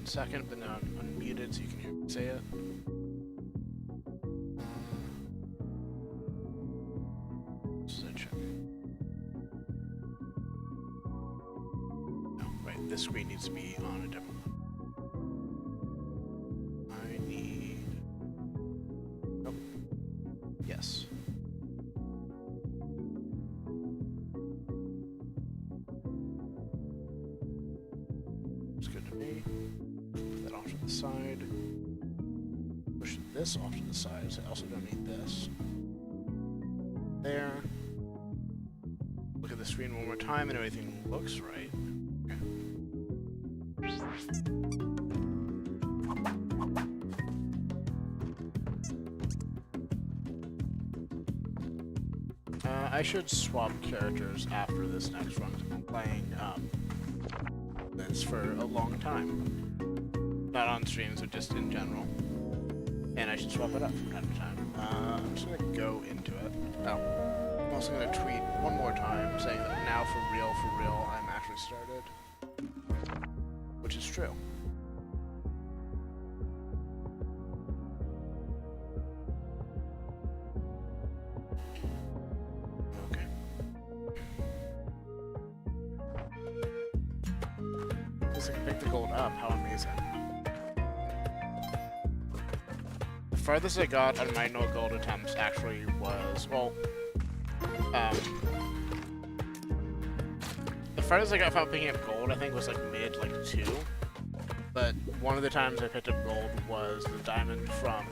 1 second, but now I'm unmuted so you can hear me say it. So check. No, right, this screen needs to be on a different one. I need... Nope. Yes. Looks good to me. Put that off to the side. Push this off to the side, so I also don't need this. There. Look at the screen one more time and everything looks right. Okay. I should swap characters after this next run. I've been playing this for a long time. Not on streams, but just in general. And I should swap it up from time to time. I'm just gonna go into it. Oh. I'm also gonna tweet one more time saying that now for real, I'm actually started. Which is true. Okay. Just like pick the gold up, how amazing. The farthest I got on my no gold attempts actually was, well, the farthest I got without picking up gold, I think, was like mid, like 2. But one of the times I picked up gold was the diamond from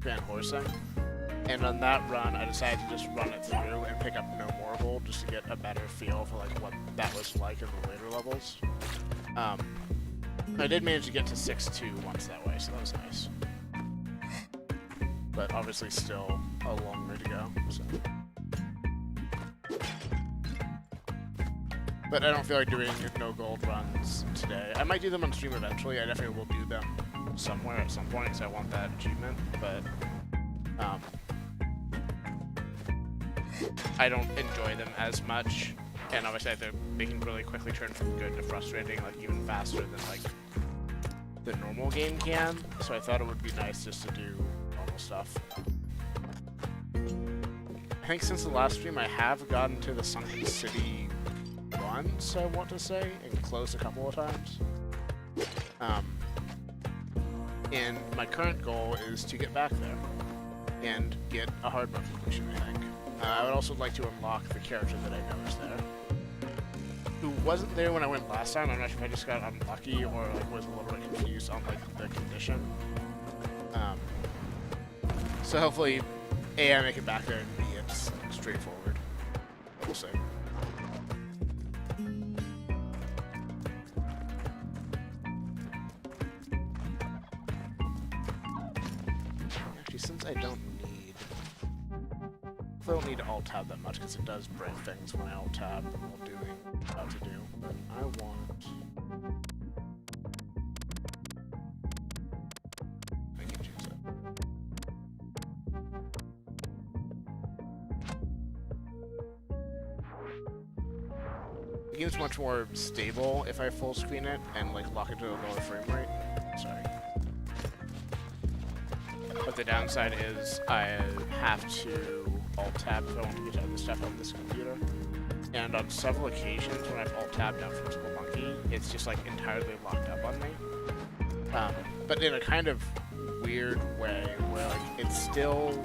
Van Horsing. And on that run, I decided to just run it through and pick up no more gold just to get a better feel for like what that was like in the later levels. I did manage to get to 6-2 once that way, so that was nice. But obviously still a long way to go. So. But I don't feel like doing no gold runs today. I might do them on stream eventually. I definitely will do them somewhere at some point because I want that achievement. But I don't enjoy them as much. And obviously they can really quickly turn from good to frustrating, like even faster than like the normal game can. So I thought it would be nice just to do normal stuff. I think since the last stream I have gotten to the Sunken City once, I want to say, and closed a couple of times. And my current goal is to get back there and get a hard mode completion, I think. I would also like to unlock the character that I know is there, who wasn't there when I went last time. I'm not sure if I just got unlucky or like was a little bit confused on like the condition. So hopefully, A, I make it back there, and B, it's straightforward. We'll see. Actually, since I don't need to alt-tab that much, because it does break things when I alt-tab while doing what to do, but I want... I can choose it. The game's much more stable if I full screen it and like lock it to a lower frame rate. Sorry. But the downside is I have to alt-tab if I want to get other stuff on this computer. And on several occasions when I've alt-tabbed out from Spelunky, it's just like entirely locked up on me. But in a kind of weird way where like it's still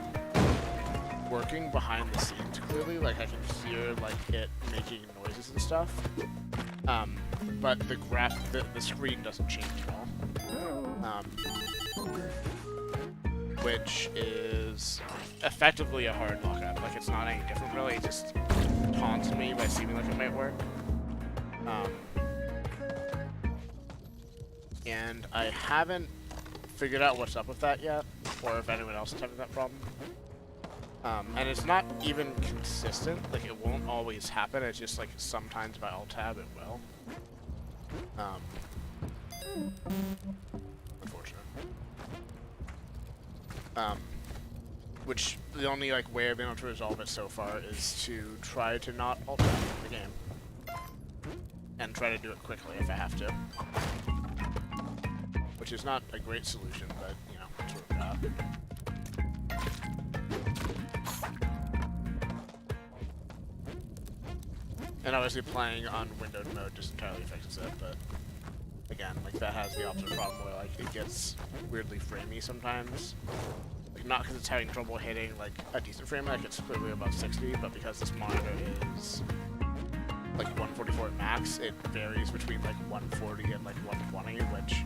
working behind the scenes clearly, like I can hear like it making noises and stuff. But the screen doesn't change at all. Which is effectively a hard lockup. Like, it's not any different, really. It just taunts me by seeming like it might work. And I haven't figured out what's up with that yet, or if anyone else is having that problem. And it's not even consistent. Like, it won't always happen. It's just, like, sometimes by alt-tab it will. Unfortunate. Which the only like way I've been able to resolve it so far is to try to not alt-tab the game. And try to do it quickly if I have to. which is not a great solution, but, you know, it's what we got. And obviously playing on windowed mode just entirely fixes it, but again, like, that has the opposite problem where, like, it gets weirdly framey sometimes. Like, not because it's having trouble hitting, like, a decent frame rate, like, it's clearly above 60, but because this monitor is, like, 144 at max, it varies between, like, 140 and, like, 120, which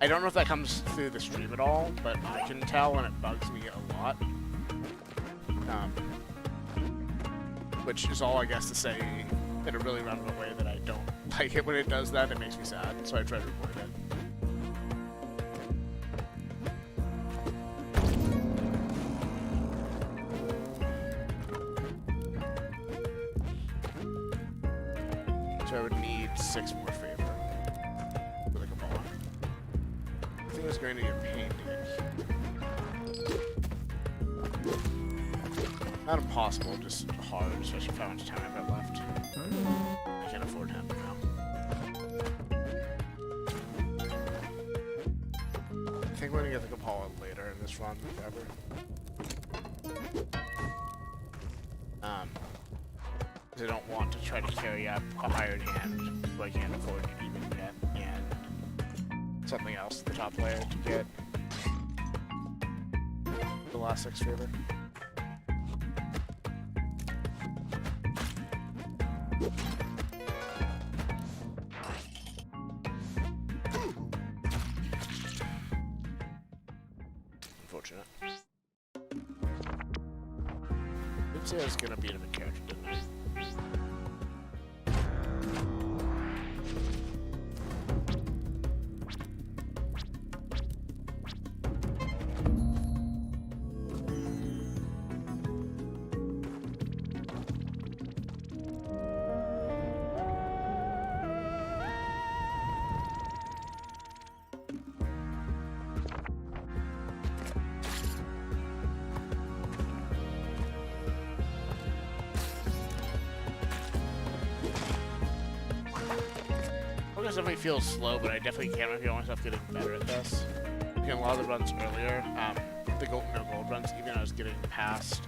I don't know if that comes through the stream at all, but I can tell when it bugs me a lot. Which is all, I guess, to say in a really roundabout way that I don't like it when it does that. It makes me sad, so I try to avoid it. So I would need 6 more favor with a Kabbalah. I think it's going to be a pain to get here. Not impossible, just hard, especially if how much time I've got left. I can't afford him now. I think we're gonna get the Kabbalah later in this run, if ever. Because I don't want to try to carry up a hired hand who I can't afford to even get, and something else at the top layer to get the last 6 favor. Unfortunate. I'd say I was gonna be a character, didn't I? Definitely feels slow, but I definitely can't feel myself getting better at this. In a lot of the runs earlier, the gold runs, even I was getting past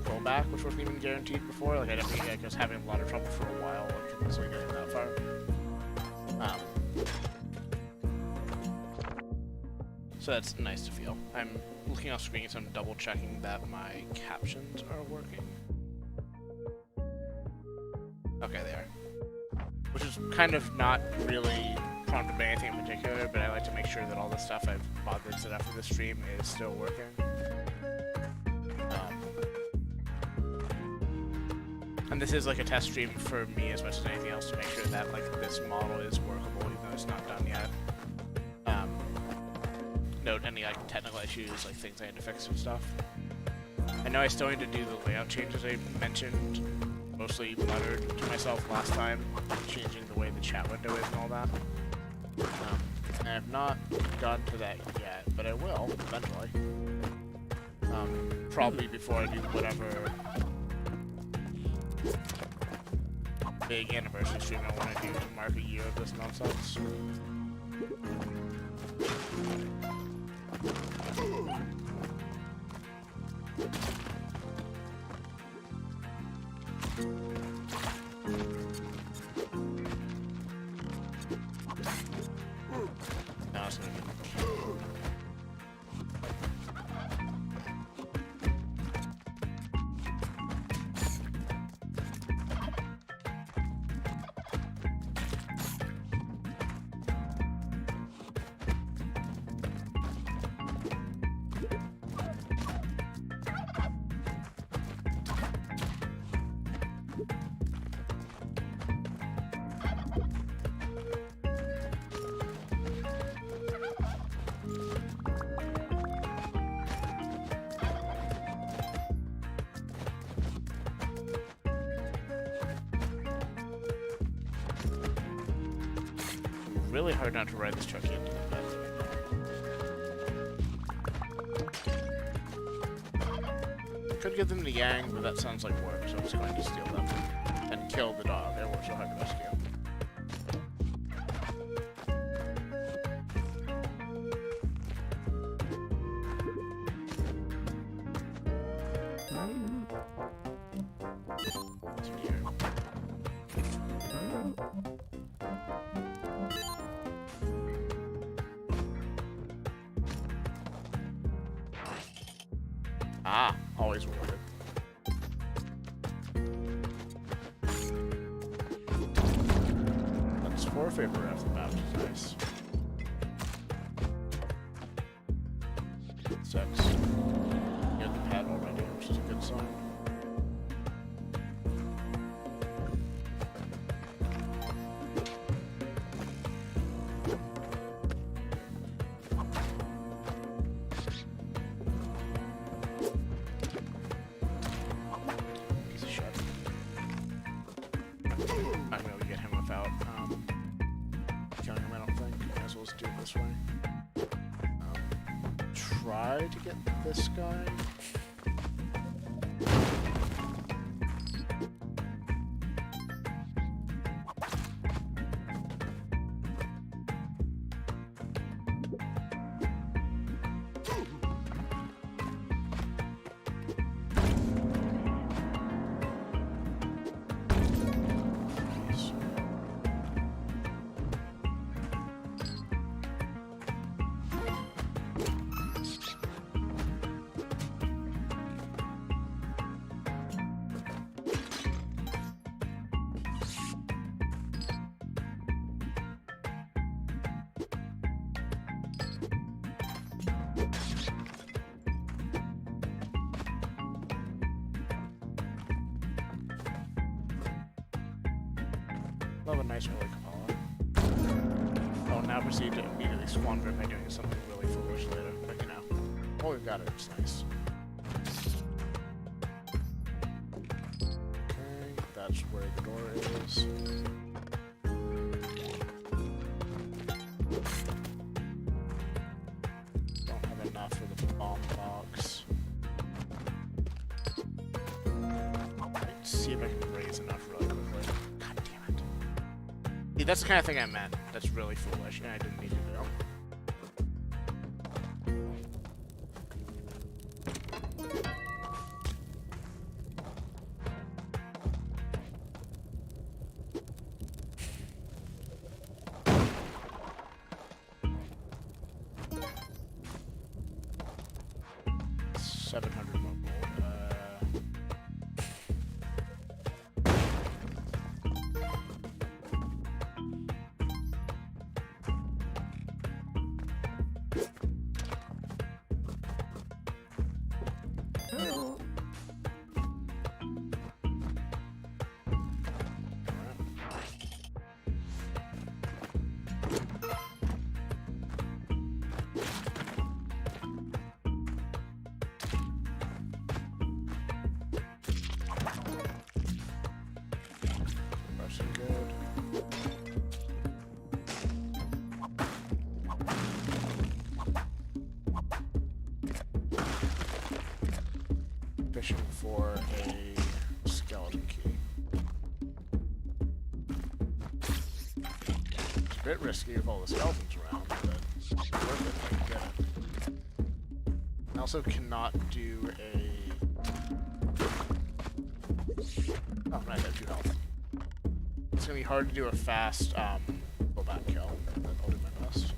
rollback, which wasn't even guaranteed before. Like I definitely was having a lot of trouble for a while, like convincing getting that far. So that's nice to feel. I'm looking off screen, so I'm double checking that my captions are working. Okay, they are. Which is kind of not really prompted by anything in particular, but I like to make sure that all the stuff I've bothered to set up for this stream is still working. And this is like a test stream for me as much as anything else to make sure that like this model is workable, even though it's not done yet. Note any like technical issues, like things I had to fix and stuff. I know I still need to do the layout changes I mentioned. Mostly muttered to myself last time, changing the way the chat window is and all that. And I've not gotten to that yet, but I will, eventually. Probably before I do whatever big anniversary stream I want to do to mark a year of this nonsense. Really hard not to ride this truck into the bed. Could give them the Yang, but that sounds like work, so I'm just going to steal them and kill the dog I worked so hard to rescue. Ah, always rewarded. That's 4 favor right off the bat, which is nice. 6. You have the pad already, which is a good sign. Piece of shit. I'm not gonna be able to get him without killing him, I don't think. Might as well just do it this way. Try to get this guy. Love a nice early Kapala. I'll now proceed to immediately squander it by doing something really foolish later, but you know, all we've got it's nice. Okay, that's where the door is. Don't have enough for the bomb box. Let's see if I can raise enough really quickly. See, that's the kind of thing I meant. That's really foolish, and I didn't need to do. 700 more gold. Fishing for a skeleton key. It's a bit risky with all the skeletons around, but it's worth it if I can get it. I also cannot do a... Oh, nice, I have 2 health. It's gonna be hard to do a fast go back kill, but I'll do my best.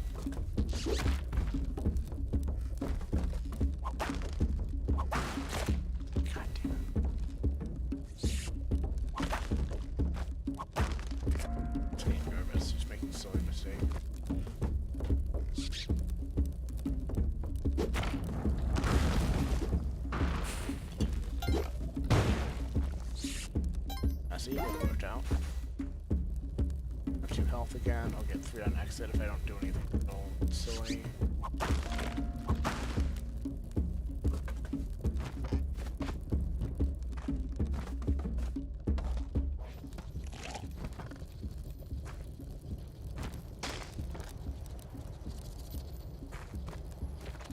See, it worked out. Have 2 health again. I'll get 3 on exit if I don't do anything silly.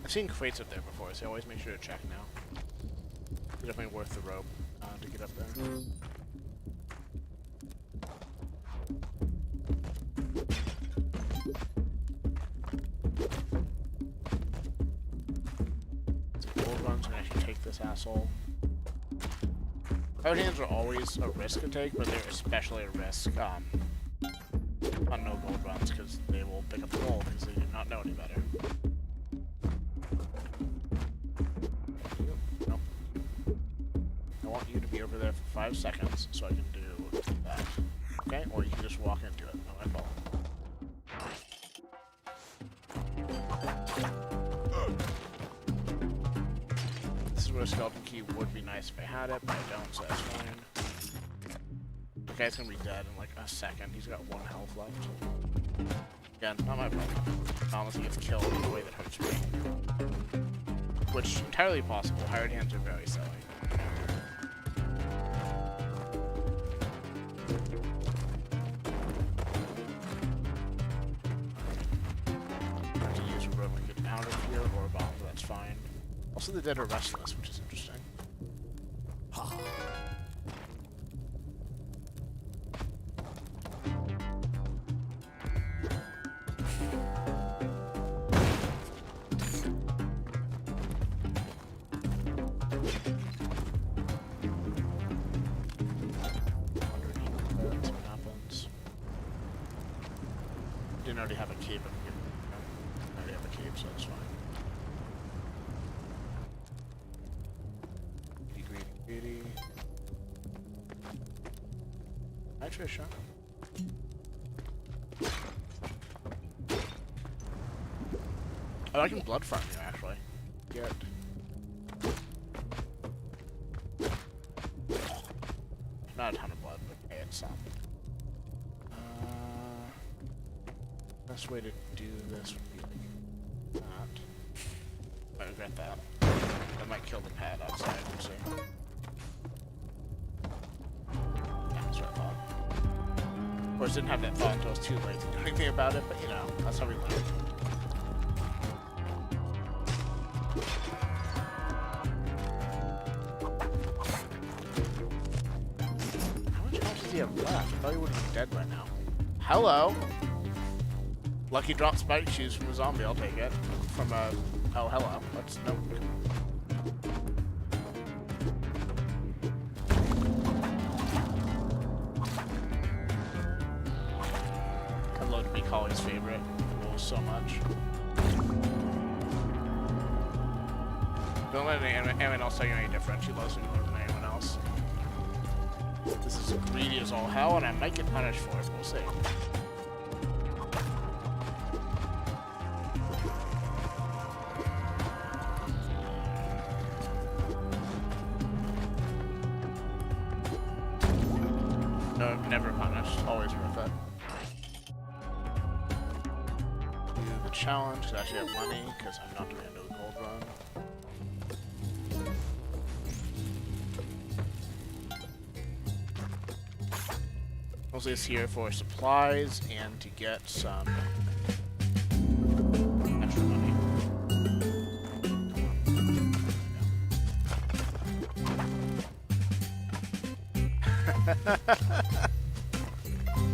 I've seen crates up there before, so I always make sure to check now. It's definitely worth the rope to get up there. This asshole. Hard hands are always a risk to take, but they're especially a risk on no gold runs because they will pick up the gold because they do not know any better. Nope. want you to be over there for 5 seconds so I can do that. Okay? Or you can just walk into it. No, my fault. This is where a skeleton key would be nice if I had it, but I don't, so that's fine. The guy's gonna be dead in like a second. He's got 1 health left. Again, not my problem. Not unless he gets killed in a way that hurts me. Which is entirely possible. Hired hands are very silly. I have to use a rope and get out of here, or a bomb, but that's fine. Also, the dead are restless, which is interesting. Didn't already have a cape. I already have a cape, so that's fine. Greedy. Hi, Trisha. Oh, I can blood farm you, actually. Get. Not a ton of blood, but hey, it's some. Best way to do this would be like that. I regret that. That might kill the pad outside, we'll see. Yeah, that's what I thought. Of course, didn't have that thought until it was too late to do anything about it, but you know, that's how we learn. How much health does he have left? I thought he would have been dead by now. Hello! Lucky drop spike shoes from a zombie, I'll take it. From a... oh, hello. Let's... nope. Hello to be Collie's favorite. Oh, so much. Don't let anyone else tell you any different. She loves me more than anyone else. This is greedy as all hell, and I might get punished for it. We'll see. No, never punished. Always worth it. Do the challenge, because I actually have money, because I'm not doing another gold run. Mostly it's here for supplies and to get some extra money.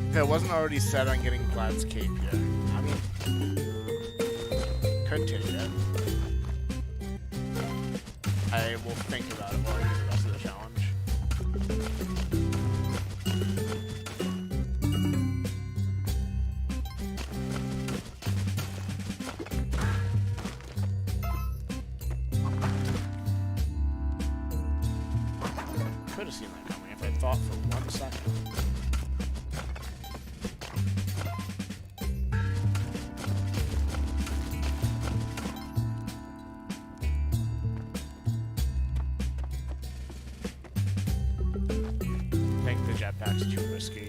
If it wasn't already set on getting Vlad's cape yet. I mean, could take it. I will think about it while I do the rest of the challenge. Could have seen that coming if I thought for 1 second. I think the jetpack's too risky.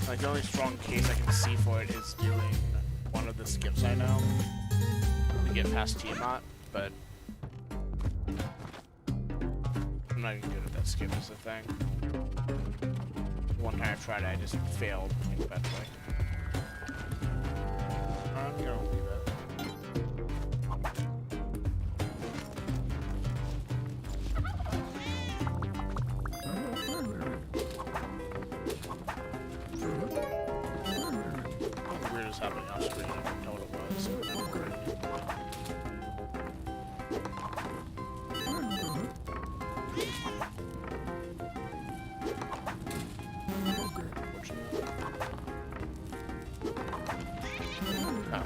Like, the only strong case I can see for it is doing one of the skips I know to get past Tiamat, but I'm not even good at that skip is the thing. One time I tried it, I just failed eventually. I'm gonna leave it. Something weird is happening off screen. I didn't know what it was. That's great.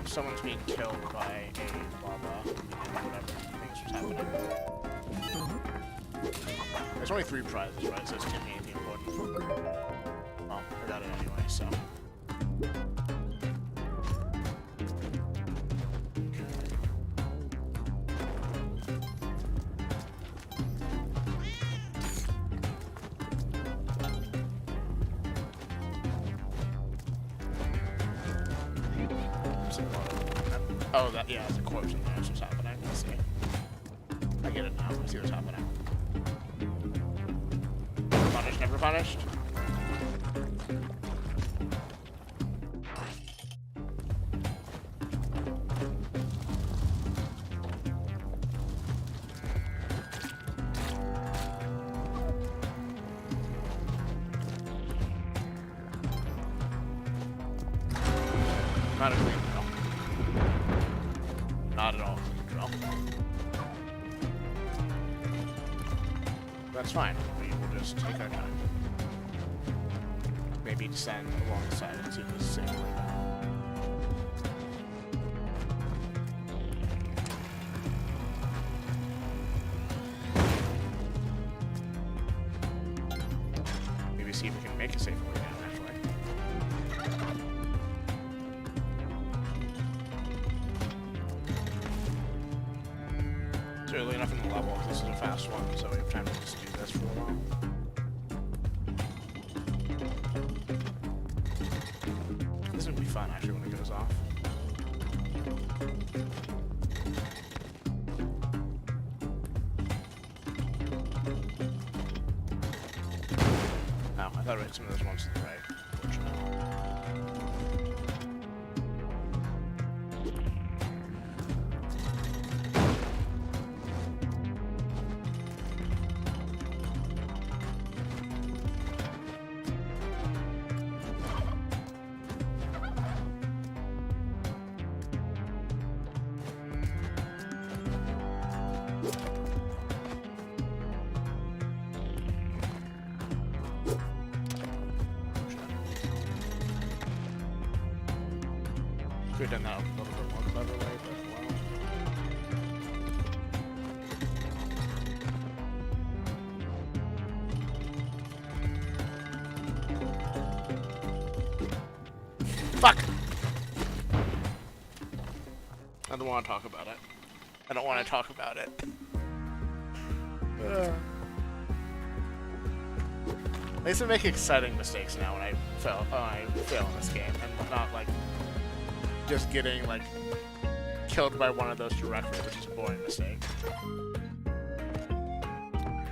Someone's being killed by a lava, whatever. I think it's what's There's only 3 prizes, right? So it's can't be anything important. Well, I got it anyway, so. Oh, that, yeah, there's a corpse in there. That's what's happening. Let's see. I get it now. Let's see what's happening. Punished, never punished. Not a clean drill. Not at all clean drill. That's fine. We will just take our time. Maybe descend alongside and see if this is safe. Maybe see if we can make a safer way down, actually. It's early enough in the level. This is a fast one, so we have time to just do this for a while. This would be fun, actually, when it goes off. Oh, I thought I read some of those ones to the right. Unfortunately. Could have done that a little bit more cleverly, but well. Fuck! I don't want to talk about it. I don't want to talk about it. At least I make exciting mistakes now when I fail in this game, and not like just getting like killed by one of those directly, which is a boring mistake.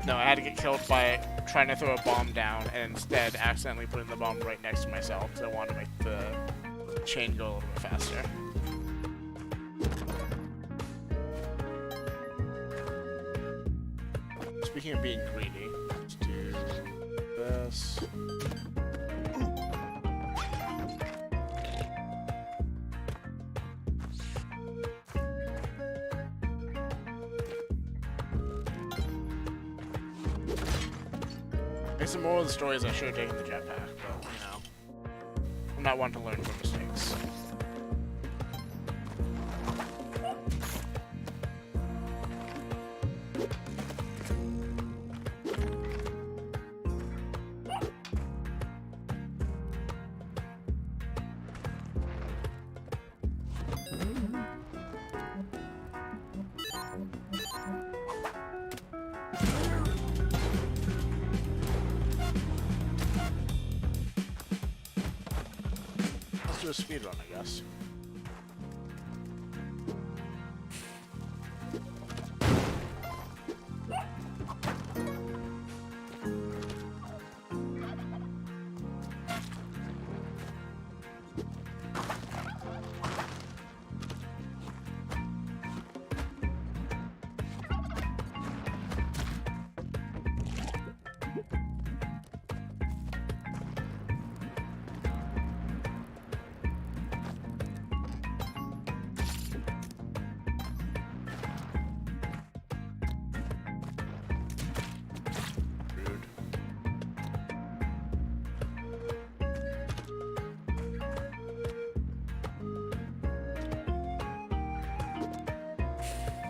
No, I had to get killed by trying to throw a bomb down and instead accidentally putting the bomb right next to myself because I wanted to make the chain go a little bit faster. Speaking of being greedy, let's do this. I guess the moral of the story is I should have taken the jetpack, but, you know, I'm not one to learn from mistakes. Let's do a speed run, I guess.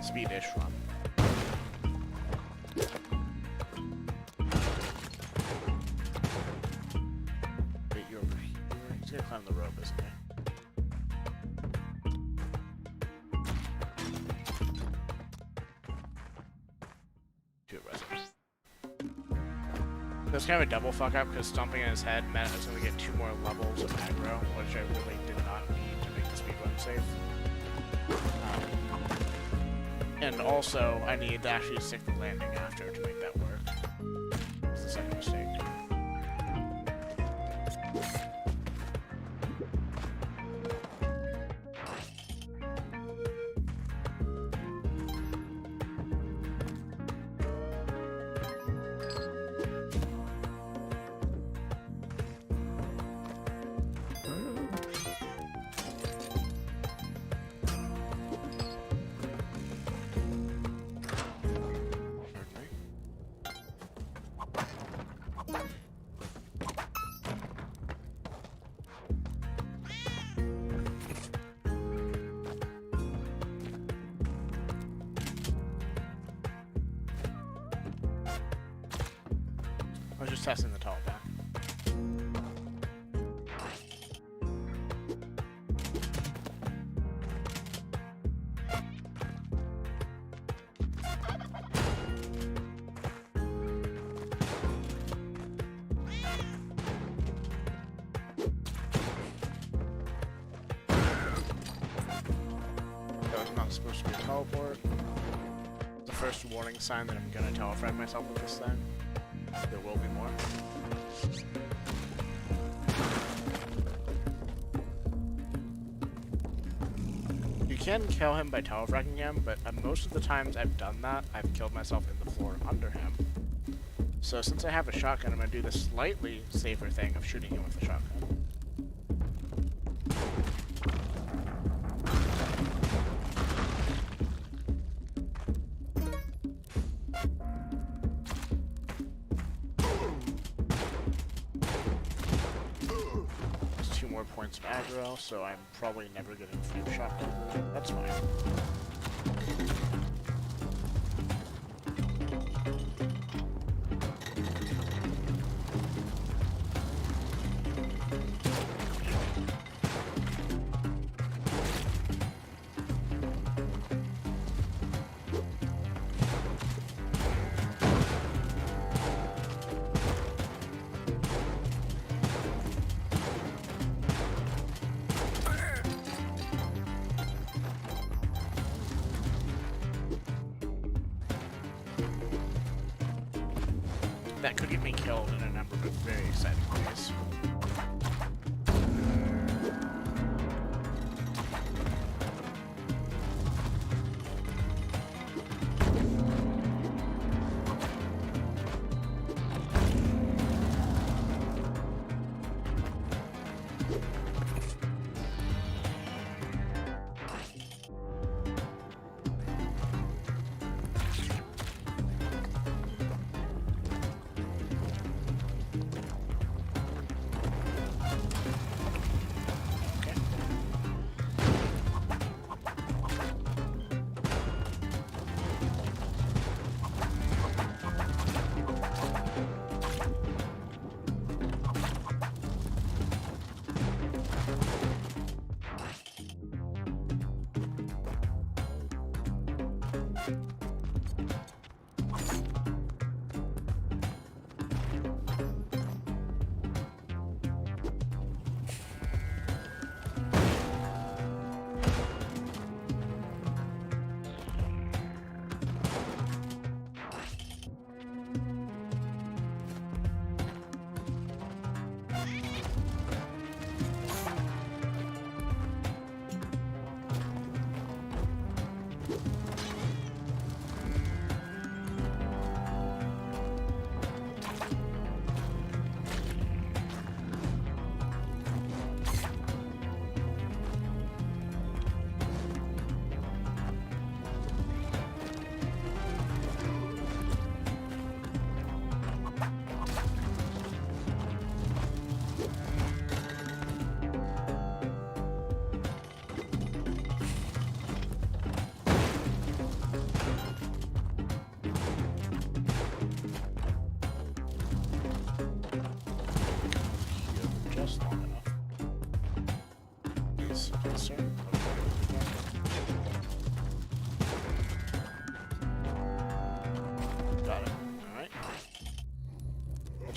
Speedish run. on the rope, isn't he? That's kind of a double fuck up because stomping in his head meant I was going to get 2 more levels of aggro, which I really did not need to make the speedrun safe. And also, I needed to actually stick the landing after to make that work. It's the second mistake. I was just testing the tall down. That was not supposed to be a teleport. The first warning sign that I'm gonna telefrag myself with this thing. There will be more. You can kill him by telefragging him, but most of the times I've done that, I've killed myself in the floor under him. So since I have a shotgun, I'm going to do the slightly safer thing of shooting him with the shotgun. Points of aggro, so I'm probably never getting frame shotgun. That's fine. That could get me killed in a number of very exciting ways.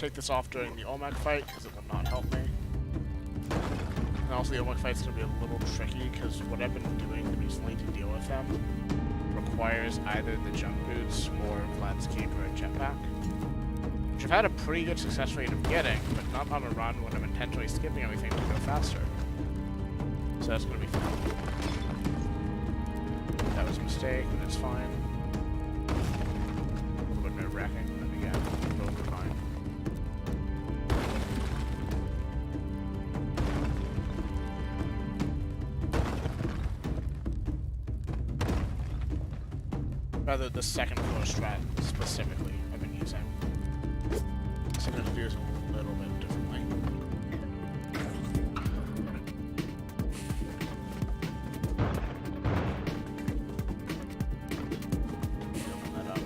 take this off during the Olmec fight, because it will not help me. And also the Olmec fight's going to be a little tricky, because what I've been doing recently to deal with them requires either the jump boots or Vlad's cape or a jetpack. Which I've had a pretty good success rate of getting, but not on a run when I'm intentionally skipping everything to go faster. So that's going to be fun. That was a mistake, but it's fine. A little bit nerve-wracking, but again, both are fine. Rather, the second floor strat specifically I've been using. So I'm going to do this a little bit differently. Open that up.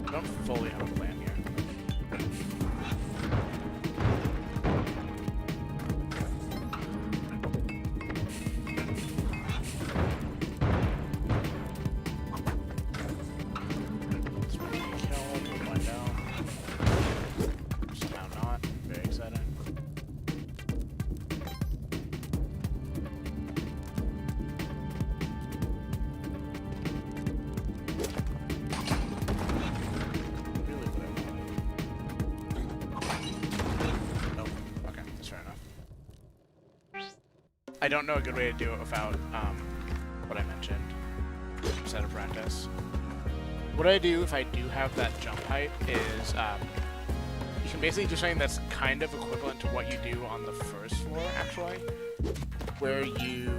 I don't fully have a plan here. Let's make a kill, we'll find out. Somehow not. Very exciting. I don't know a good way to do it without what I mentioned, set of practice. What I do if I do have that jump height is you can basically do something that's kind of equivalent to what you do on the first floor, actually, where you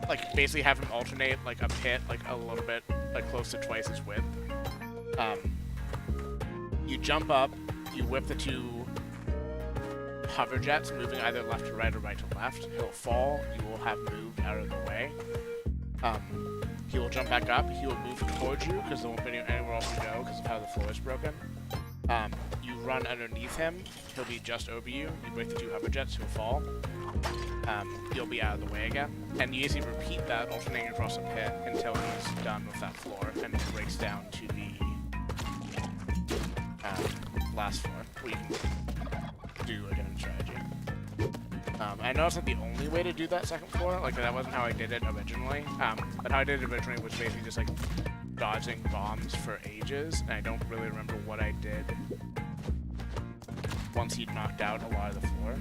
like basically have him alternate like a pit like a little bit like close to twice its width. You jump up, you whip the two hover jets moving either left to right or right to left. He'll fall, you will have moved out of the way. He will jump back up, he will move towards you because there won't be anywhere else to go because of how the floor is broken. You run underneath him, he'll be just over you, you break the two hover jets, he'll fall. You'll be out of the way again. And you easily repeat that, alternating across the pit until he's done with that floor and he breaks down to the last floor, where you can do a different strategy. I know it's not the only way to do that second floor, like that wasn't how I did it originally, but how I did it originally was basically just like dodging bombs for ages, and I don't really remember what I did once he'd knocked out a lot of the floor.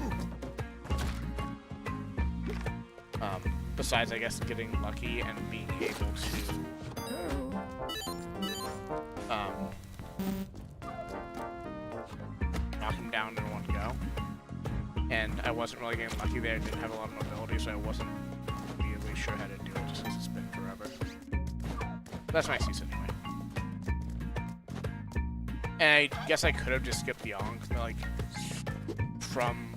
Besides, I guess, getting lucky and being able to knock him down in one go. And I wasn't really getting lucky there. I didn't have a lot of mobility, so I wasn't immediately sure how to do it just because it's been forever. But that's my excuse anyway. And I guess I could have just skipped the Onk, but like from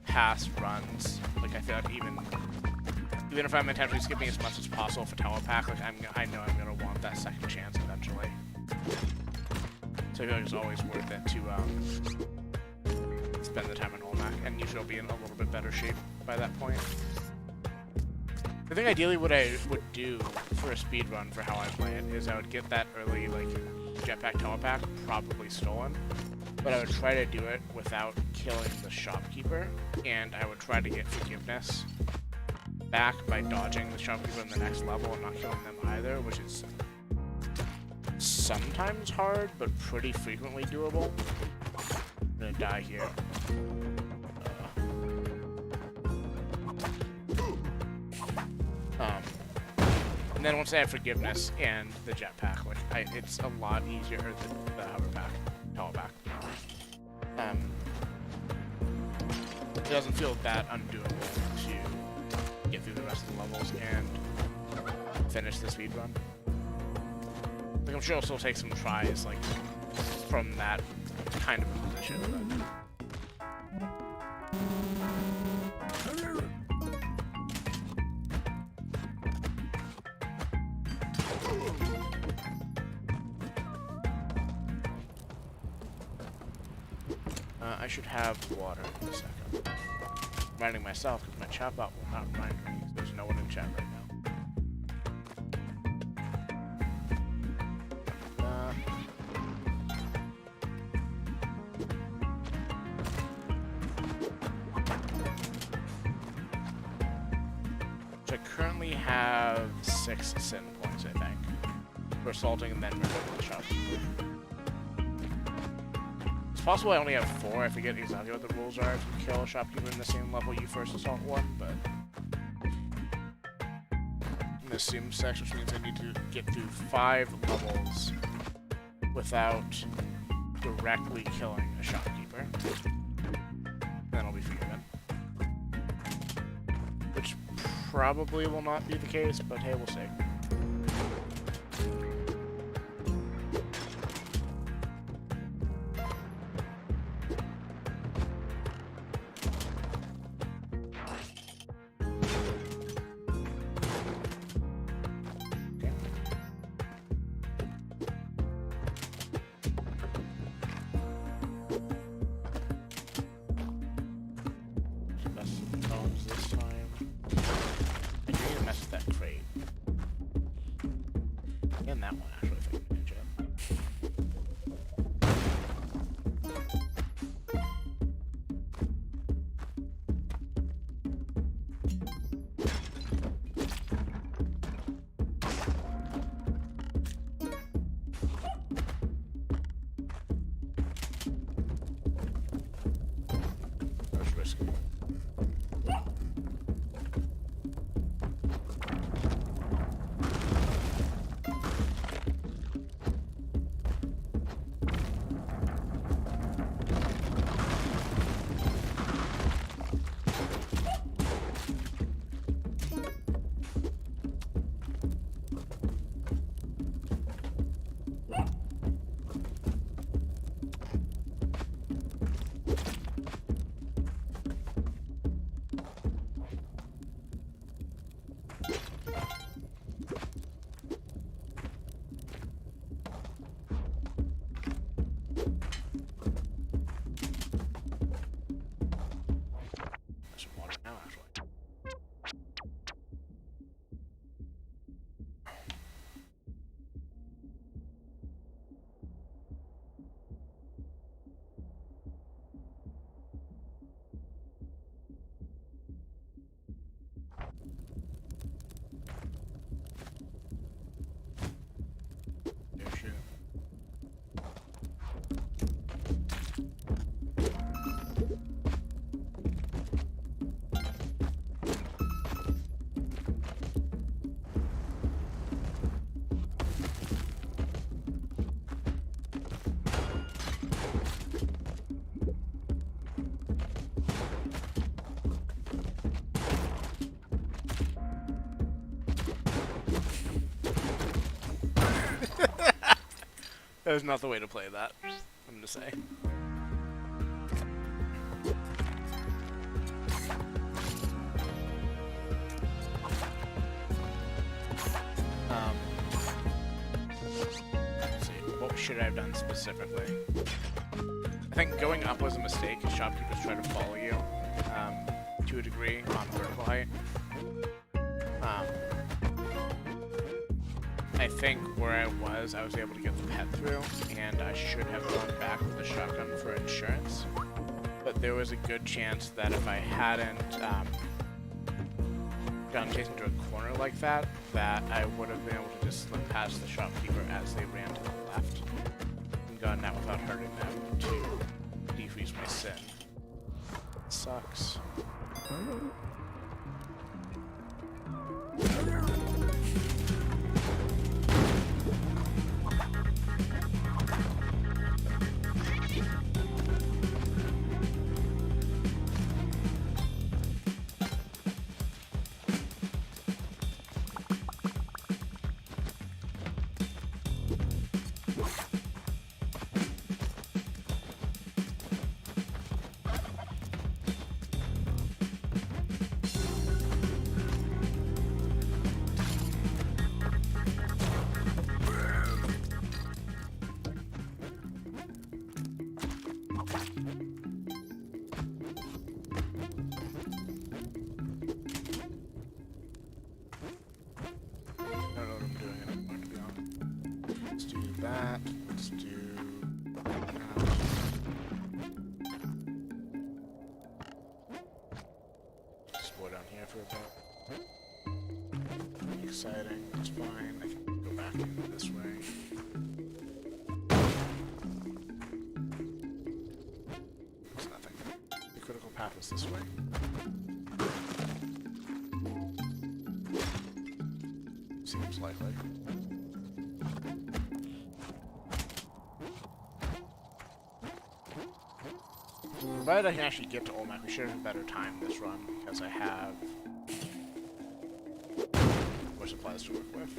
past runs, like I feel like even if I'm intentionally skipping as much as possible for Tower Pack, like I know I'm gonna want that second chance eventually. So I feel like it's always worth it to spend the time in Olmec, and usually I'll be in a little bit better shape by that point. I think ideally what I would do for a speed run for how I play it is I would get that early like jetpack telepack, probably stolen. But I would try to do it without killing the shopkeeper, and I would try to get forgiveness back by dodging the shopkeeper in the next level and not killing them either, which is sometimes hard, but pretty frequently doable. I'm gonna die here. And then once I have forgiveness and the jetpack, like it's a lot easier than the hoverpack, telepack. It doesn't feel that undoable to get through the rest of the levels and finish the speedrun. Like, I'm sure it'll still take some tries, like, from that kind of position, but... I should have water in a second. Reminding myself, because my chatbot will not remind me, because there's no one in chat right now. So I currently have 6 sin points, I think, for assaulting and then murdering the shopkeeper. It's possible I only have 4. I forget exactly what the rules are if you kill a shopkeeper in the same level you first assault one, but... I'm assume 6, which means I need to get through 5 levels without directly killing a shopkeeper. Then I'll be forgiven. Which probably will not be the case, but hey, we'll see. That was not the way to play that, I'm gonna say. Let's see, what should I have done specifically? I think going up was a mistake, because shopkeepers try to follow you, to a degree, on vertical height. I think where I was able to get the pet through, and I should have gone back with the shotgun for insurance. But there was a good chance that if I hadn't gotten chased into a corner like that, that I would have been able to just slip past the shopkeeper as they ran to the left and gotten out without hurting them to defreeze my sin. It sucks. That. Let's do that. Explore down here for a bit. Exciting. It's fine. I can go back in this way. It's nothing. The critical path is this way. Seems likely. Provided I can actually get to Olmec, we should have a better time this run because I have more supplies to work with.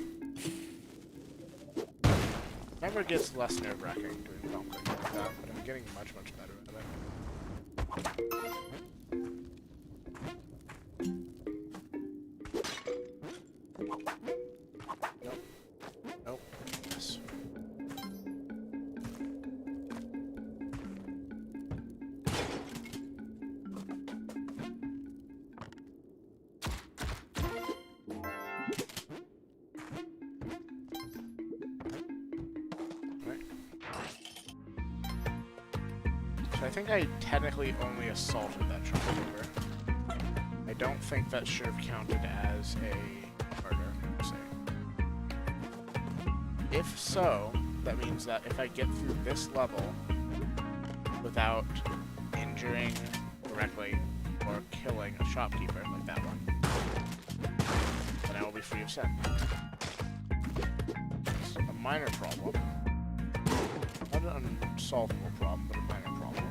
Never gets less nerve-wracking doing film cooking like that, but I'm getting much, much better at it. Nope. Nope. Yes. I think I technically only assaulted that shopkeeper. I don't think that should have counted as a murder, per se. If so, that means that if I get through this level without injuring directly or killing a shopkeeper, like that one, then I will be free of sin. It's a minor problem. Not an unsolvable problem, but a minor problem.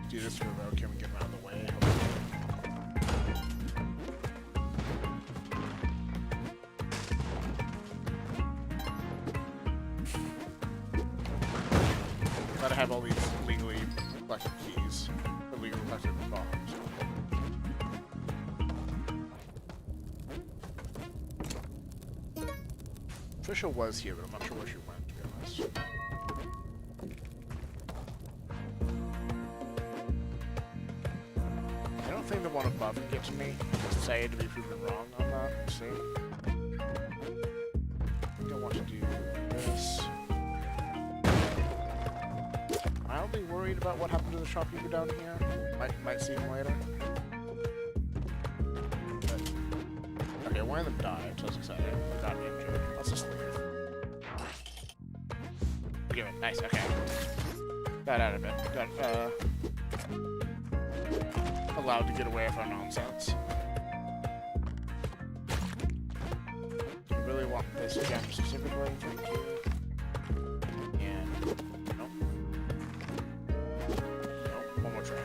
Do this for a road, can we get him out of the way? Glad I have all these legally collected keys, or legally collected bombs. Trisha was here, but I'm not sure where she went, to be honest. I don't think the one above can get to me. Just say to be proven wrong on that. Let's see. I think I want to do this. Mildly worried about what happened to the shopkeeper down here. Might see him later. But, okay, one of them died, so I was excited. I got injured. Let's just leave. Give it. Nice, okay. Got out of it. Got, allowed to get away with our nonsense. I really want this gem specifically. Thank you. And nope. Nope. One more try.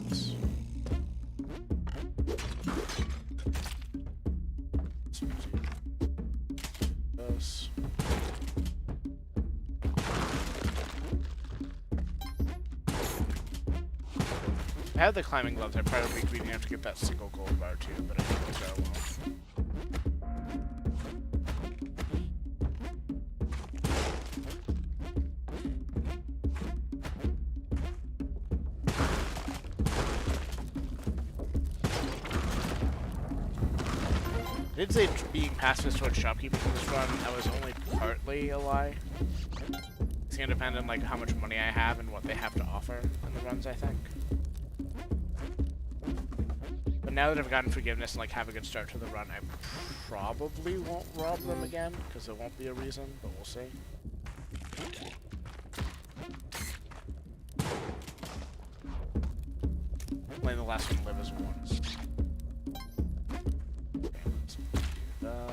This. If I had the climbing gloves, I'd probably be have to get that single gold bar too, but I think so won't. did say being pacifist towards shopkeepers in this run. That was only partly a lie. It's gonna depend on like how much money I have and what they have to offer in the runs, I think. But now that I've gotten forgiveness and like have a good start to the run, I probably won't rob them again because there won't be a reason, but we'll see. Letting the last one live as one. Okay, let's do that.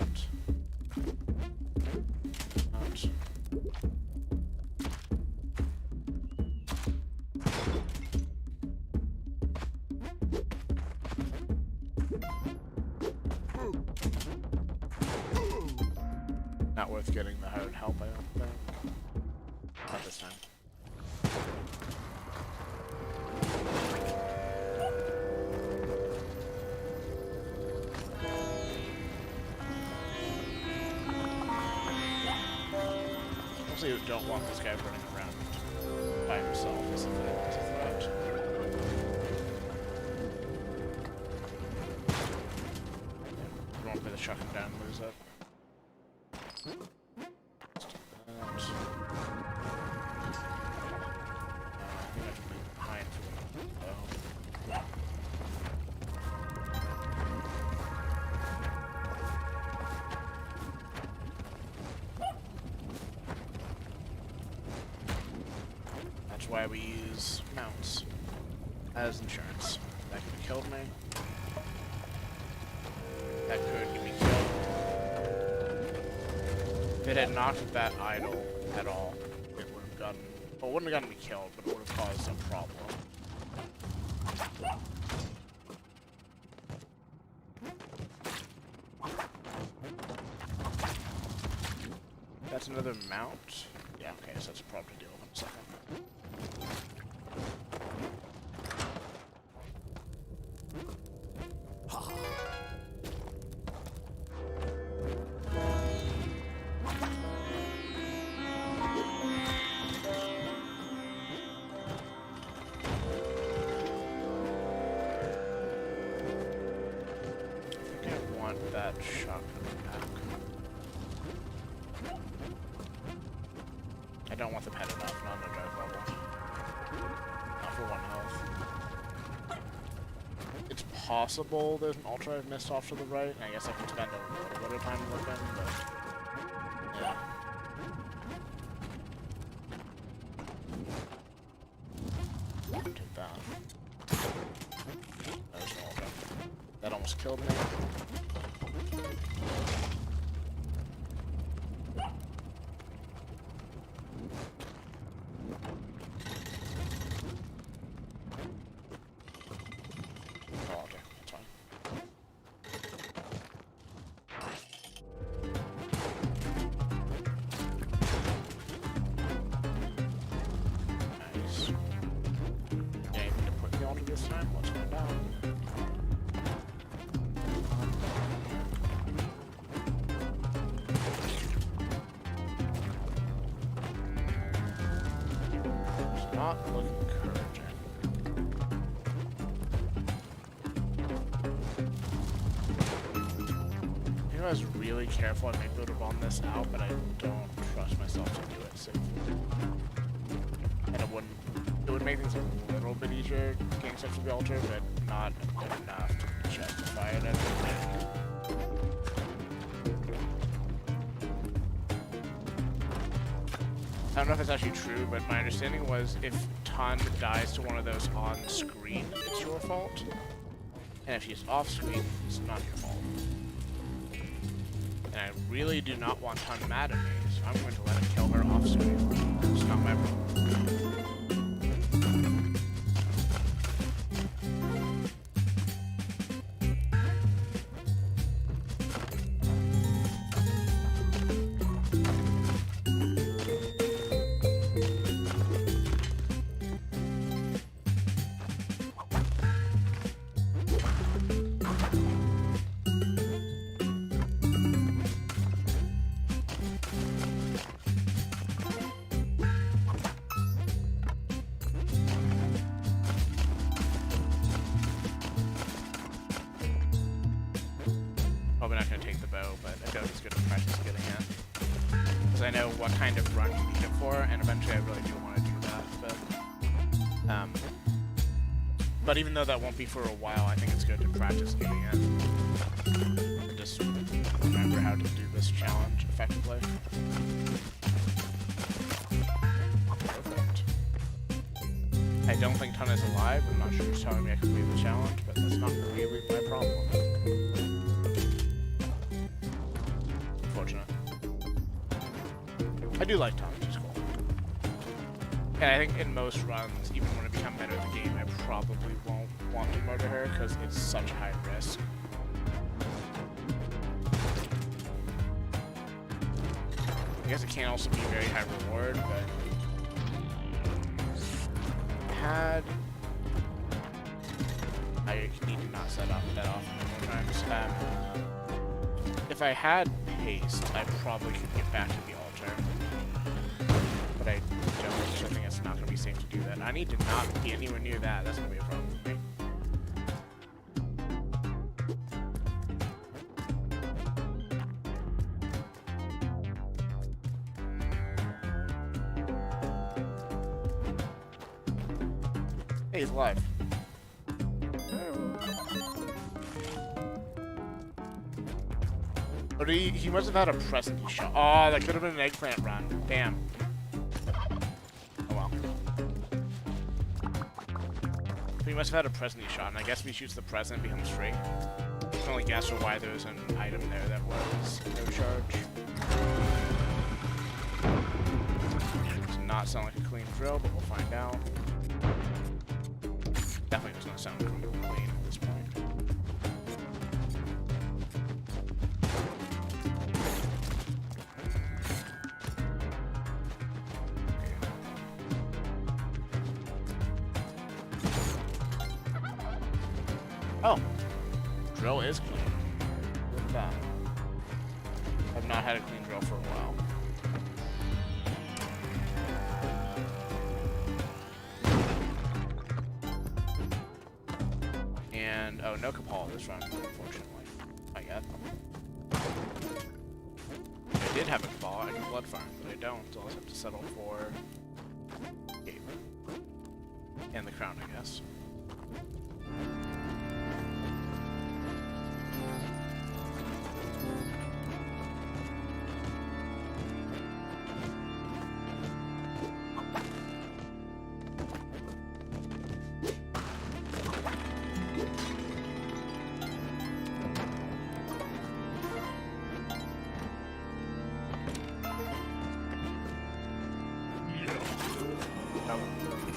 Not worth getting the hired help, I don't think. Not this time. Mostly don't want this guy running around by himself as if it was a threat. You won't play the chuck him down and lose it. That's why we use mounts as insurance. That could have killed me. That could get me killed. If it had knocked that idle at all, it would have gotten. Well, it wouldn't have gotten me killed, but it would have caused a problem. That's another mount. Yeah, okay, so that's a problem to deal with in a second. I think I want that shotgun back. I don't want the pet enough, not on the drive level. Not for 1 health. It's possible there's an ultra I've missed off to the right, and I guess I can spend a little bit of time looking, but yeah. Take that. There's no ultra. That almost killed me. This time, let's find out. It's not looking encouraging. I was really careful. I may be able to bomb this out, but I don't trust myself to do it safely. And it would make things a little bit easier getting stuff to the altar, but not enough to justify it, I don't think. I don't know if it's actually true, but my understanding was if Ton dies to one of those on screen, it's your fault. And if she's off screen, it's not your fault. And I really do not want Ton mad at me, so I'm going to let him kill her off screen. It's not my problem. Probably not going to take the though, but I feel like it's good to practice getting it. Because I know what kind of run you need it for, and eventually I really do want to do that, but even though that won't be for a while, I think it's good to practice getting it. And just remember how to do this challenge effectively. Perfect. I don't think Ton is alive. I'm not sure who's telling me I can complete the challenge, but that's not really my problem. Unfortunate. I do like Ton, she's cool. And I think in most runs, even when I become better at the game, I probably won't want to murder her because it's such a high risk. I guess it can also be a very high reward, but I need to not set up that often more times. If I had haste, I probably could get back to the altar. But I don't, so I think it's not going to be safe to do that. I need to not be anywhere near that. That's going to be a problem for me. Hey, he's alive. But he must have had a present he shot. Oh, that could have been an eggplant run. Damn. Oh well. But he must have had a present he shot, and I guess if he shoots the present, it becomes free. I can only guess why there was an item there that was no charge. Does not sound like a clean drill, but we'll find out. Definitely does not sound clean at this point. Oh, drill is clean. Look at that. I've not had a clean drill for a while. And oh, no Kapal this run, unfortunately. I got. If I did have a Kapal, I could blood farm, but I don't, so I'll just have to settle for Gabe. And the crown, I guess.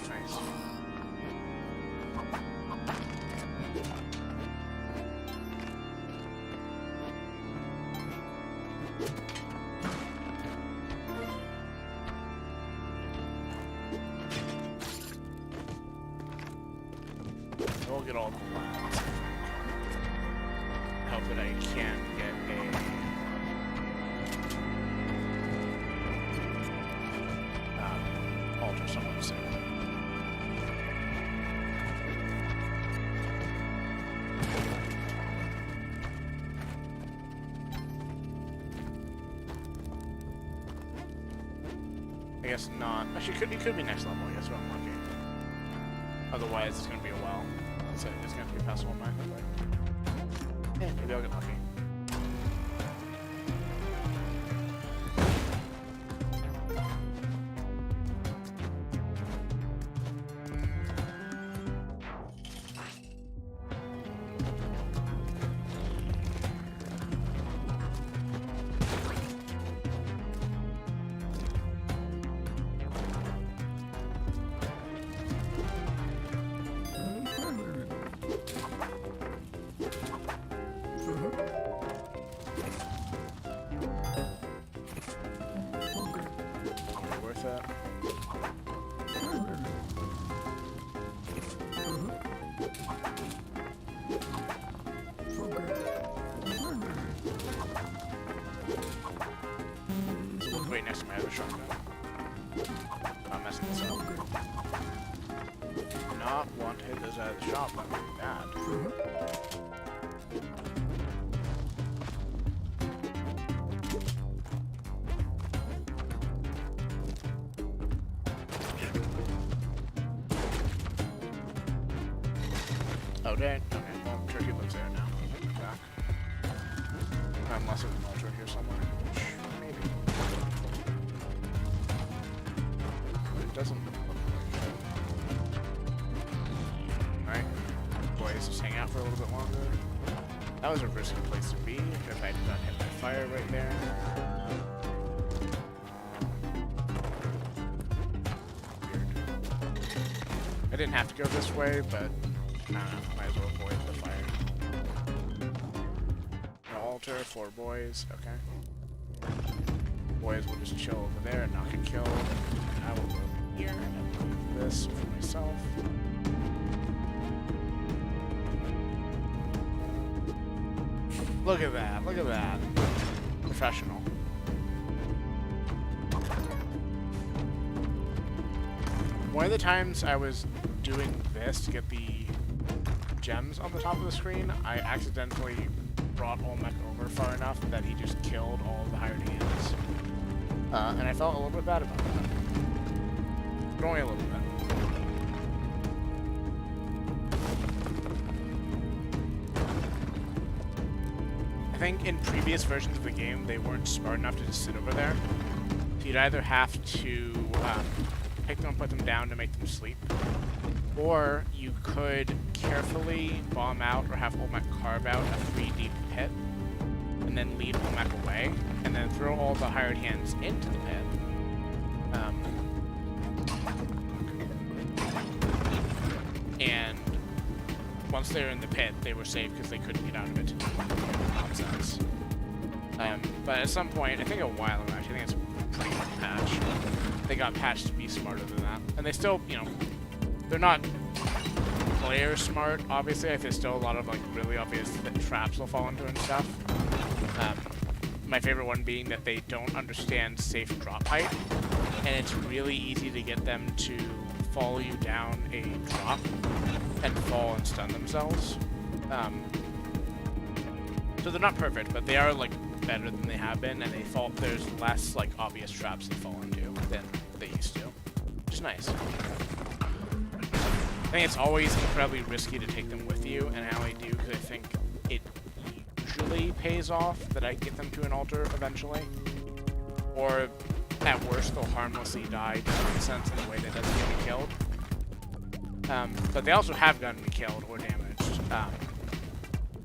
Nice. We'll get all the lands. Hope that I can get a altar somewhere soon. I guess not. Actually, it could be next level, I guess, but I'm lucky. Otherwise, it's going to be a while. It's going to be past one night. Yeah, maybe I'll get lucky. That. Look right next to my other shotgun. I'm messing this up. Not want to hit those out of the shotgun. Bad. Oh, dang. Okay, well, Turkey lives there now. Back. Unless there's an altar here somewhere. Maybe. It doesn't look like it. Alright. Boys, just hang out for a little bit longer. That was a risky place to be if I did not hit my fire right there. Weird. I didn't have to go this way, but I don't know, might as well avoid the fire. No altar, 4 boys, okay. Boys will just chill over there and not get killed. And I will go here and do this for myself. Look at that, look at that. Professional. One of the times I was doing this to get the gems on the top of the screen, I accidentally brought Olmec over far enough that he just killed all of the hired hands. And I felt a little bit bad about that. But only a little bit. I think in previous versions of the game, they weren't smart enough to just sit over there. So you'd either have to pick them and put them down to make them sleep, or you could carefully bomb out or have Olmec carve out a 3D pit, and then lead Olmec away, and then throw all the hired hands into the pit. And once they were in the pit, they were safe because they couldn't get out of it. Nonsense. But at some point, I think a while ago, actually, I think it's pretty much patched. They got patched to be smarter than that. And they still, you know, they're not player smart, obviously. Like, there's still a lot of, like, really obvious that traps will fall into and stuff. My favorite one being that they don't understand safe drop height. And it's really easy to get them to follow you down a drop and fall and stun themselves. So they're not perfect, but they are, like, better than they have been, and there's less, like, obvious traps they fall into than they used to, which is nice. I think it's always incredibly risky to take them with you, and I only do because I think it usually pays off that I get them to an altar eventually. Or, at worst, they'll harmlessly die to nonsense in a way that doesn't get me killed. But they also have gotten me killed or damaged.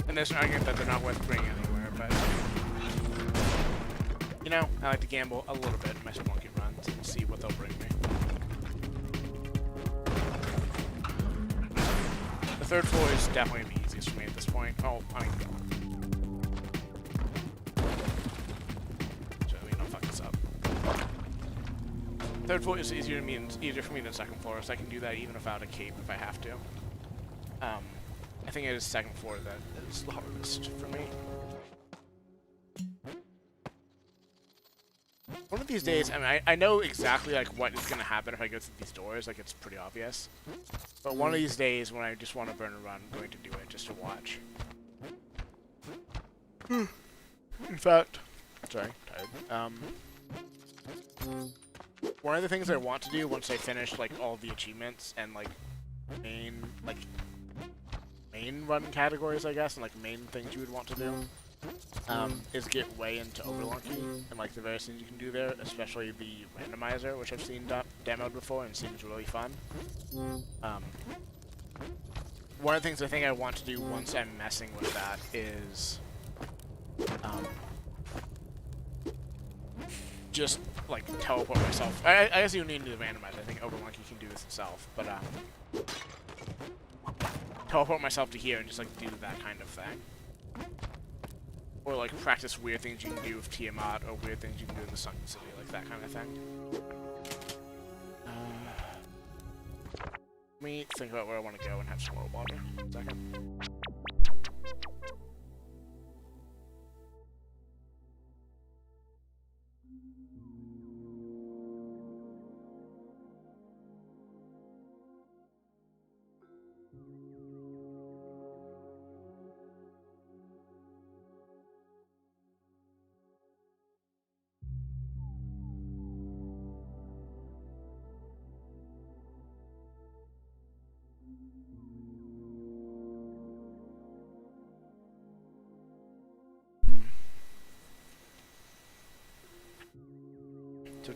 And there's an argument that they're not worth bringing anywhere, but you know, I like to gamble a little bit in my Splunky runs and see what they'll bring me. The third floor is definitely the easiest for me at this point. Oh, I mean, so let me not fuck this up. Third floor is easier for me than second floor, so I can do that even without a cape if I have to. I think it is second floor that is the hardest for me. One of these days, I mean, I know exactly, like, what is going to happen if I go through these doors, like, it's pretty obvious. But one of these days, when I just want to burn a run, I'm going to do it, just to watch. In fact, sorry, tired. One of the things I want to do once I finish, like, all the achievements and, like, main run categories, I guess, and, like, main things you would want to do, is get way into Overlunky and, like, the various things you can do there, especially the randomizer, which I've seen demoed before and seems really fun. One of the things I think I want to do once I'm messing with that is, just, like, teleport myself. I guess you don't need to do the randomizer. I think Overlunky can do this itself, but, teleport myself to here and just, like, do that kind of thing. Or, like, practice weird things you can do with Tiamat, or weird things you can do in the Sunken City, like that kind of thing. Let me think about where I want to go and have some more water. 1 second.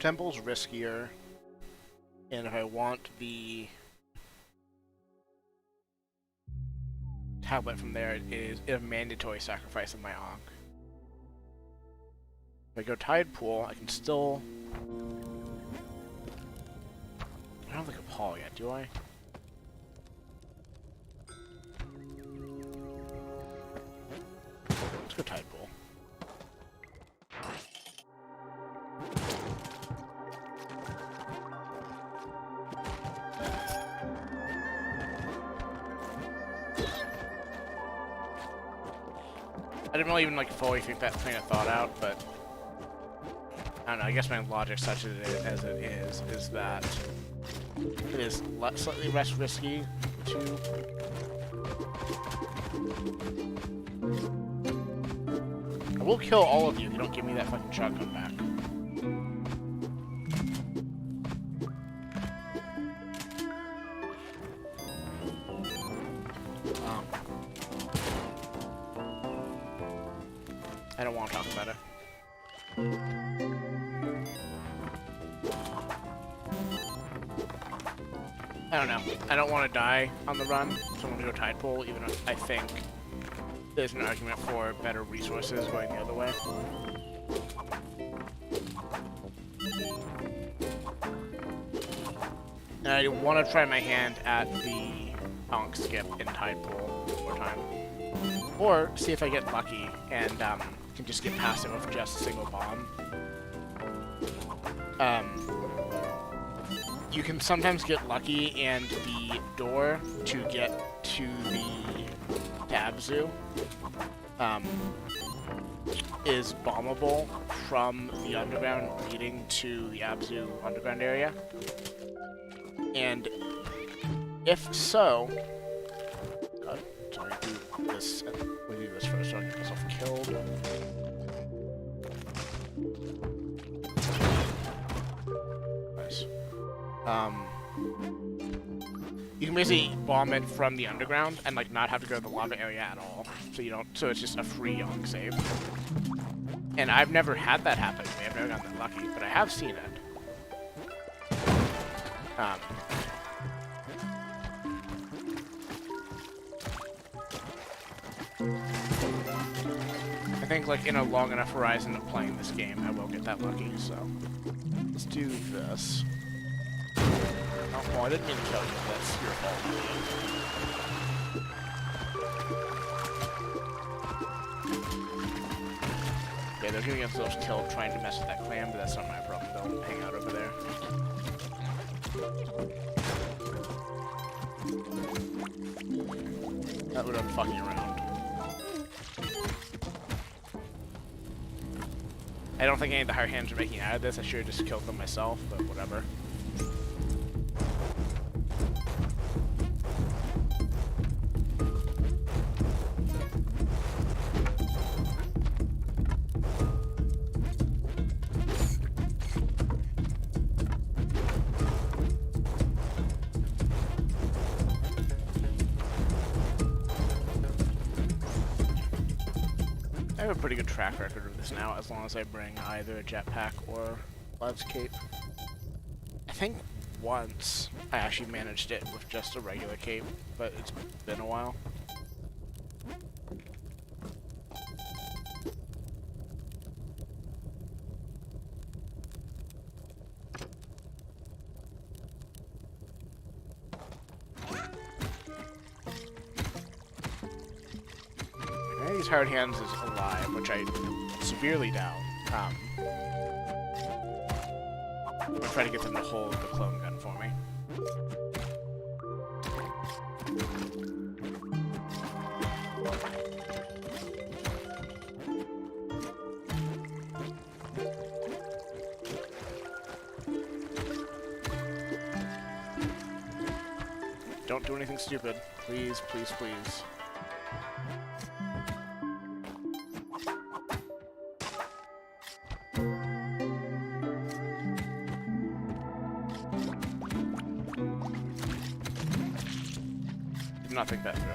temple's riskier, and if I want the tablet from there, it is a mandatory sacrifice of my Ankh. If I go Tide Pool, I can still... I don't think a Paul yet, do I? Let's go Tide Pool. I didn't really even like fully think that train of thought out, but I don't know. I guess my logic, such as it is that it is slightly less risky to. I will kill all of you if you don't give me that fucking shotgun back. I don't want to talk about it. I don't know. I don't want to die on the run, so I'm going to go Tide Pool, even if I think there's an argument for better resources going the other way. And I want to try my hand at the Ankh skip in Tide Pool one more time. Or see if I get lucky and can just get past it with just a single bomb. You can sometimes get lucky, and the door to get to the Tabzu is bombable from the underground leading to the Abzu underground area. And if so, God, sorry, do this. We'll do this first so I can get myself killed. Nice. You can basically bomb it from the underground and like not have to go to the lava area at all. So you don't. So it's just a free Ankh save. And I've never had that happen to me. I've never gotten that lucky, but I have seen it. I think like in a long enough horizon of playing this game, I will get that lucky. So let's do this. Oh, well, I didn't mean to kill you. That's your fault. Yeah, they're gonna get themselves killed trying to mess with that clan, but that's not my problem. They'll hang out over there. That would have been fucking around. I don't think any of the hard hands are making out of this. I should have just killed them myself, but whatever. I have a pretty good track record of this now, as long as I bring either a jetpack or Led's cape. I think once I actually managed it with just a regular cape, but it's been a while. These hard hands is alive, which I severely doubt. I'm gonna try to get them to hold the clone gun for me. Don't do anything stupid. Please, please, please. Did not think that through.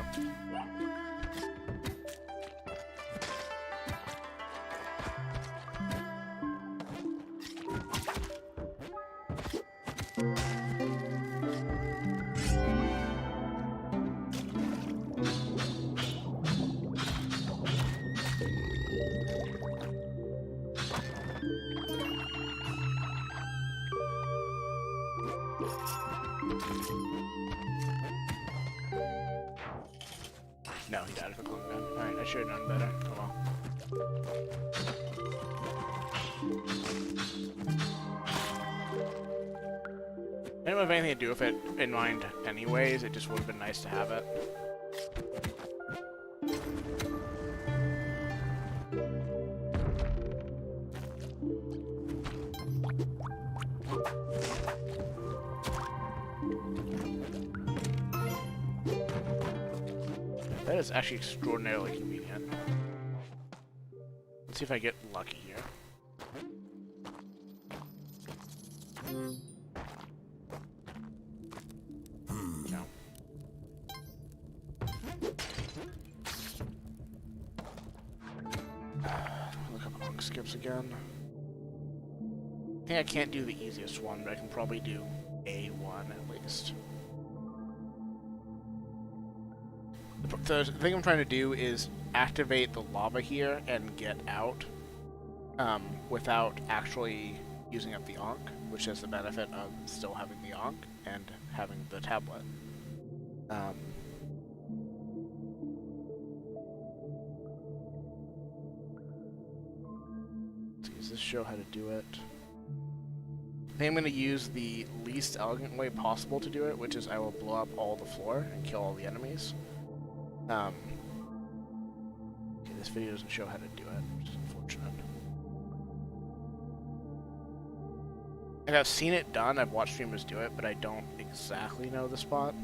No, he died of a clone gun. Alright, I should have known better. Oh well. I didn't have anything to do with it in mind anyways, it just would have been nice to have it. That is actually extraordinarily convenient. Let's see if I get lucky here. No. Look up long skips again. I think I can't do the easiest one, but I can probably do A1 at least. The thing I'm trying to do is activate the lava here and get out without actually using up the Ankh, which has the benefit of still having the Ankh and having the tablet. Does this show how to do it? I think I'm going to use the least elegant way possible to do it, which is I will blow up all the floor and kill all the enemies. Okay, this video doesn't show how to do it, which is unfortunate. Like, I've seen it done, I've watched streamers do it, but I don't exactly know the spot.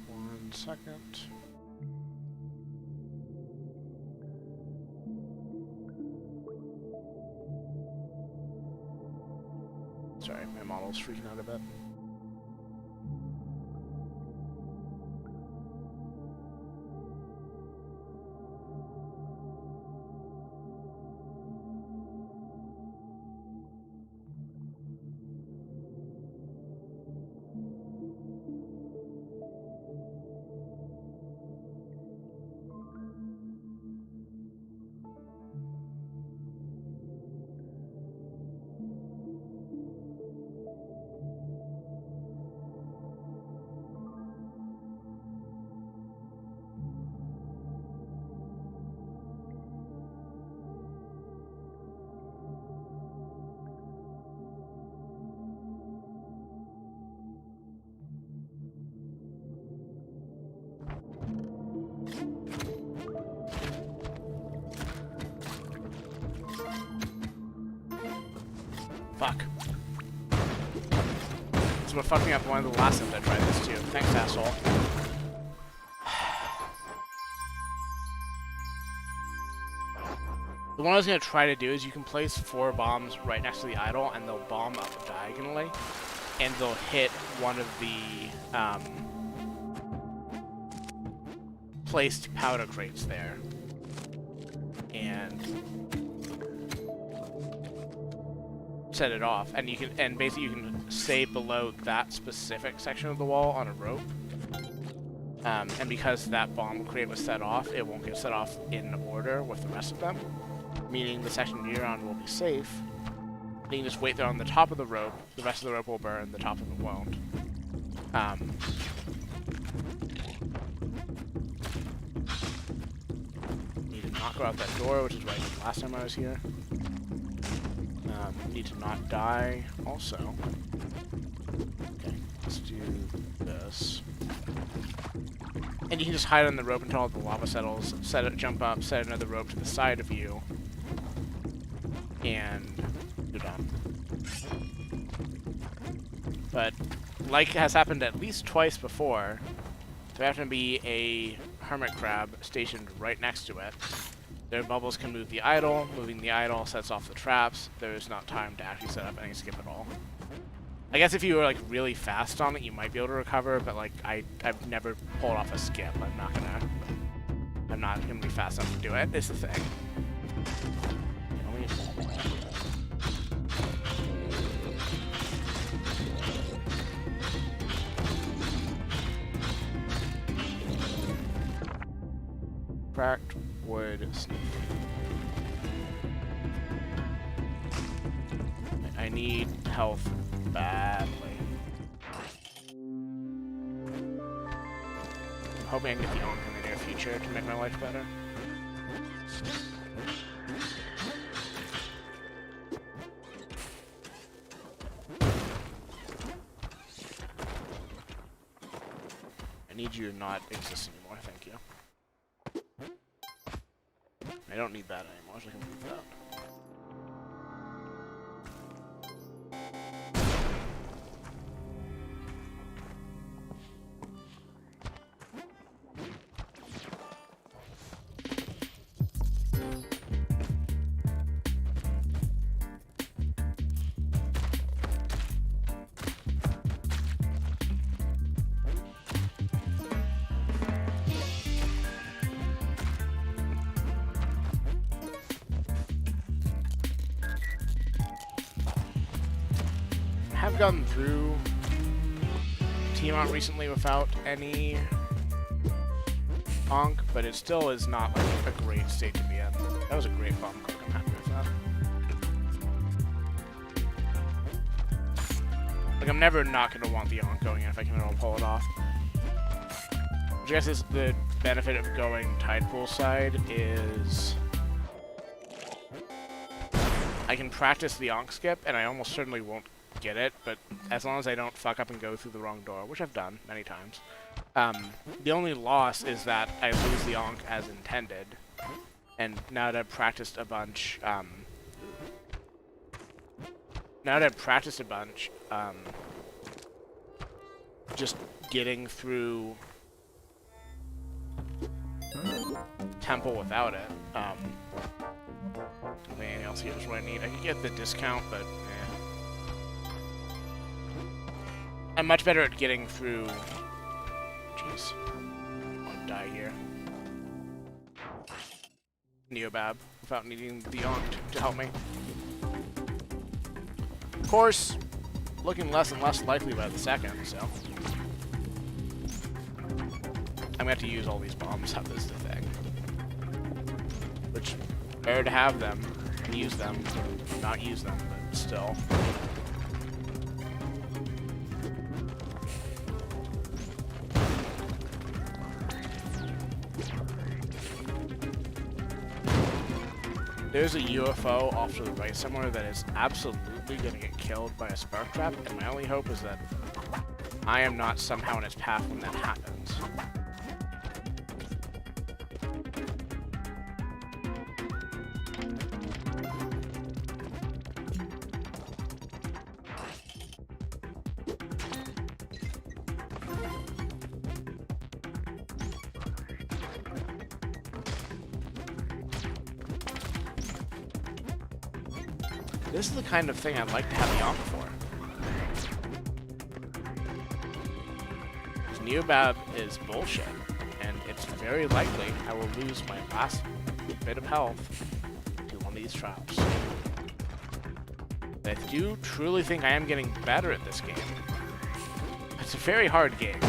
One second. Sorry, my model's freaking out a bit. Fuck. This is what fucked me up one of the last times I tried this too. Thanks, asshole. The one I was going to try to do is you can place 4 bombs right next to the idol and they'll bomb up diagonally. And they'll hit one of the placed powder crates there. And set it off, and you can, and basically you can stay below that specific section of the wall on a rope. And because that bomb crate was set off, it won't get set off in order with the rest of them, meaning the section you're on will be safe. You can just wait there on the top of the rope. The rest of the rope will burn. The top of it won't. Need to not go out that door, which is what I did last time I was here. Need to not die also. Okay, let's do this. And you can just hide on the rope until all the lava settles, set it, jump up, set another rope to the side of you, and you're done. But, like has happened at least twice before, there happens to be a hermit crab stationed right next to it. Their bubbles can move the idol. Moving the idol sets off the traps. There's not time to actually set up any skip at all. I guess if you were like really fast on it, you might be able to recover, but like I've never pulled off a skip. I'm not gonna be fast enough to do it. It's the thing. Cracked wood sneak. I need health badly. I'm hoping I can get the Onk in the near future to make my life better. I need you to not exist anymore, thank you. I don't need that anymore, so I can move that. I've gotten through Tiamat recently without any Onk, but it still is not like a great state to be in. That was a great bomb cook. I'm happy with that. Like, I'm never not going to want the Onk going in if I can at all pull it off. Which I guess is the benefit of going Tide Pool side is I can practice the Onk skip, and I almost certainly won't get it, but as long as I don't fuck up and go through the wrong door, which I've done many times, the only loss is that I lose the Onk as intended, and now that I've practiced a bunch, just getting through Temple without it, anything else here is what I need. I could get the discount, but I'm much better at getting through. Jeez. I want to die here. Neobab, without needing the Onk to help me. Of course, looking less and less likely by the second, so. I'm going to have to use all these bombs, that is the thing. Which, better to have them and use them, or not use them, but still. There's a UFO off to the right somewhere that is absolutely going to get killed by a spark trap, and my only hope is that I am not somehow in its path when that happens. This is the kind of thing I'd like to have the Onk for. Neobab is bullshit, and it's very likely I will lose my last bit of health to one of these traps. But I do truly think I am getting better at this game. It's a very hard game.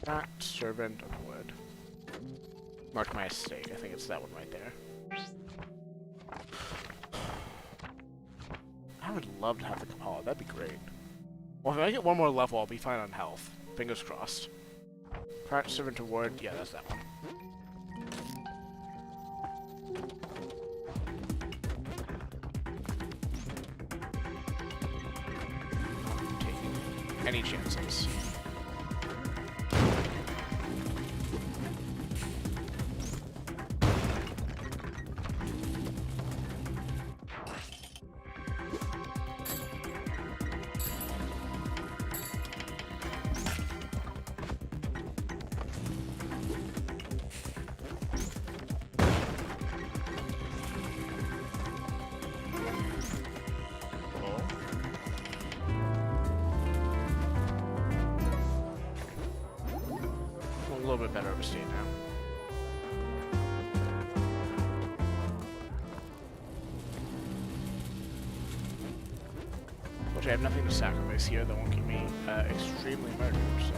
Not servant of wood. Mark my estate. I think it's that one right there. I would love to have the Kapala. That'd be great. Well, if I get one more level, I'll be fine on health. Fingers crossed. Practice servant of wood. Yeah, that's that one. Not taking any chances. little bit better of a state now. Which I have nothing to sacrifice here that won't keep me extremely murdered, so...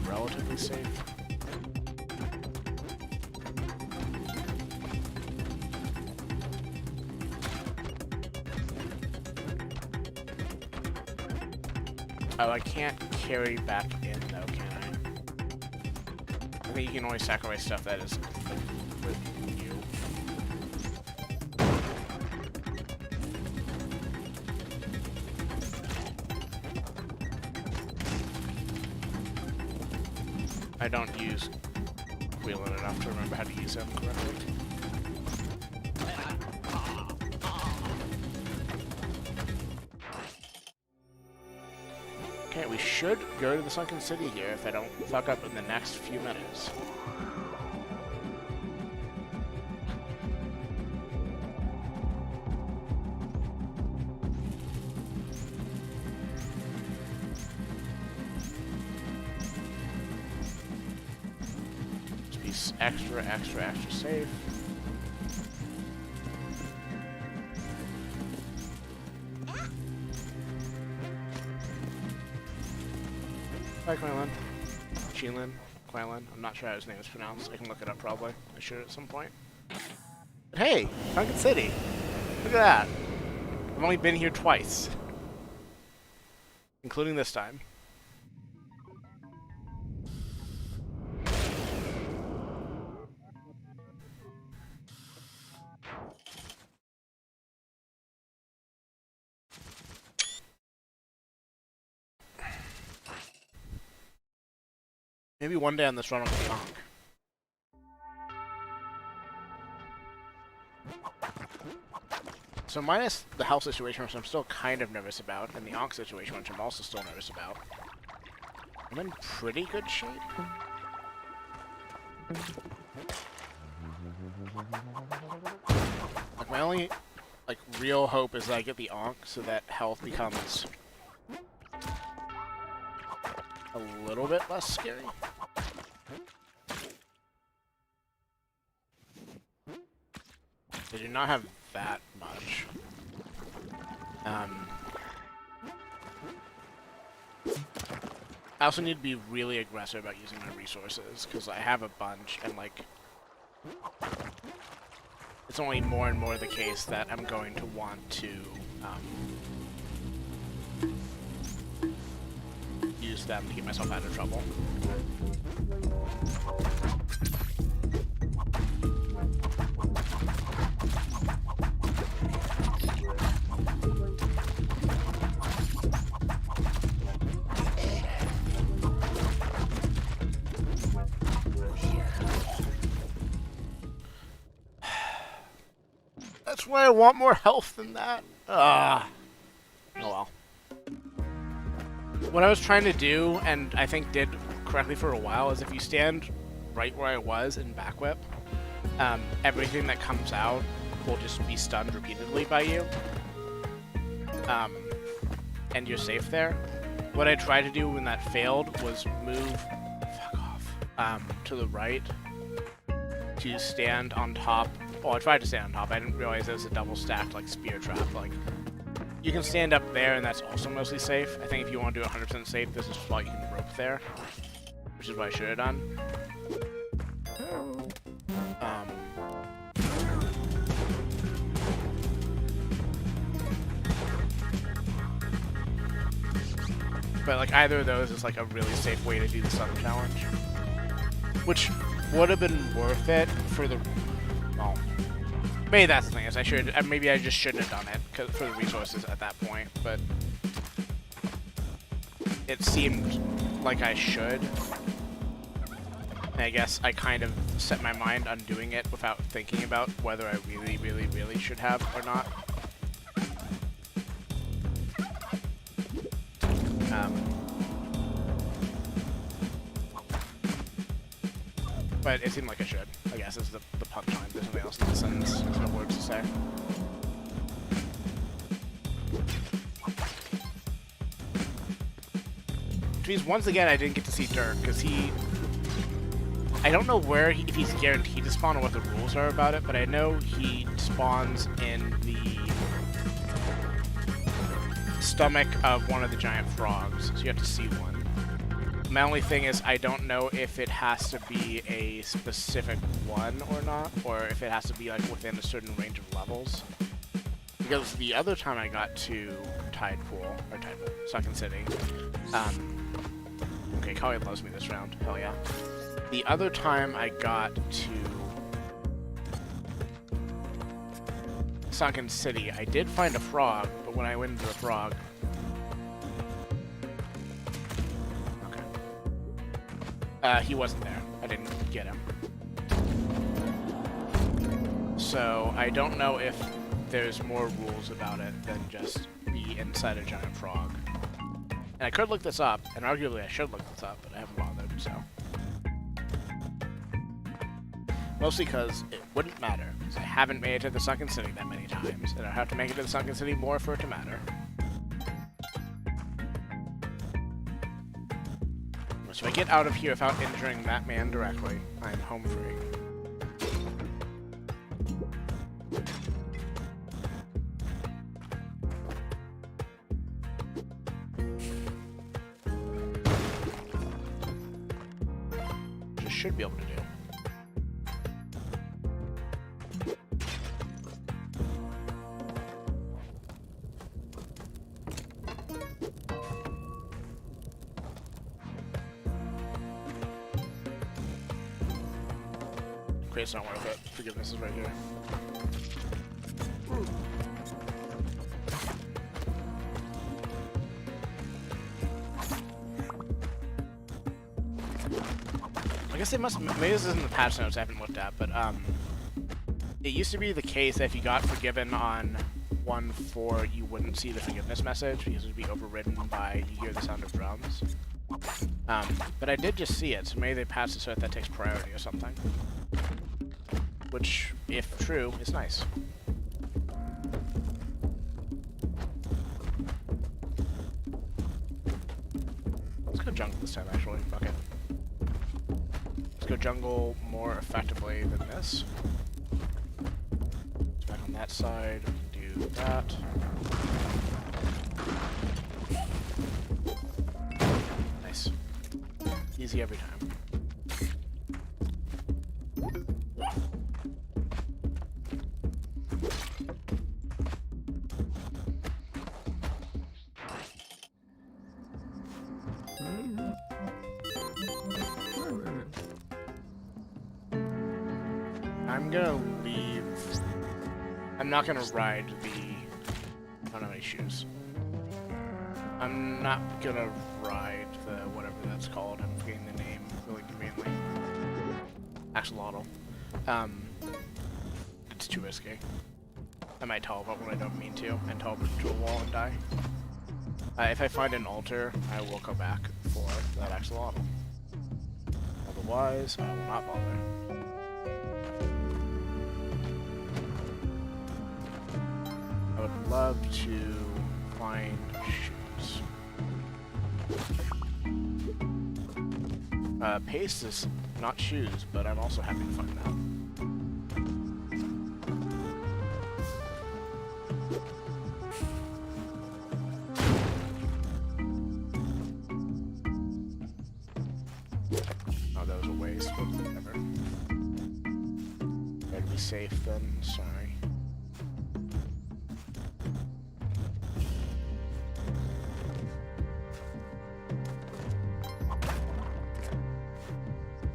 Relatively safe. Oh, I can't carry back in though, can I? I think you can only sacrifice stuff that is with you. I don't use Quillen enough to remember how to use him correctly. Okay, we should go to the Sunken City here if I don't fuck up in the next few minutes. Extra safe. Hi, Quillen. Cheelin. Quillen. I'm not sure how his name is pronounced. I can look it up probably. I should at some point. But hey, Sunken City. Look at that. I've only been here twice. Including this time. Maybe one day on this run I'll get Ankh. So minus the health situation, which I'm still kind of nervous about, and the Ankh situation, which I'm also still nervous about, I'm in pretty good shape. Like, my only, like, real hope is that I get the Ankh so that health becomes a little bit less scary. They do not have that much. I also need to be really aggressive about using my resources, because I have a bunch, and like, it's only more and more the case that I'm going to want to use them to keep myself out of trouble. That's why I want more health than that. Oh well. What I was trying to do, and I think did correctly for a while, is if you stand right where I was in back whip, everything that comes out will just be stunned repeatedly by you. And you're safe there. What I tried to do when that failed was move to the right to stand on top. Well, I tried to stand on top. I didn't realize it was a double stacked like spear trap. Like, you can stand up there and that's also mostly safe. I think if you want to do 100% safe, this is why you can rope there, which is what I should have done. But like either of those is like a really safe way to do the Southern Challenge. which would have been worth it for the. Well, maybe that's the thing is maybe I just shouldn't have done it for the resources at that point, but it seemed like I should. And I guess I kind of set my mind on doing it without thinking about whether I really, really, really should have or not. But it seemed like I should. I guess is the punchline. There's nothing else in the sentence. There's no words to say. Which means once again I didn't get to see Dirk because I don't know if he's guaranteed to spawn or what the rules are about it, but I know he spawns in the stomach of one of the giant frogs, so you have to see one. My only thing is I don't know if it has to be a specific one or not, or if it has to be like within a certain range of levels. Because the other time I got to Sunken City, okay, Kali loves me this round, hell yeah. The other time I got to Sunken City, I did find a frog, but when I went into the frog, he wasn't there. I didn't get him. So I don't know if there's more rules about it than just be inside a giant frog. And I could look this up, and arguably I should look this up, but I haven't bothered, so. Mostly because it wouldn't matter, because I haven't made it to the Sunken City that many times, and I have to make it to the Sunken City more for it to matter. So if I get out of here without injuring that man directly, I'm home free. Just should be able to do. It's not worth it. Forgiveness is right here. I guess they must. Maybe this isn't the patch notes I haven't looked at, but it used to be the case that if you got forgiven on 1.4, you wouldn't see the forgiveness message because it would be overridden by you hear the sound of drums. But I did just see it, so maybe they patched it so that takes priority or something. Which, if true, is nice. Let's go jungle this time, actually. Fuck it. Let's go jungle more effectively than this. It's back on that side. We can do that. Nice. Easy every time. I'm gonna leave. I'm not gonna ride the. I don't have any shoes. I'm not gonna ride the whatever that's called. I'm forgetting the name really conveniently. Axolotl. It's too risky. I might teleport when I don't mean to, and teleport to a wall and die. If I find an altar, I will go back for that axolotl. Otherwise, I will not bother. I would love to find shoes. Paste is not shoes, but I'm also happy to find that. Oh, that was a waste, but whatever. Better be safe then, sorry.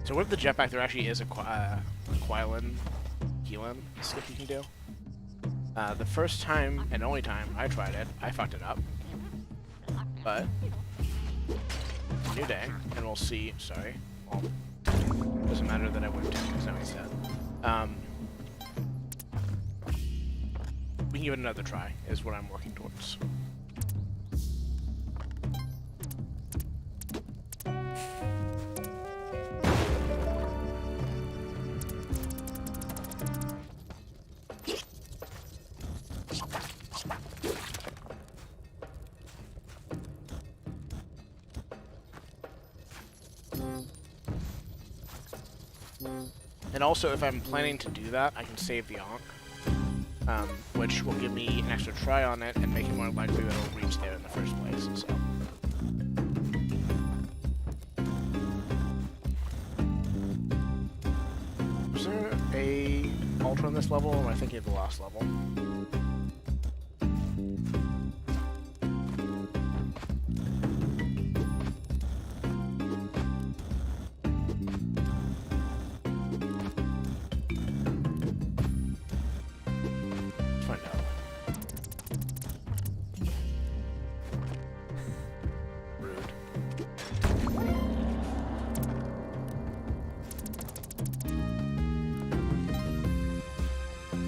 So with the jetpack, there actually is a Quilin Keelan skip you can do. The first time and only time I tried it, I fucked it up. But new day, and we'll see. Sorry, well, doesn't matter that I went to because now he's dead. We can give it another try. Is what I'm working towards. And also, if I'm planning to do that, I can save the Ankh, which will give me an extra try on it and make it more likely that it'll reach there in the first place. So. Was there a altar on this level, or am I thinking of the last level?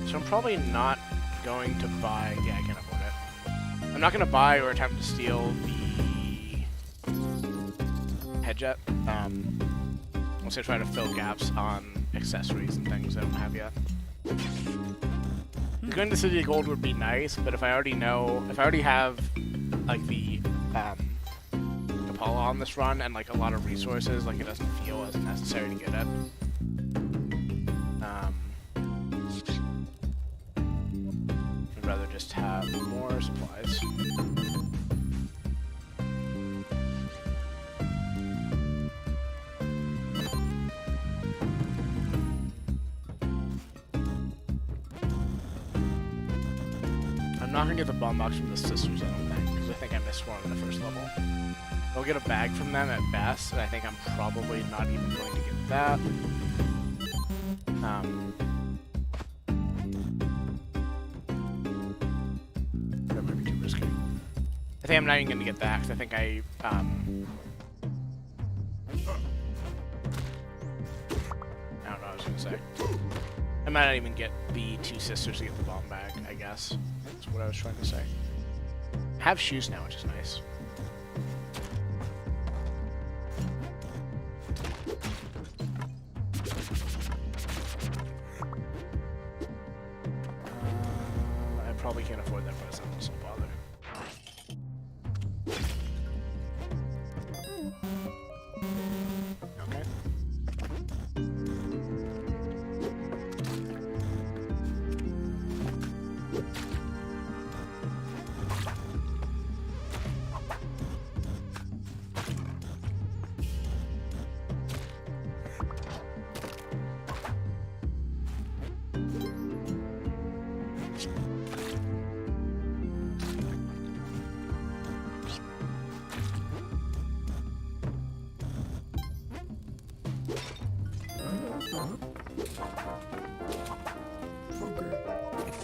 So I'm probably not going to buy... Yeah, I can't afford it. I'm not going to buy or attempt to steal the head jet. Once I try to fill gaps on accessories and things I don't have yet. Going to City of Gold would be nice, but if I already know... If I already have, like, the Apollo on this run and, like, a lot of resources, like, it doesn't feel as necessary to get it. I'd rather just have more supplies. I'm not gonna get the bomb box from the sisters, I don't think, because I think I missed one in the first level. I'll get a bag from them at best, and I think I'm probably not even going to get that. That might be too risky. I think I'm not even going to get that, because I think I don't know what I was going to say. I might not even get the two sisters to get the bomb bag, I guess. That's what I was trying to say. I have shoes now, which is nice. I probably can't afford that present, so bother. Okay.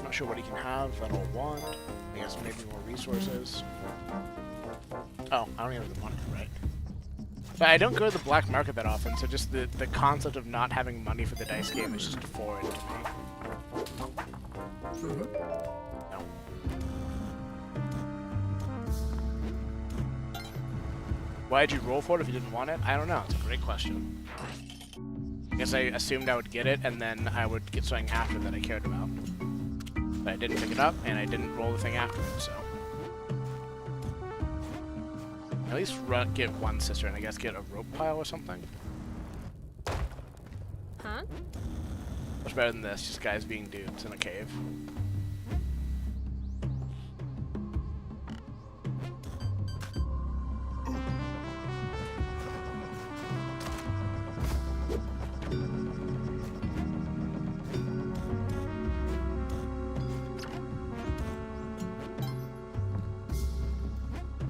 Not sure what he can have that I'll want. I guess maybe more resources. Oh, I don't even have the money, right? But I don't go to the black market that often, so just the concept of not having money for the dice game is just foreign to me. No. Why'd you roll for it if you didn't want it? I don't know. It's a great question. I guess I assumed I would get it, and then I would get something after that I cared about. But I didn't pick it up, and I didn't roll the thing after it, so... At least get one sister, and I guess get a rope pile or something. Huh? Much better than this, just guys being dudes in a cave.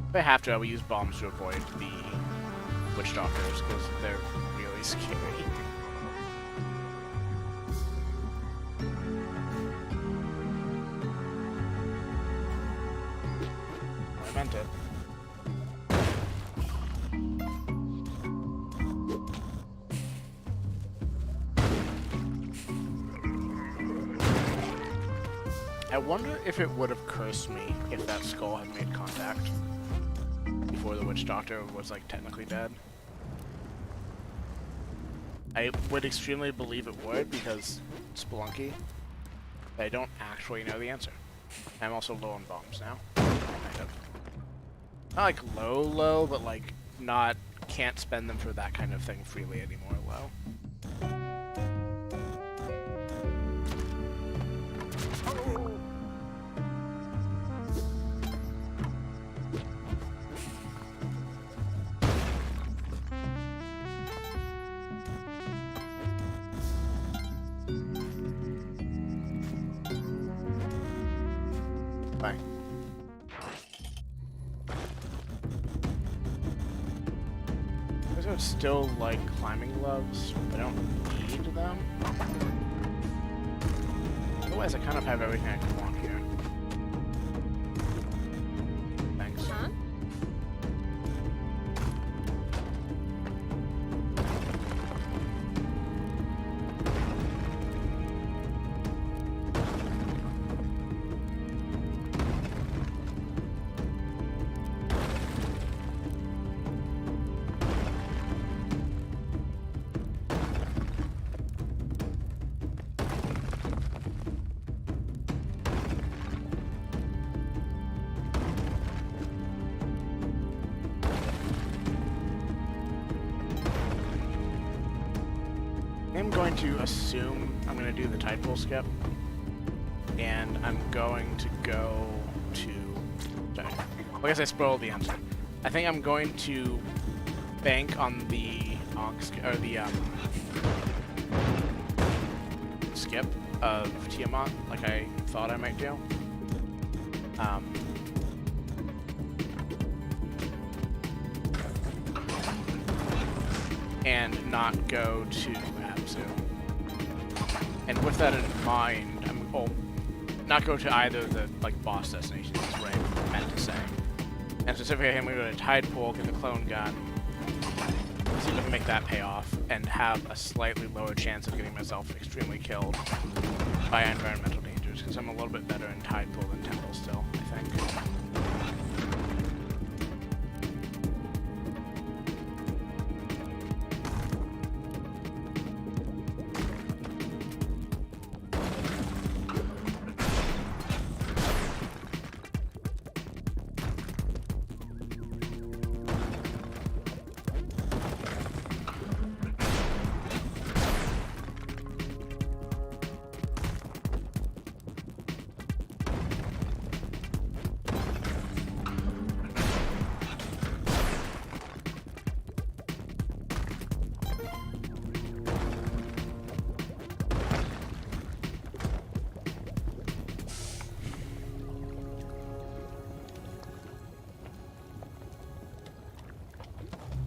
If I have to, I will use bombs to avoid the witch doctors, because they're really really scary. I meant it. I wonder if it would have cursed me if that skull had made contact before the witch doctor was like technically dead. I would extremely believe it would because Spelunky. But I don't actually know the answer. I'm also low on bombs now. Kind of. Not like low, but like not can't spend them for that kind of thing freely anymore low. Bye. I would still like climbing gloves, but I don't need them. Otherwise, I kind of have everything I could want here. Thanks. Huh? I'm going to assume I'm going to do the tide pool skip, and I'm going to go to. Sorry, I guess I spoiled the answer. I think I'm going to bank on the skip of Tiamat, like I thought I might do. And not go to Abzu. And with that in mind, not go to either of the like boss destinations. Is what I meant to say. And specifically, I'm going to go to Tide Pool, get the clone gun, see if I can make that pay off, and have a slightly lower chance of getting myself extremely killed by environmental dangers, because I'm a little bit better in Tide Pool than Temple still, I think.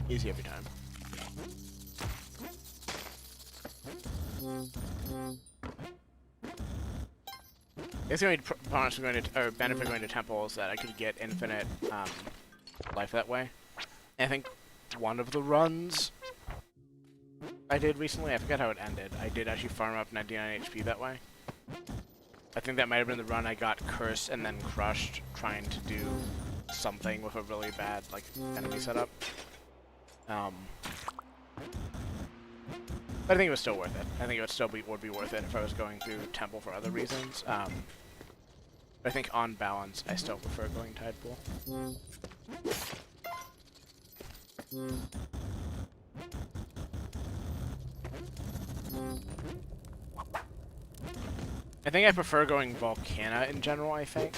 Easy every time. I guess the only bonus going to, or benefit going to Temple is that I could get infinite life that way. And I think one of the runs I did recently, I forget how it ended. I did actually farm up 99 HP that way. I think that might have been the run I got cursed and then crushed trying to do something with a really bad like enemy setup. But I think it was still worth it. I think it would still be worth it if I was going through Temple for other reasons. But I think on balance, I still prefer going Tide Pool. I think I prefer going Volcana in general, I think.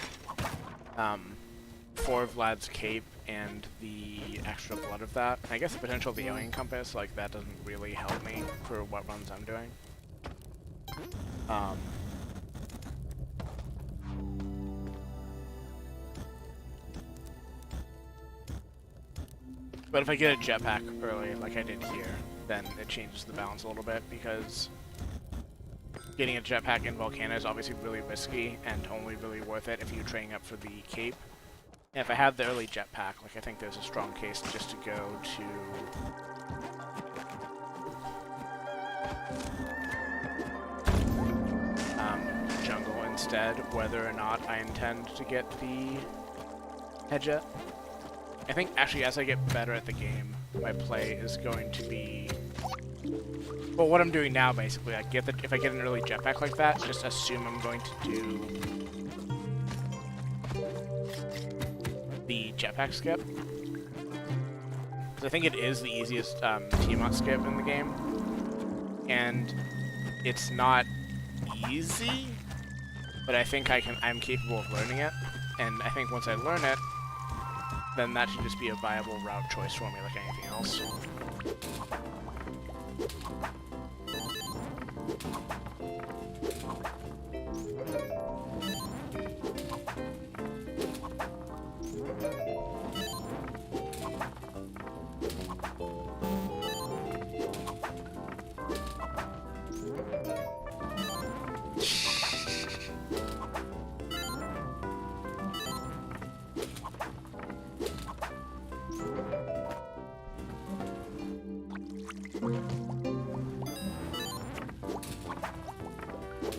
For Vlad's Cape and the extra blood of that. I guess the potential of the Alien Compass, like, that doesn't really help me for what runs I'm doing. But if I get a jetpack early, like I did here, then it changes the balance a little bit, because getting a jetpack in Volcano is obviously really risky and only really worth it if you're training up for the cape. And if I have the early jetpack, like I think there's a strong case just to go to jungle instead, whether or not I intend to get the head jet. I think actually as I get better at the game, my play is going to be, well, what I'm doing now basically, if I get an early jetpack like that, just assume I'm going to do the jetpack skip. Because I think it is the easiest Tiamat skip in the game, and it's not easy, but I think I'm capable of learning it, and I think once I learn it, then that should just be a viable route choice for me like anything else.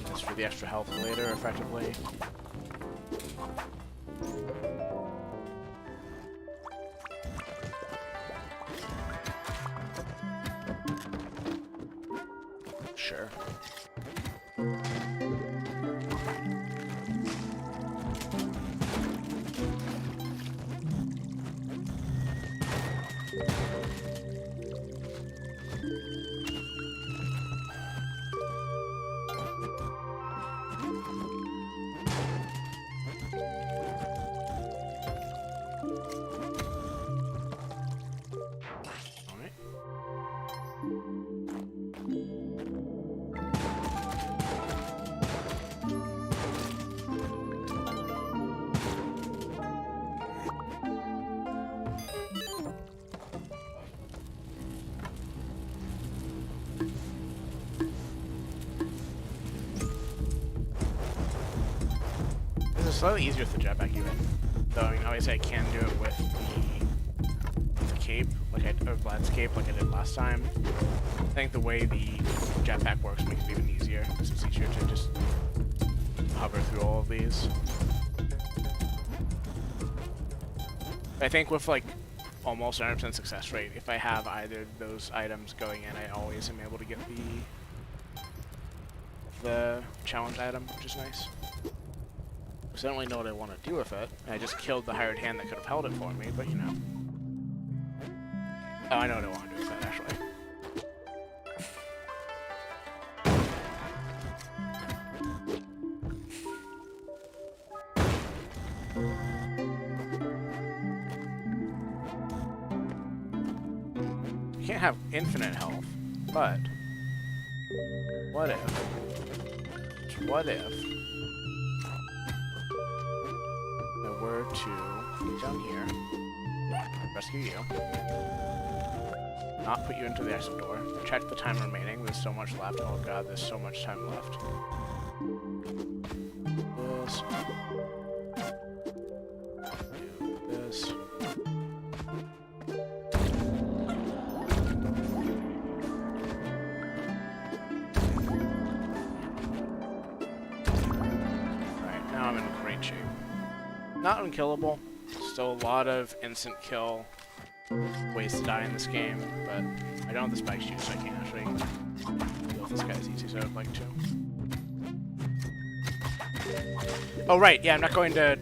Just for the extra health later, effectively. Sure. Slightly easier with the jetpack even. Though, I mean, obviously I can do it with the cape, or Vlad's cape, like I did last time. I think the way the jetpack works makes it even easier, because it's easier to just hover through all of these. I think with, like, almost 100% success rate, if I have either of those items going in, I always am able to get the challenge item, which is nice. I don't really know what I want to do with it. I just killed the hired hand that could have held it for me, but you know. Oh, I know what I want to do with that, actually. You can't have infinite health, but what if? Were to get down here, rescue you, not put you into the exit door, check the time remaining, there's so much left, oh god, there's so much time left. This. Do this. Alright, now I'm in great shape. Not unkillable, still a lot of instant kill ways to die in this game, but I don't have the spike shoot, so I can't actually deal with this guy as easy as I would like to. Oh right, yeah, I'm not going to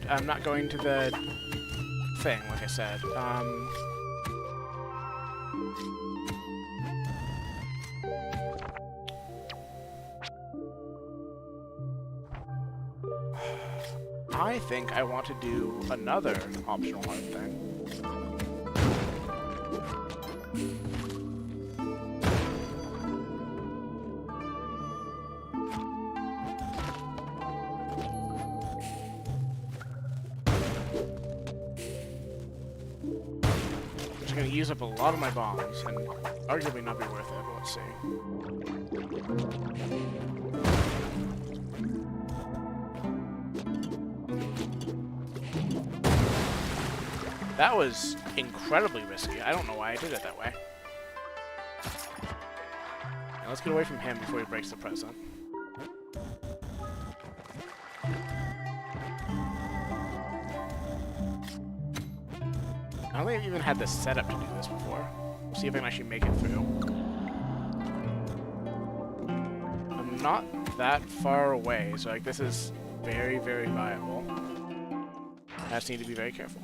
the thing, like I said. I think I want to do another optional hard thing. I'm just going to use up a lot of my bombs and arguably not be worth it, but let's see. That was incredibly risky. I don't know why I did it that way. Now let's get away from him before he breaks the present. I don't think I've even had this set up to do this before. We'll see if I can actually make it through. I'm not that far away, so like this is very, very viable. I just need to be very careful.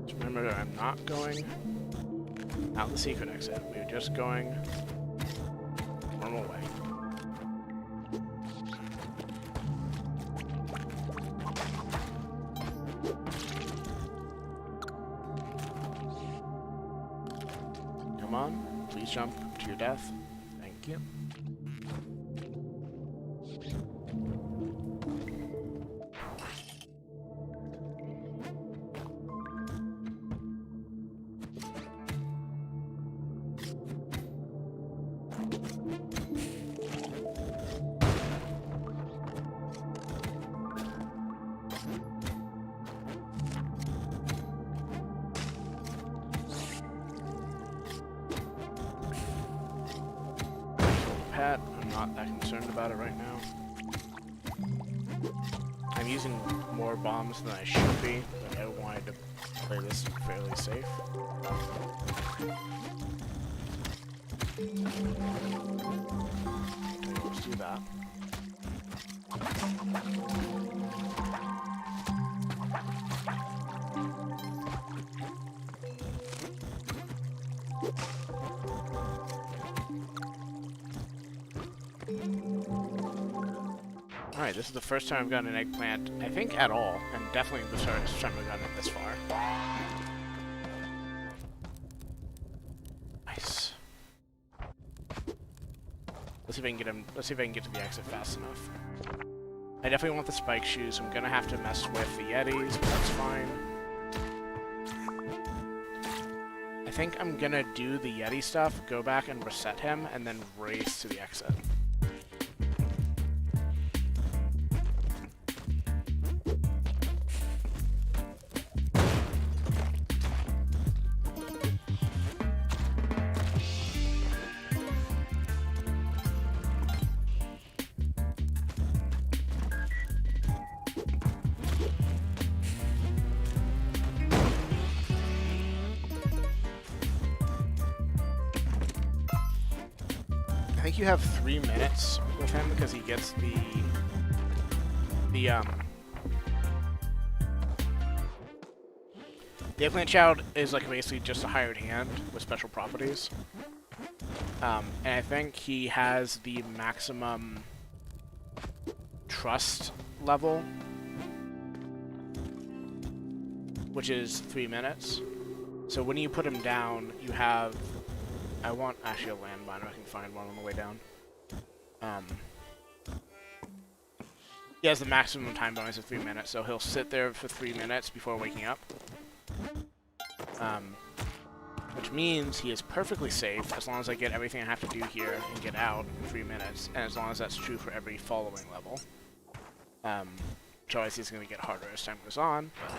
Just remember that I'm not going out the secret exit. We're just going normal way. Come on, please jump to your death. Thank you. I'm not that concerned about it right now. I'm using more bombs than I should be, but I wanted to play this fairly safe. Okay, let's do that. Alright, this is the first time I've gotten an eggplant, I think, at all, and definitely the first time I've gotten it this far. Nice. Let's see if I can get him. Let's see if I can get to the exit fast enough. I definitely want the spike shoes. I'm gonna have to mess with the Yetis, but that's fine. I think I'm gonna do the Yeti stuff, go back and reset him, and then race to the exit. I think you have 3 minutes with him because he gets the eggplant child is like basically just a hired hand with special properties. And I think he has the maximum trust level, which is 3 minutes. So when you put him down, you have... I want actually a landmine if I can find one on the way down. He has the maximum time bonus of 3 minutes, so he'll sit there for 3 minutes before waking up. Which means he is perfectly safe as long as I get everything I have to do here and get out in 3 minutes, and as long as that's true for every following level. Which obviously is going to get harder as time goes on, but...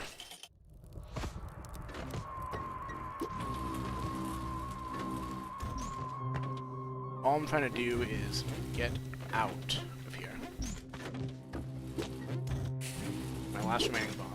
all I'm trying to do is get out of here. My last remaining bombs.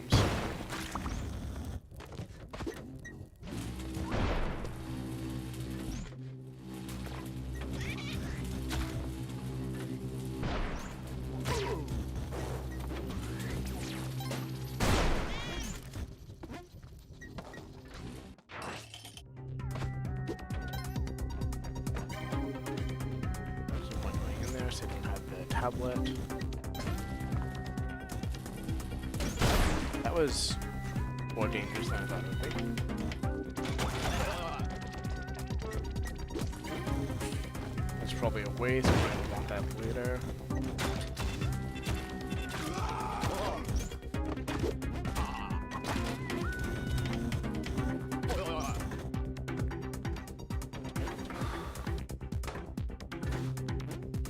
So I can have the tablet. That was more dangerous than I thought it would be. probably a waste. I'm going to want that later.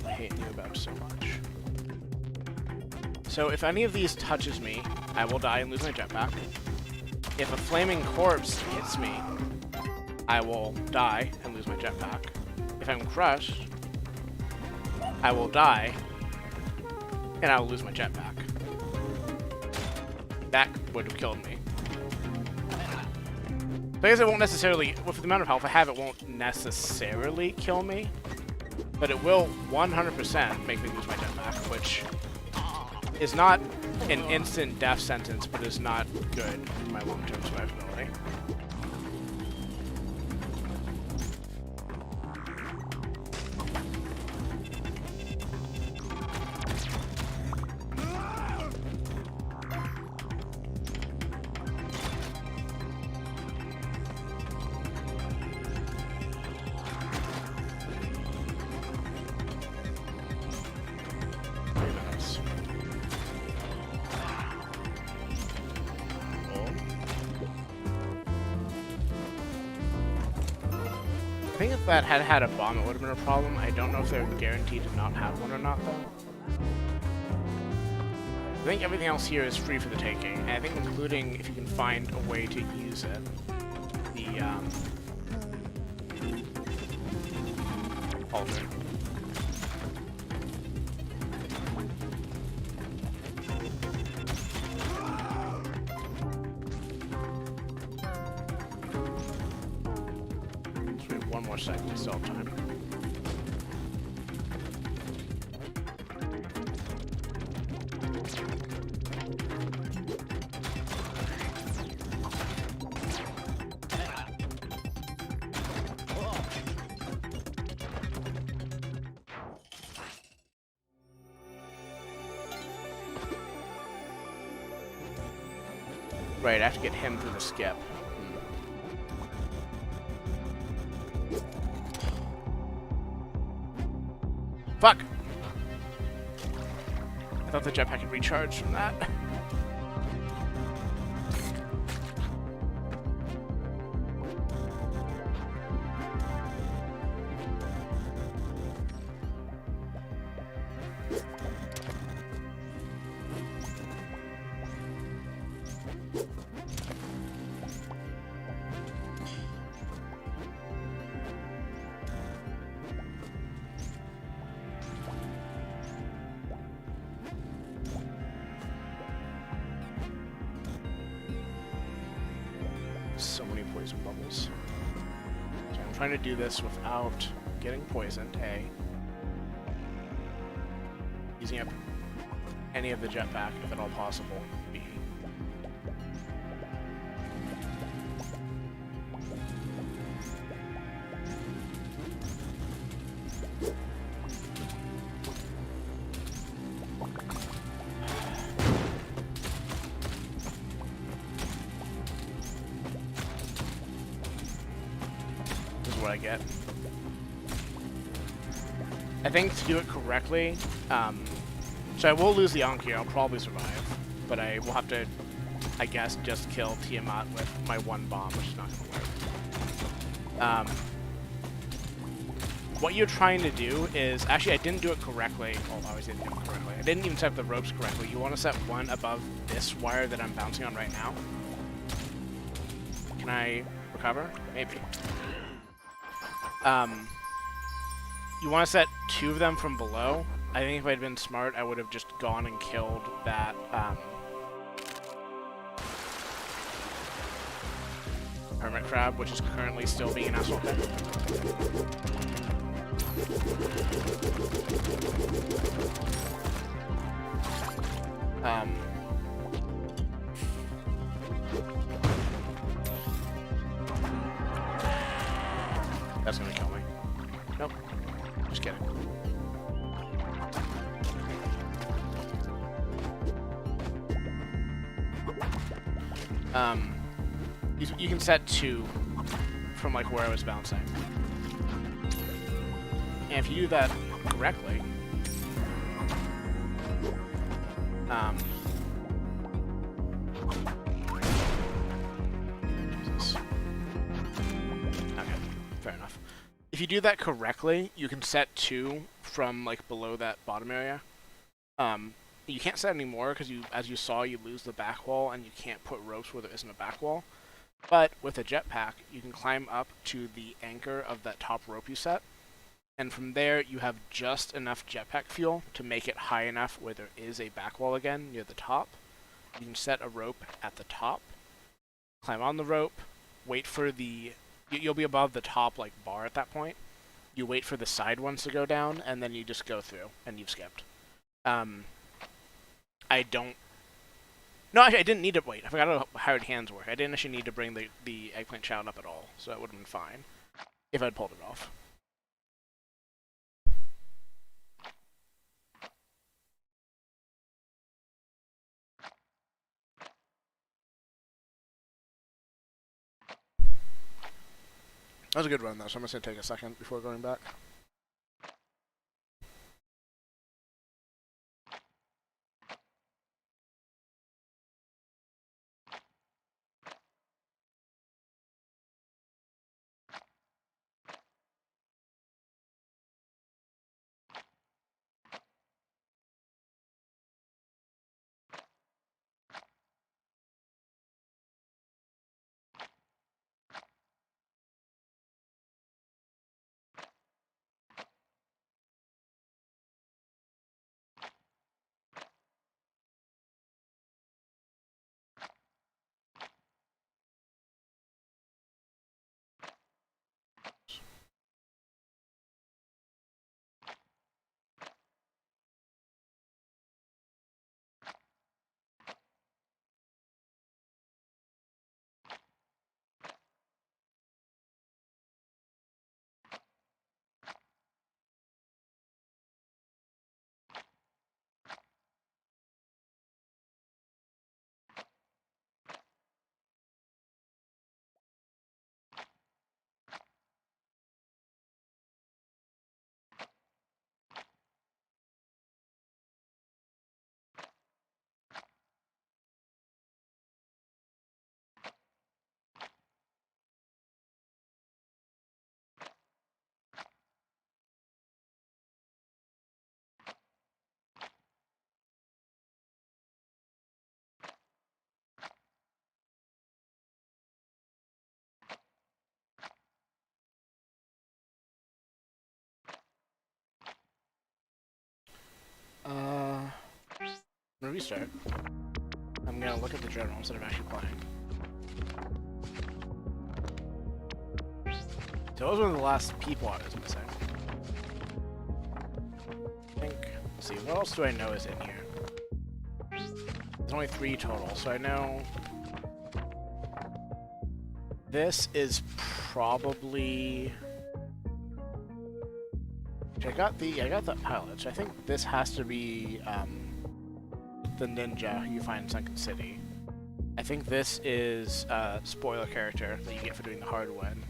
I hate Neobab so much. So if any of these touches me, I will die and lose my jetpack. If a flaming corpse hits me, I will die and lose my jetpack. If I'm crushed, I will die and I will lose my jetpack. That would have killed me. So I guess it won't necessarily, with the amount of health I have, it won't necessarily kill me, but it will 100% make me lose my jetpack, which is not an instant death sentence, but is not good for my long-term survivability. I think if that had had a bomb, it would have been a problem. I don't know if they're guaranteed to not have one or not, though. I think everything else here is free for the taking, and I think including if you can find a way to use it. The, altar. One more second, we still have time. Right, I have to get him through the skip. Fuck! I thought the jetpack had recharged from that. So many poison bubbles. So I'm trying to do this without getting poisoned, A. Using up any of the jetpack, if at all possible, B. What I get. I think to do it correctly, so I will lose the Anki, I'll probably survive, but I will have to, I guess, just kill Tiamat with my one bomb, which is not going to work. What you're trying to do is, actually I didn't do it correctly, well obviously I didn't do it correctly, I didn't even set the ropes correctly. You want to set one above this wire that I'm bouncing on right now. Can I recover? Maybe. You want to set two of them from below. I think if I'd been smart, I would have just gone and killed that, hermit crab, which is currently still being an asshole pit. That's gonna kill me. Nope. Just kidding. You can set two from like where I was bouncing. And if you do that correctly, Jesus. Okay, fair enough. If you do that correctly, you can set 2 from like below that bottom area. You can't set any more because as you saw, you lose the back wall and you can't put ropes where there isn't a back wall. But with a jetpack, you can climb up to the anchor of that top rope you set, and from there you have just enough jetpack fuel to make it high enough where there is a back wall again near the top. You can set a rope at the top, climb on the rope, wait for the... You'll be above the top like bar at that point. You wait for the side ones to go down, and then you just go through, and you've skipped. I don't... No, actually, I didn't need to wait. I forgot how hired hands work. I didn't actually need to bring the eggplant child up at all, so that would have been fine if I'd pulled it off. That was a good run, though, so I'm just going to take a second before going back. I'm gonna restart. I'm gonna look at the journal instead of actually playing. So those were the last people I was missing. I think, let's see, what else do I know is in here? There's only 3 total, so I know this is probably... I got the pilot, so I think this has to be the ninja who you find in Sunken City. I think this is a spoiler character that you get for doing the hard win.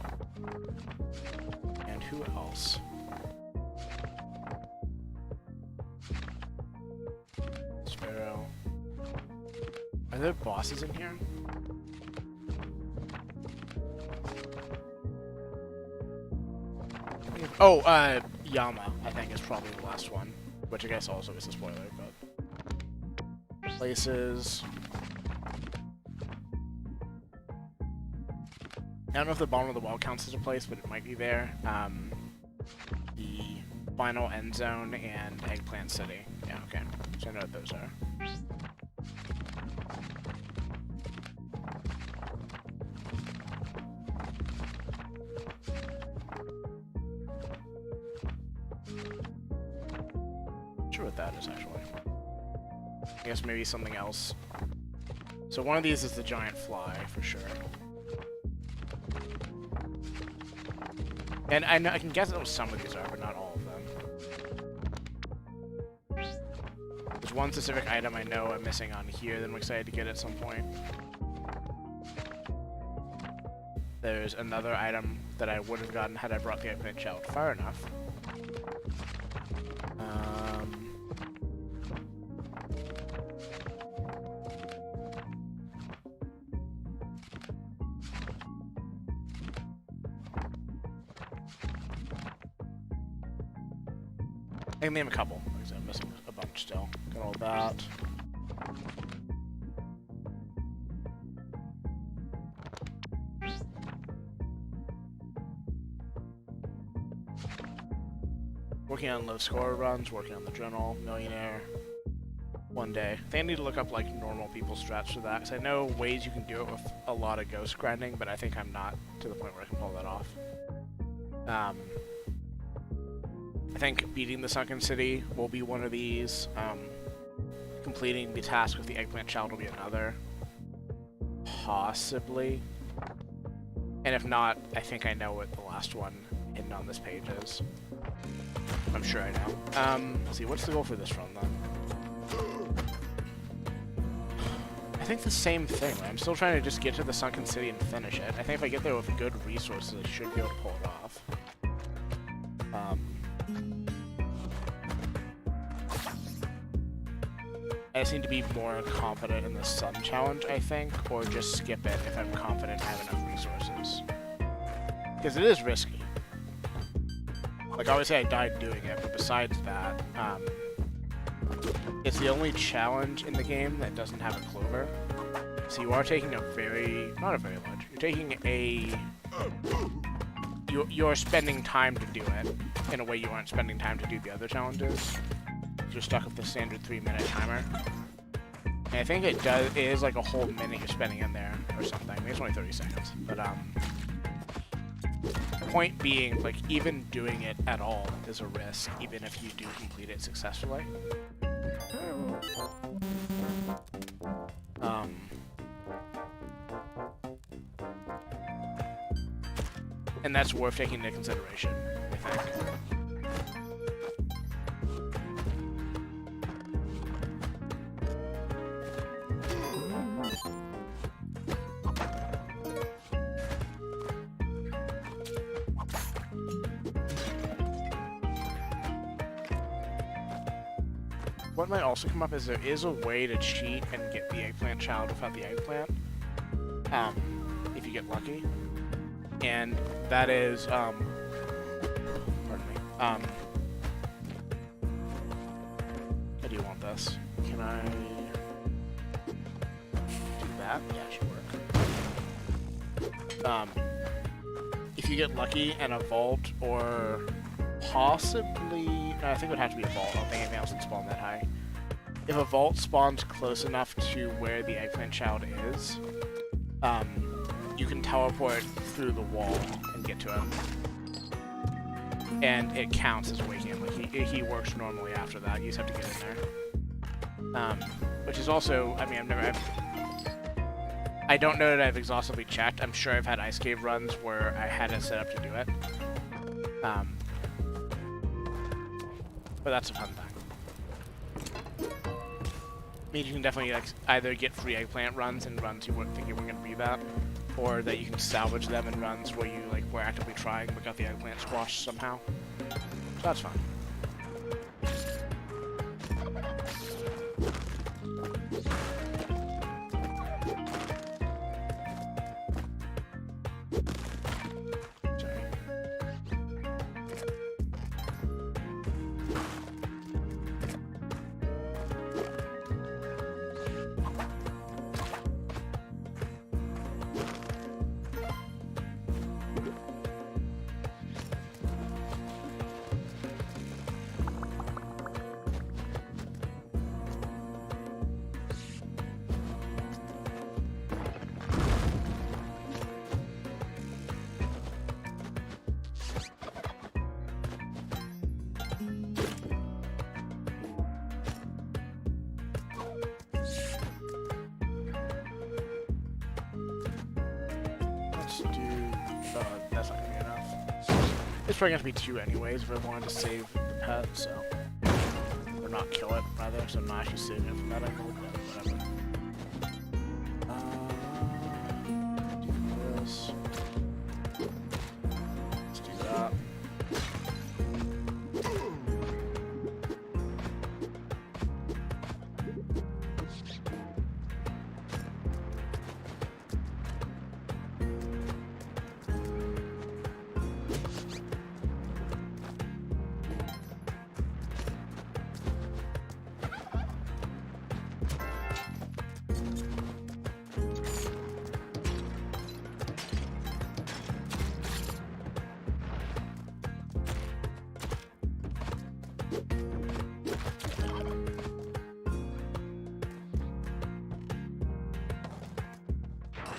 And who else? Sparrow. Are there bosses in here? Oh, Yama, I think, is probably the last one. Which I guess also is a spoiler, but... Places... I don't know if the bottom of the well counts as a place, but it might be there. The final end zone and Eggplant City. Yeah, okay. So I know what those are. Not sure what that is, actually. I guess maybe something else. So one of these is the giant fly, for sure. And I can guess what some of these are, but not all of them. There's one specific item I know I'm missing on here that I'm excited to get at some point. There's another item that I would have gotten had I brought the Eggplant Child far enough. I can name a couple, because I'm missing a bunch still. Got all that. Working on low score runs, working on the journal, millionaire. One day. I think I need to look up like normal people's strats for that, because I know ways you can do it with a lot of ghost grinding, but I think I'm not to the point where I can pull that off. I think beating the Sunken City will be one of these. Completing the task with the Eggplant Child will be another. Possibly. And if not, I think I know what the last one hidden on this page is. I'm sure I know. Let's see, what's the goal for this run then? I think the same thing. I'm still trying to just get to the Sunken City and finish it. I think if I get there with good resources, I should be able to pull it off. I just need to be more confident in the Sun Challenge, I think, or just skip it if I'm confident I have enough resources. Because it is risky. Like, obviously I died doing it, but besides that, it's the only challenge in the game that doesn't have a clover. So you are taking a very, not a very large, you're taking a, you're spending time to do it in a way you aren't spending time to do the other challenges. You're stuck with the standard 3-minute timer. And I think it is like a whole minute you're spending in there or something. I mean, it's only 30 seconds. But, point being, like, even doing it at all is a risk, even if you do complete it successfully. And that's worth taking into consideration, I think. What might also come up is there is a way to cheat and get the Eggplant Child without the eggplant, if you get lucky. And that is, pardon me, how do you want this? Can I do that? Yeah, it should work. If you get lucky and a vault, or possibly, no, I think it would have to be a vault. I don't think anything else would spawn that high. If a vault spawns close enough to where the Eggplant Child is, you can teleport through the wall and get to him. And it counts as waking him. Like, he works normally after that. You just have to get in there. Which is also, I mean, I don't know that I've exhaustively checked. I'm sure I've had Ice Cave runs where I had it set up to do it. But that's a fun thing. I mean, you can definitely like either get free eggplant runs and runs you wouldn't think you were going to be that, or that you can salvage them in runs where you like were actively trying but got the eggplant squashed somehow. So that's fun. That's not gonna be enough. It's probably gonna be 2 anyways if I wanted to save the pet, so. Or not kill it, rather, so I'm not actually saving it from that angle, but whatever. Do this. Let's do that.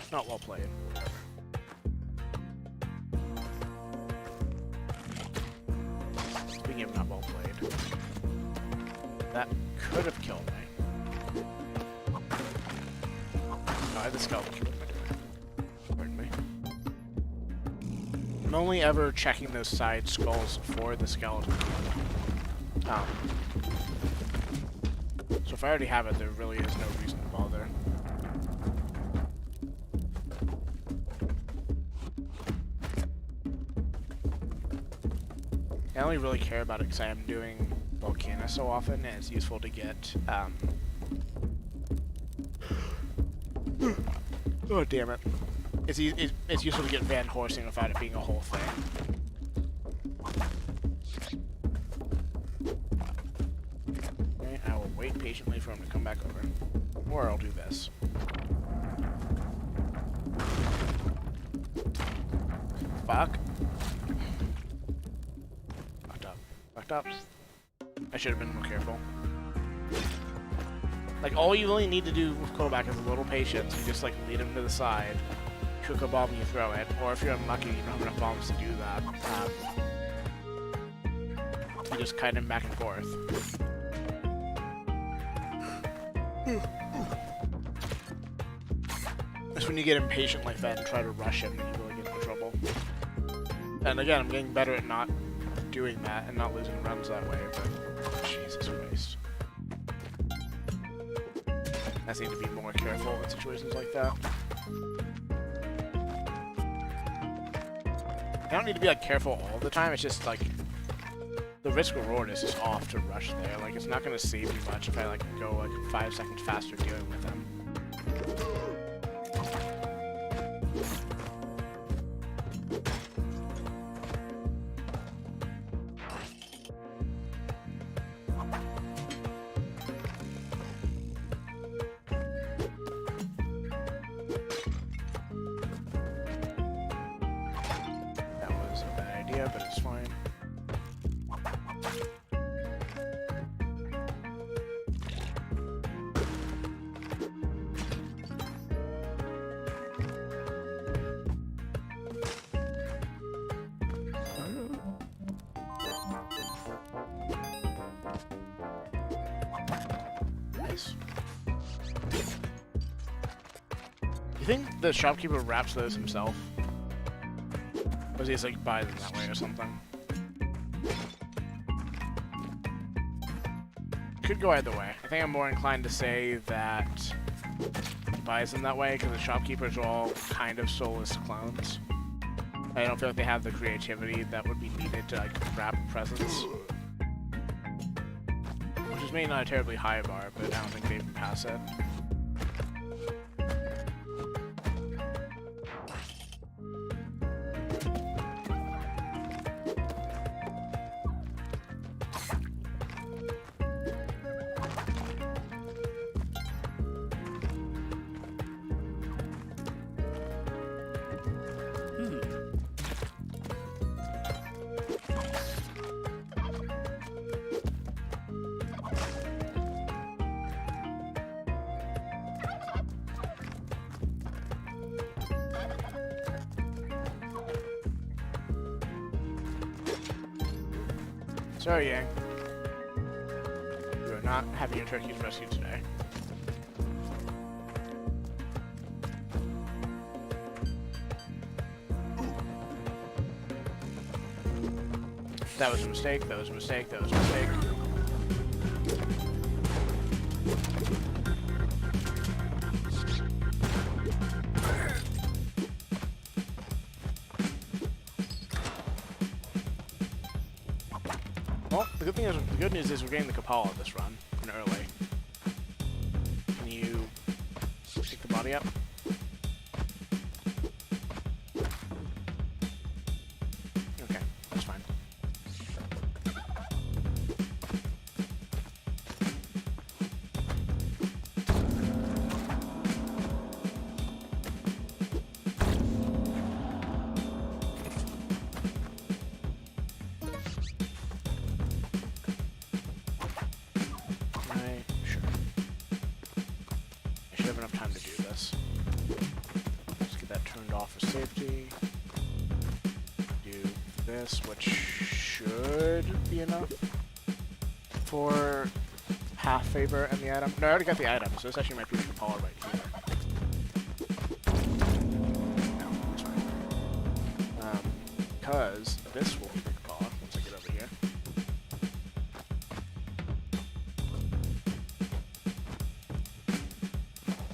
Not well played. Speaking of not well played, that could have killed me. No, I had the skeleton. Pardon me. I'm only ever checking those side skulls for the skeleton. So if I already have it, there really is no reason to bother. I only really care about it because I am doing Volcana so often, and it's useful to get, oh, damn it. It's useful to get Van Horsing without it being a whole thing. Okay, I will wait patiently for him to come back over. Or I'll do this. Fuck. Fucked up. I should have been more careful. Like, all you really need to do with Kodak is a little patience. You just, like, lead him to the side, cook a bomb, and you throw it. Or if you're unlucky, you don't have enough bombs to do that. You just kite him back and forth. It's when you get impatient like that and try to rush him that you really get into trouble. And again, I'm getting better at not doing that and not losing runs that way, but Jesus Christ. I just need to be more careful in situations like that. I don't need to be like careful all the time, it's just like the risk reward is just off to rush there. Like, it's not gonna save me much if I like go like 5 seconds faster dealing with them. But it's fine. Nice. You think the shopkeeper wraps those himself? Or does he just like buy them that way or something? Could go either way. I think I'm more inclined to say that he buys them that way because the shopkeepers are all kind of soulless clones. I don't feel like they have the creativity that would be needed to like wrap presents. Which is maybe not a terribly high bar, but I don't think they can pass it. Sorry, Yang. You are not having your turkeys rescued today. That was a mistake, that was a mistake, that was a mistake. Well, the good news is we're getting the Kapala this run, and early. Can you pick the body up? Okay, that's fine. Sure. I should have enough time to do this. that turned off for safety. Do this, which should be enough for half favor and the item. No, I already got the item, so this actually might be the power right here. No, it's fine. Because this will be the power once I get over here.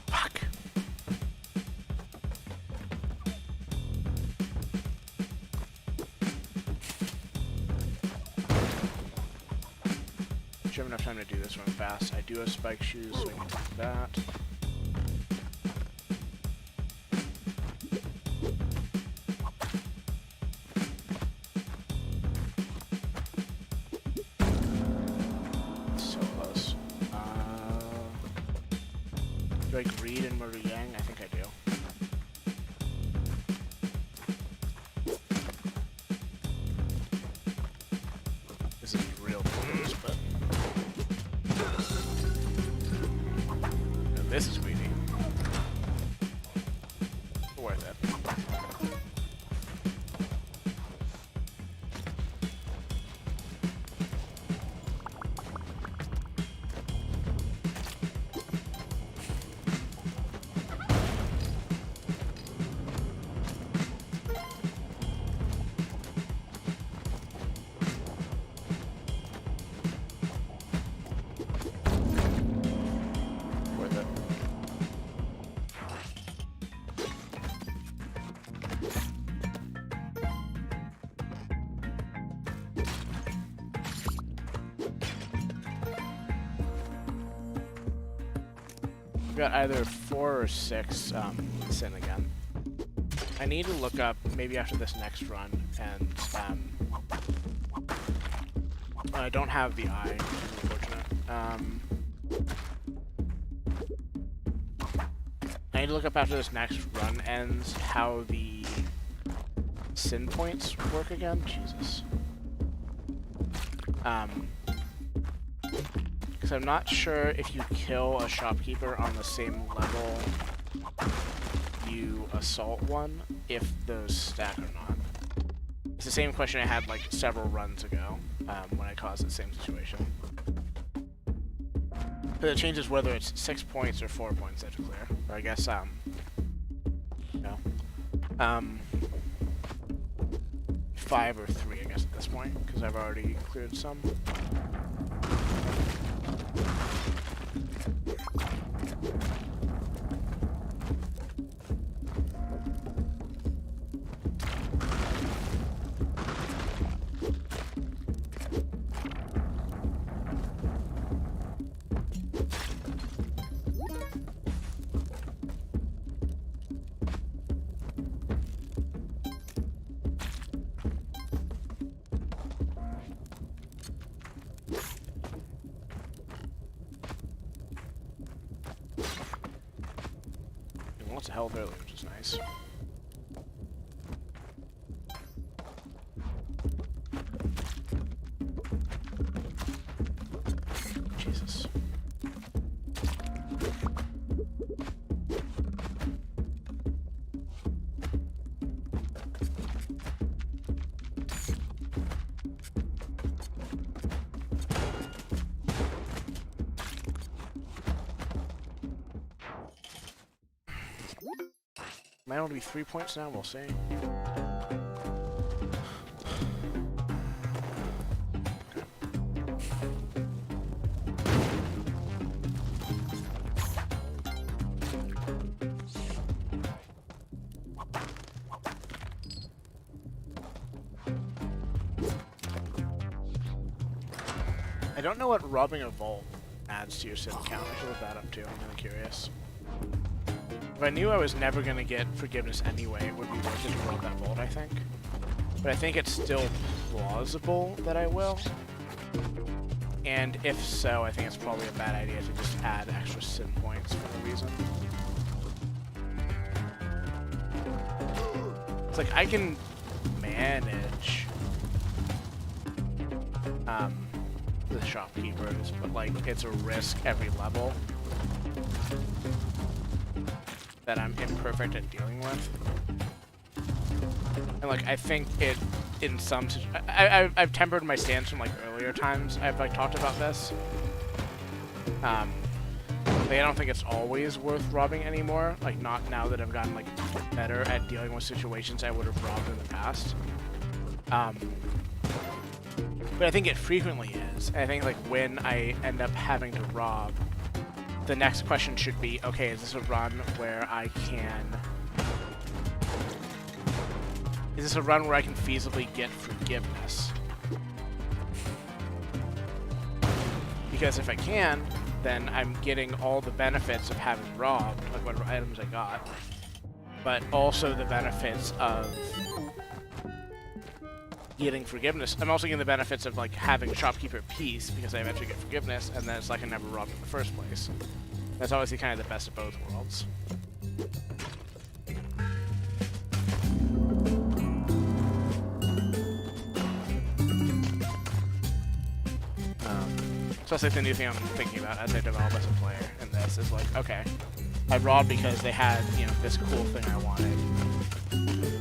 Fuck. I have enough time to do this one fast. I do have spike shoes, so I can do that. So close. Do I greed and murder Yang? I think I do. This is real close, but this is greedy. Worth it. We've got either 4 or 6 sitting again. I need to look up maybe after this next run, and I don't have the eye, which is unfortunate. I need to look up after this next run ends how the sin points work again. Jesus. Because I'm not sure if you kill a shopkeeper on the same level you assault one, if those stack or not. It's the same question I had like several runs ago when I caused the same situation. But it changes whether it's 6 points or 4 points that you clear. Or I guess, no. 5 or 3, I guess, at this point, because I've already cleared some. Lots of health early, which is nice. Jesus. Might only be 3 points now, we'll see. I don't know what robbing a vault adds to your sim count. I should look that up too. I'm really curious. If I knew I was never going to get forgiveness anyway, it would be worth it to roll that vault, I think. But I think it's still plausible that I will. And if so, I think it's probably a bad idea to just add extra sin points for no reason. It's like, I can manage the shopkeepers, but like, it's a risk every level. that I'm imperfect at dealing with. And like, I think it, in some, I've tempered my stance from like earlier times I've like talked about this. Like, I don't think it's always worth robbing anymore. Like, not now that I've gotten like better at dealing with situations I would have robbed in the past. But I think it frequently is. I think like when I end up having to rob, the next question should be, okay, is this a run where I can... Is this a run where I can feasibly get forgiveness? Because if I can, then I'm getting all the benefits of having robbed, like whatever items I got, but also the benefits of getting forgiveness. I'm also getting the benefits of like having shopkeeper peace because I eventually get forgiveness, and then it's like I never robbed in the first place. That's obviously kind of the best of both worlds. So that's like the new thing I'm thinking about as I develop as a player in this is like, okay, I robbed because they had, you know, this cool thing I wanted.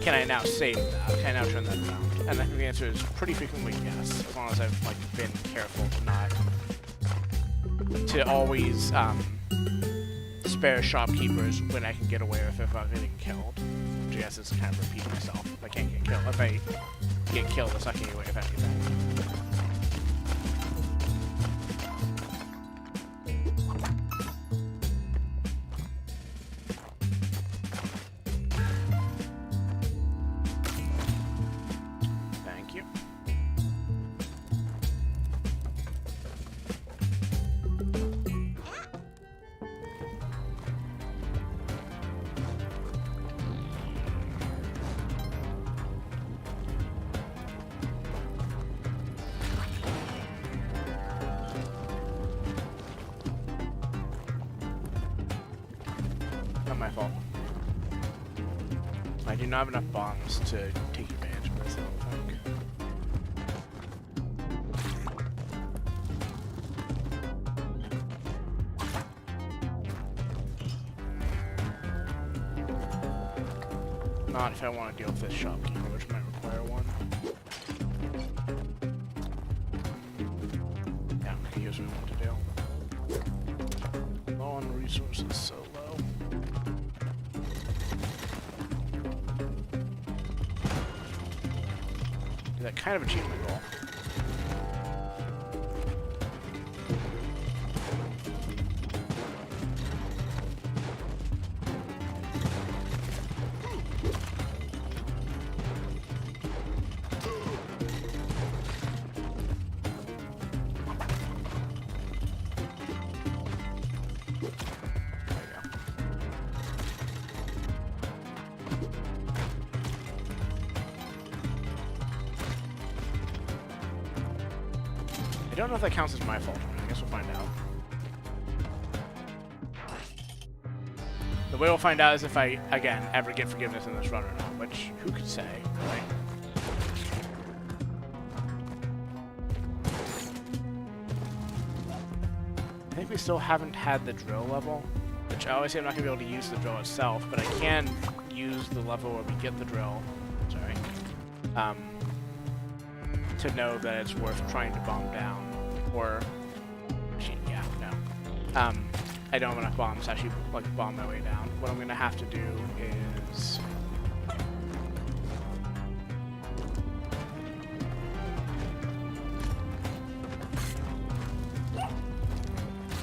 Can I now save that? Can I now turn that around? And I think the answer is pretty frequently yes, as long as I've like been careful to always spare shopkeepers when I can get away with it without getting killed. Which I guess is kind of repeat myself. If I can't get killed, if I get killed, it's not getting away with anything. My fault. I do not have enough bombs to take advantage of this, I don't think. Not if I want to deal with this shopkeeper, which might require one. Yeah, here's what we want to do. Low on resources, so low. That kind of achievement goal. I don't know if that counts as my fault. I guess we'll find out. The way we'll find out is if I, again, ever get forgiveness in this run or not, which, who could say, right? I think we still haven't had the drill level, which I always say I'm not going to be able to use the drill itself, but I can use the level where we get the drill, sorry, to know that it's worth trying to bomb down, or, yeah, no. I don't have enough bombs to actually, like, bomb my way down. What I'm gonna have to do is...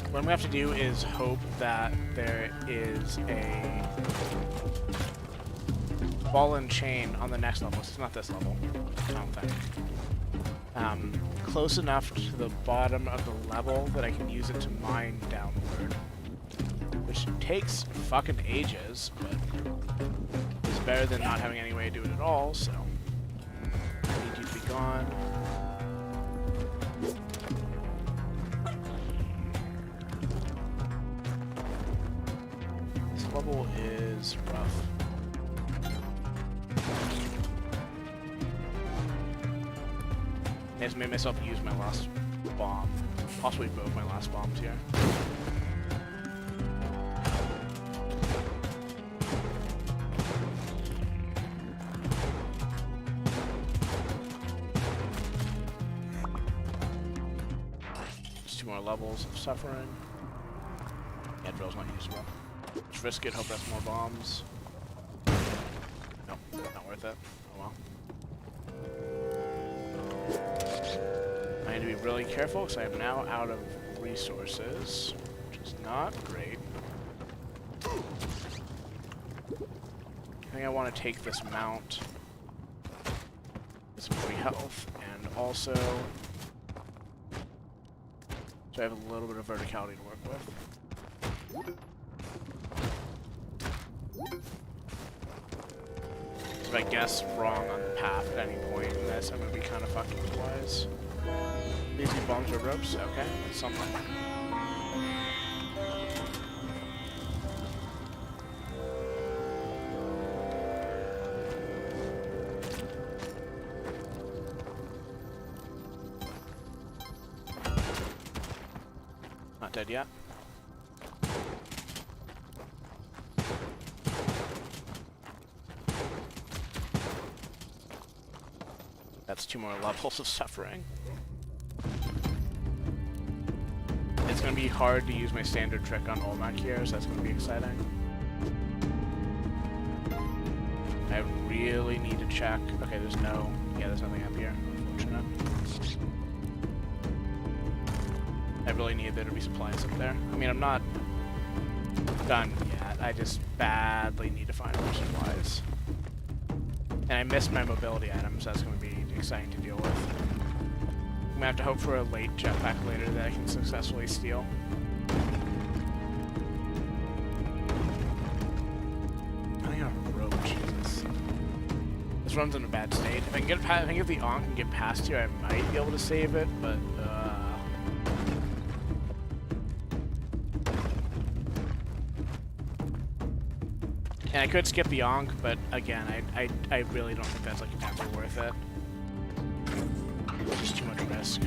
What I'm gonna have to do is hope that there is a ball and chain on the next level. It's not this level, I don't think. Close enough to the bottom of the level that I can use it to mine downward. Which takes fucking ages, but it's better than not having any way to do it at all, so... I need you to be gone. This level is rough. I just made myself use my last bomb. Possibly both my last bombs here. Just 2 more levels of suffering. Yeah, drill's not usable. Let's risk it, hope that's more bombs. Nope, not worth it. Oh well. I need to be really careful because I am now out of resources, which is not great. I think I want to take this mount, get some free health, and also so I have a little bit of verticality to work with. So if I guess wrong on the path at any point in this, I'm going to be kind of fucked otherwise. These bombs or ropes? Okay, that's something. Not dead yet. That's 2 more levels of suffering. It's going to be hard to use my standard trick on Olmec here, so that's going to be exciting. I really need to check. Okay, there's nothing up here, unfortunate. I really need there to be supplies up there. I mean, I'm not done yet. I just badly need to find more supplies. And I missed my mobility items, so that's going to be exciting to deal with. I'm going to have to hope for a late jetpack later that I can successfully steal. I think I'm a rope, Jesus. This run's in a bad state. If I can get the Ankh and get past here, I might be able to save it, but and I could skip the Ankh, but again, I really don't think that's like ever worth it. Just too much risk.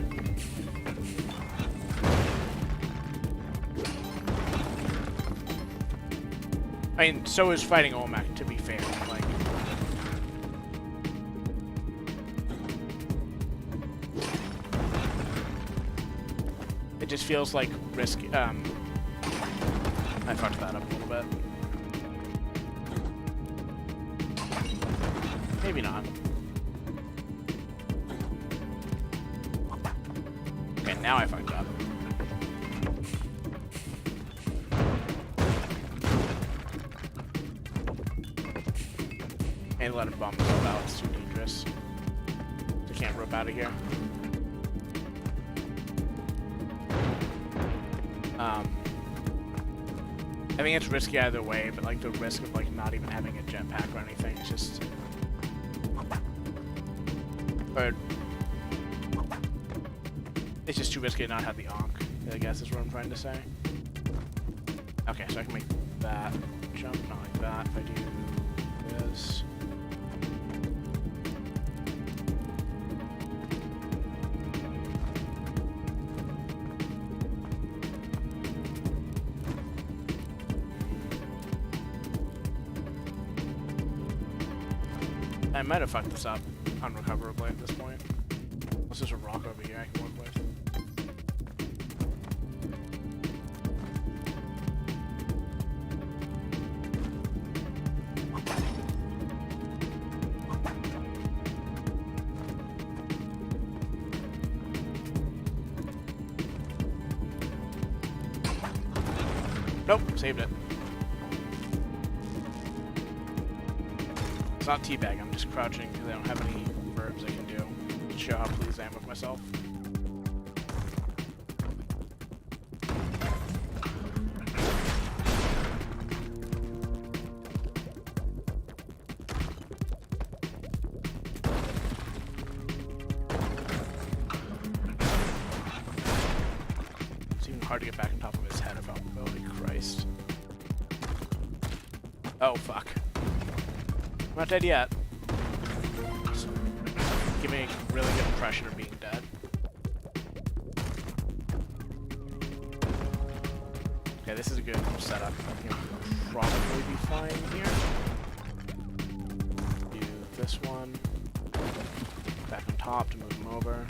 I mean, so is fighting Olmec, to be fair. Like, it just feels like risky. I fucked that up a little bit. Maybe not. Okay, now I fucked up. And let him bomb himself out, it's too dangerous. I can't rope out of here. I think it's risky either way, but like the risk of like not even having a jetpack or anything is just... Or it's just too risky to not have the Ankh, I guess is what I'm trying to say. Okay, so I can make that jump, not like that. If I do this. I might have fucked this up unrecoverably at this point. Unless there's a rock over here I can work with. Nope, saved it. It's not teabag, I'm just crouching because I don't have any verbs I can do to show how pleased I am with myself. It's even hard to get back on top of his head if I'm... Holy Christ. Oh, fuck. I'm not dead yet. Just give me a really good impression of being dead. Okay, this is a good setup. I think I'll probably be fine here. Do this one. Back on top to move him over.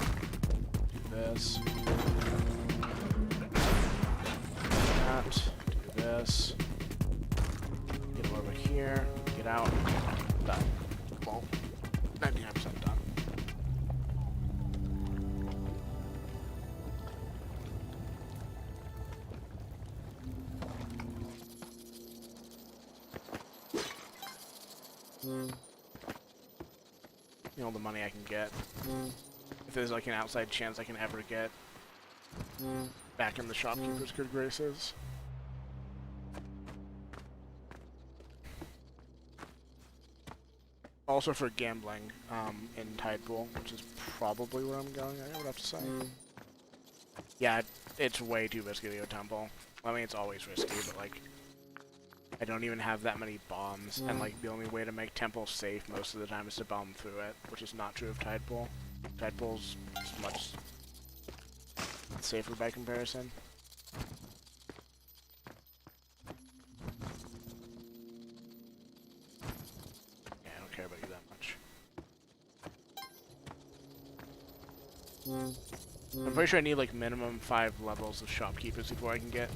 Do this. this. Get over here. Get out. Done. Well, 99% done. You know, the money I can get. If there's like an outside chance I can ever get back in the shopkeeper's good graces. Also for gambling in Tide Pool, which is probably where I'm going, I would have to say. Yeah, it's way too risky to go temple. I mean, it's always risky, but like, I don't even have that many bombs, and like, the only way to make temple safe most of the time is to bomb through it, which is not true of Tide Pool. Tide Pool's much safer by comparison. Yeah, I don't care about you that much. I'm pretty sure I need like minimum 5 levels of shopkeepers before I can get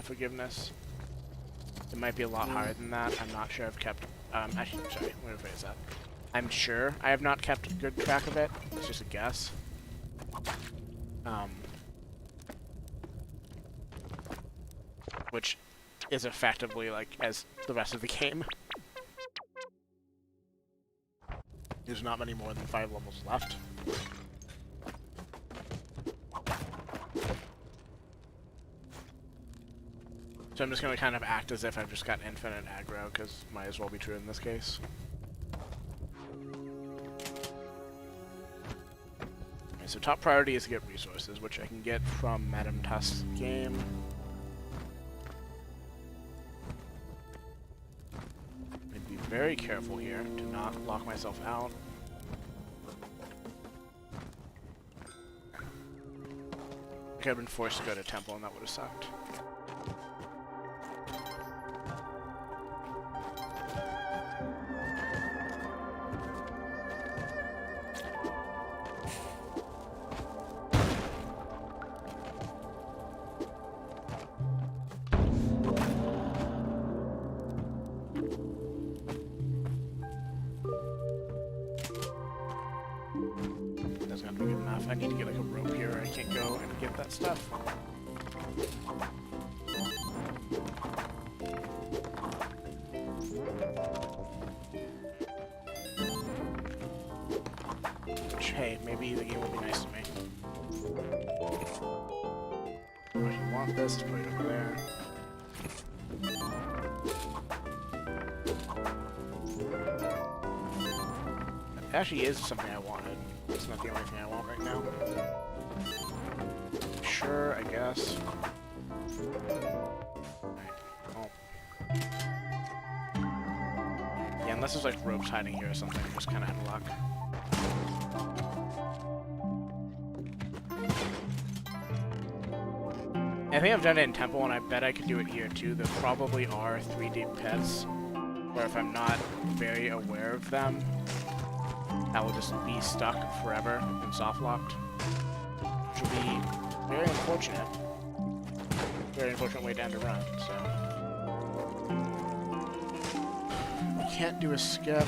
forgiveness. It might be a lot higher than that. I'm not sure I've kept... actually, sorry, let me rephrase that. I'm sure I have not kept good track of it. It's just a guess. Which is effectively like as the rest of the game. There's not many more than 5 levels left. So I'm just going to kind of act as if I've just got infinite aggro, because might as well be true in this case. Okay, so top priority is to get resources, which I can get from Madame Tusk's game. I'd be very careful here to not lock myself out. I could have been forced to go to temple and that would have sucked. That's not good enough. I need to get like a rope here or I can't go and get that stuff. Which, hey, maybe the game will be nice to me. If you want this, put it over there. It actually is something I wanted. It's not the only thing I want right now. Sure, I guess. Right. Oh. Yeah, unless there's like ropes hiding here or something, I'm just kind of out of luck. I think I've done it in Temple, and I bet I could do it here too. There probably are 3 deep pits, where if I'm not very aware of them, I will just be stuck forever and soft-locked, which will be very unfortunate. Very unfortunate way down to run, so... I can't do a skip.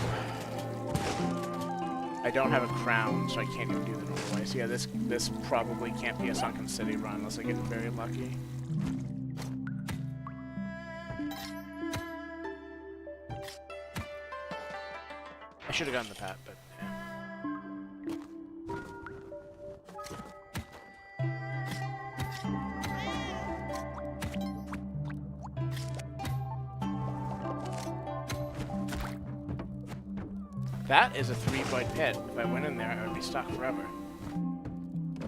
I don't have a crown, so I can't even do the normal way. So yeah, this probably can't be a Sunken City run unless I get very lucky. I should have gotten the pat, but yeah. That is a 3 void pit. If I went in there, I would be stuck forever.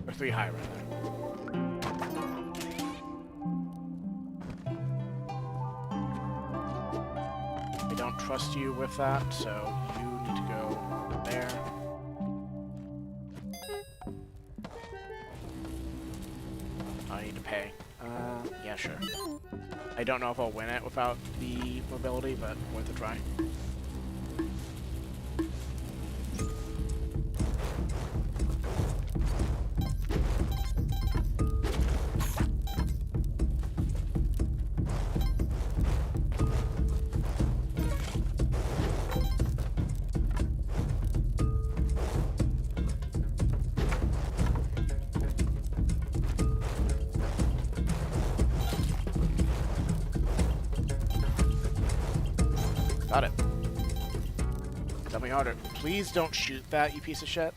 Or 3 high, rather. I don't trust you with that, so you need to go there. I need to pay. Yeah, sure. I don't know if I'll win it without the mobility, but worth a try. Got it. Tell me harder. Please don't shoot that, you piece of shit.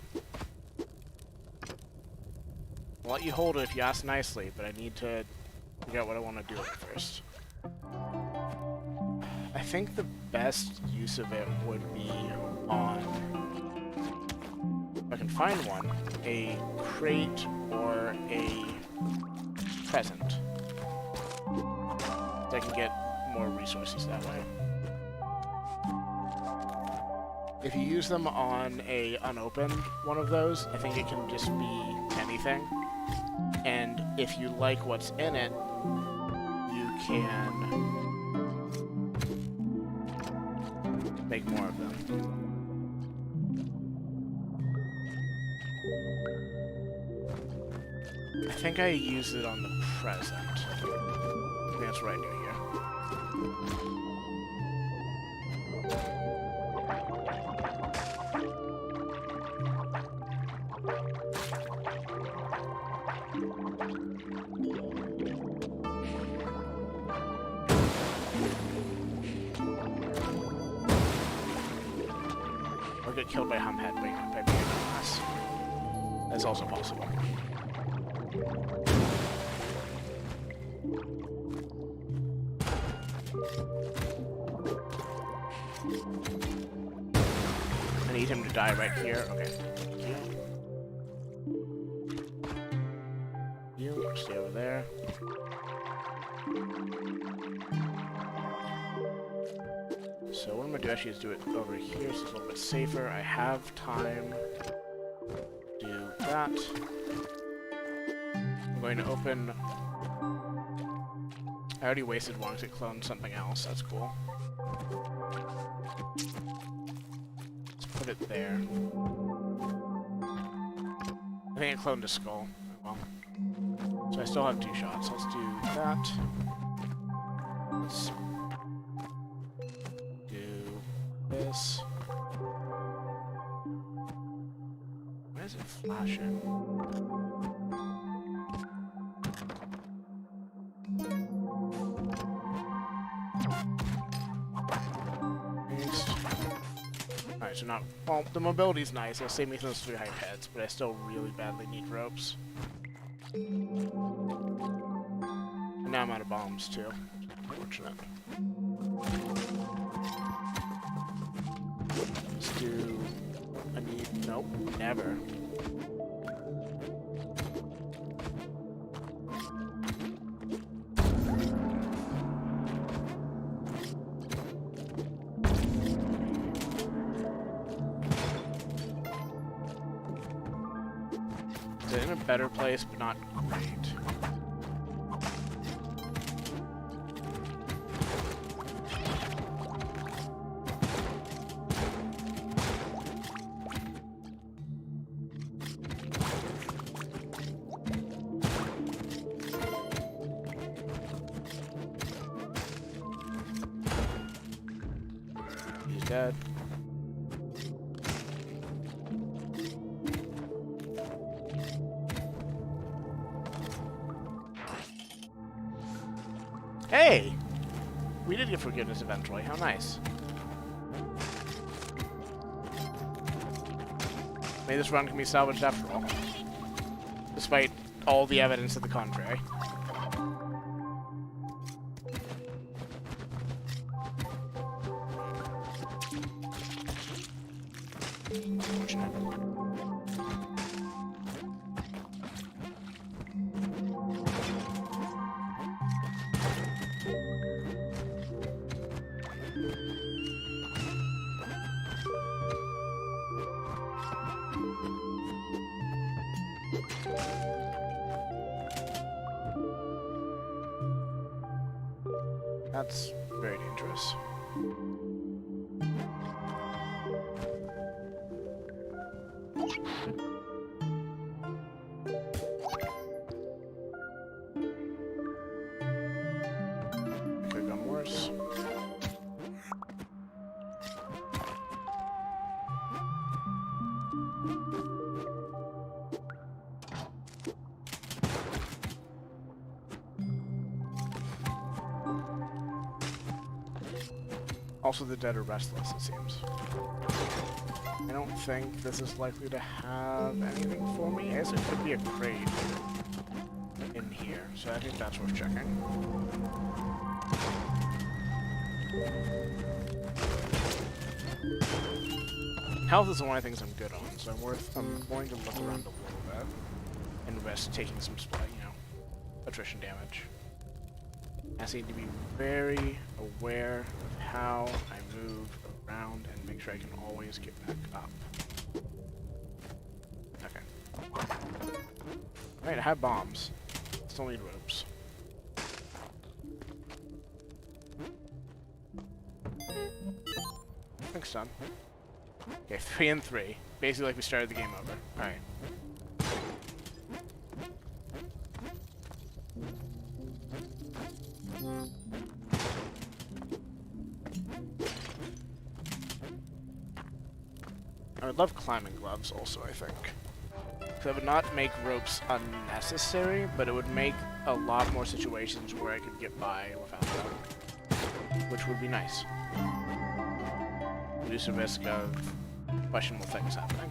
I'll let you hold it if you ask nicely, but I need to figure out what I want to do with it first. I think the best use of it would be on, if I can find one, a crate or a present. So I can get more resources that way. If you use them on a unopened one of those, I think it can just be anything. And if you like what's in it, you can make more of them. I think I used it on the present. I think that's what I do here. Or get killed by Humhead by being a dumbass. That's also possible. I need him to die right here. Okay. You stay over there. So what I'm gonna do actually is do it over here, so it's a little bit safer. I have time to do that. I'm going to open. I already wasted one to clone something else. That's cool. Let's put it there. I think I cloned a skull. Well, so I still have 2 shots. Let's do that. Let's do this. Why is it flashing? Alright, so not... Well, the mobility's nice. It'll save me from those 3 hype heads, but I still really badly need ropes. And now I'm out of bombs, too. Unfortunate. Let's do... I need... Nope, never. In a better place, but not great. He's dead. Hey! We did get forgiveness eventually. How nice. Maybe this run can be salvaged after all. Despite all the evidence to the contrary. Unfortunate. That's very dangerous. Could have gone worse. also the dead are restless, it seems. I don't think this is likely to have anything for me. I guess it could be a crate in here, so I think that's worth checking. Health is one of the things I'm good on, so I'm willing to look around a little bit and risk taking some, attrition damage. I just need to be very aware of how I move around and make sure I can always get back up. Okay. Alright, I have bombs. Still need ropes. Thanks, son. Okay, 3 and 3. Basically like we started the game over. Alright. I would love climbing gloves also, I think. Because that would not make ropes unnecessary, but it would make a lot more situations where I could get by without them. Which would be nice. Reduce the risk of questionable things happening.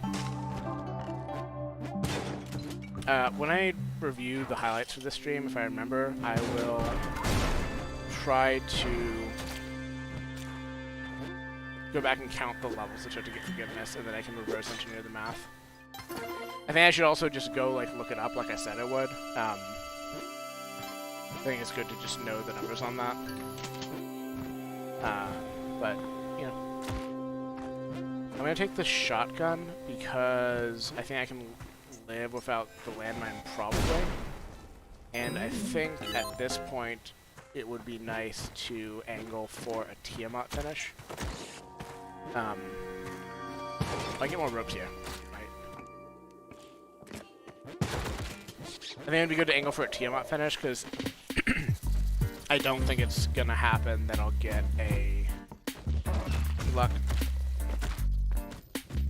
When I review the highlights for this stream, if I remember, I will try to go back and count the levels that you have to get forgiveness, and then I can reverse engineer the math. I think I should also just go, look it up like I said I would. I think it's good to just know the numbers on that. But, you know. I'm gonna take the shotgun because I think I can live without the landmine probably. And I think at this point it would be nice to angle for a Tiamat finish. I get more ropes here, right? I think it'd be good to angle for a Tiamat finish because I don't think it's gonna happen. Then I'll get a good luck.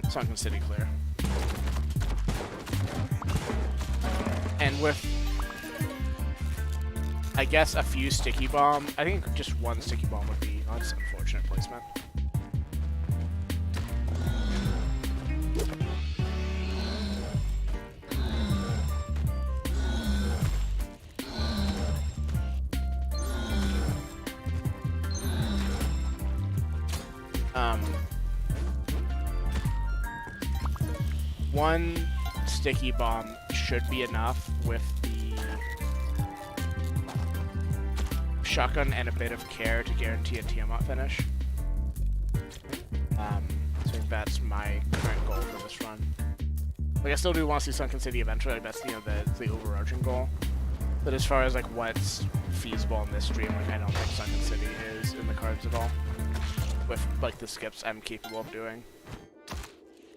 Sunken City clear. And with, I guess, a few sticky bomb, I think just one sticky bomb would be that's unfortunate placement. One sticky bomb should be enough with the shotgun and a bit of care to guarantee a Tiamat finish. So I think that's my current goal for this run. I still do want to see Sunken City eventually. That's the overarching goal. But as far as what's feasible in this stream, I don't think Sunken City is in the cards at all. With the skips I'm capable of doing.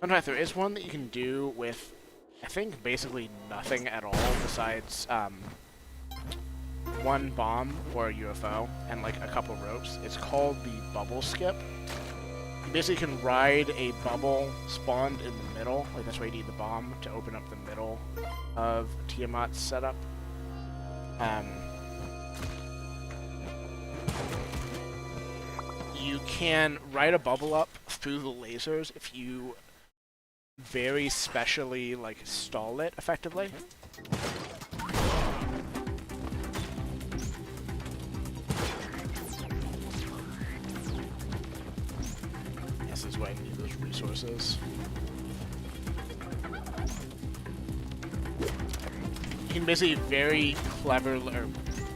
In fact, there is one that you can do with, I think, basically nothing at all besides one bomb or a UFO and a couple ropes. It's called the bubble skip. You basically can ride a bubble spawned in the middle. That's why you need the bomb to open up the middle of Tiamat's setup. You can ride a bubble up through the lasers if you very specially stall it effectively. This is why I need those resources. You can basically very clever, or I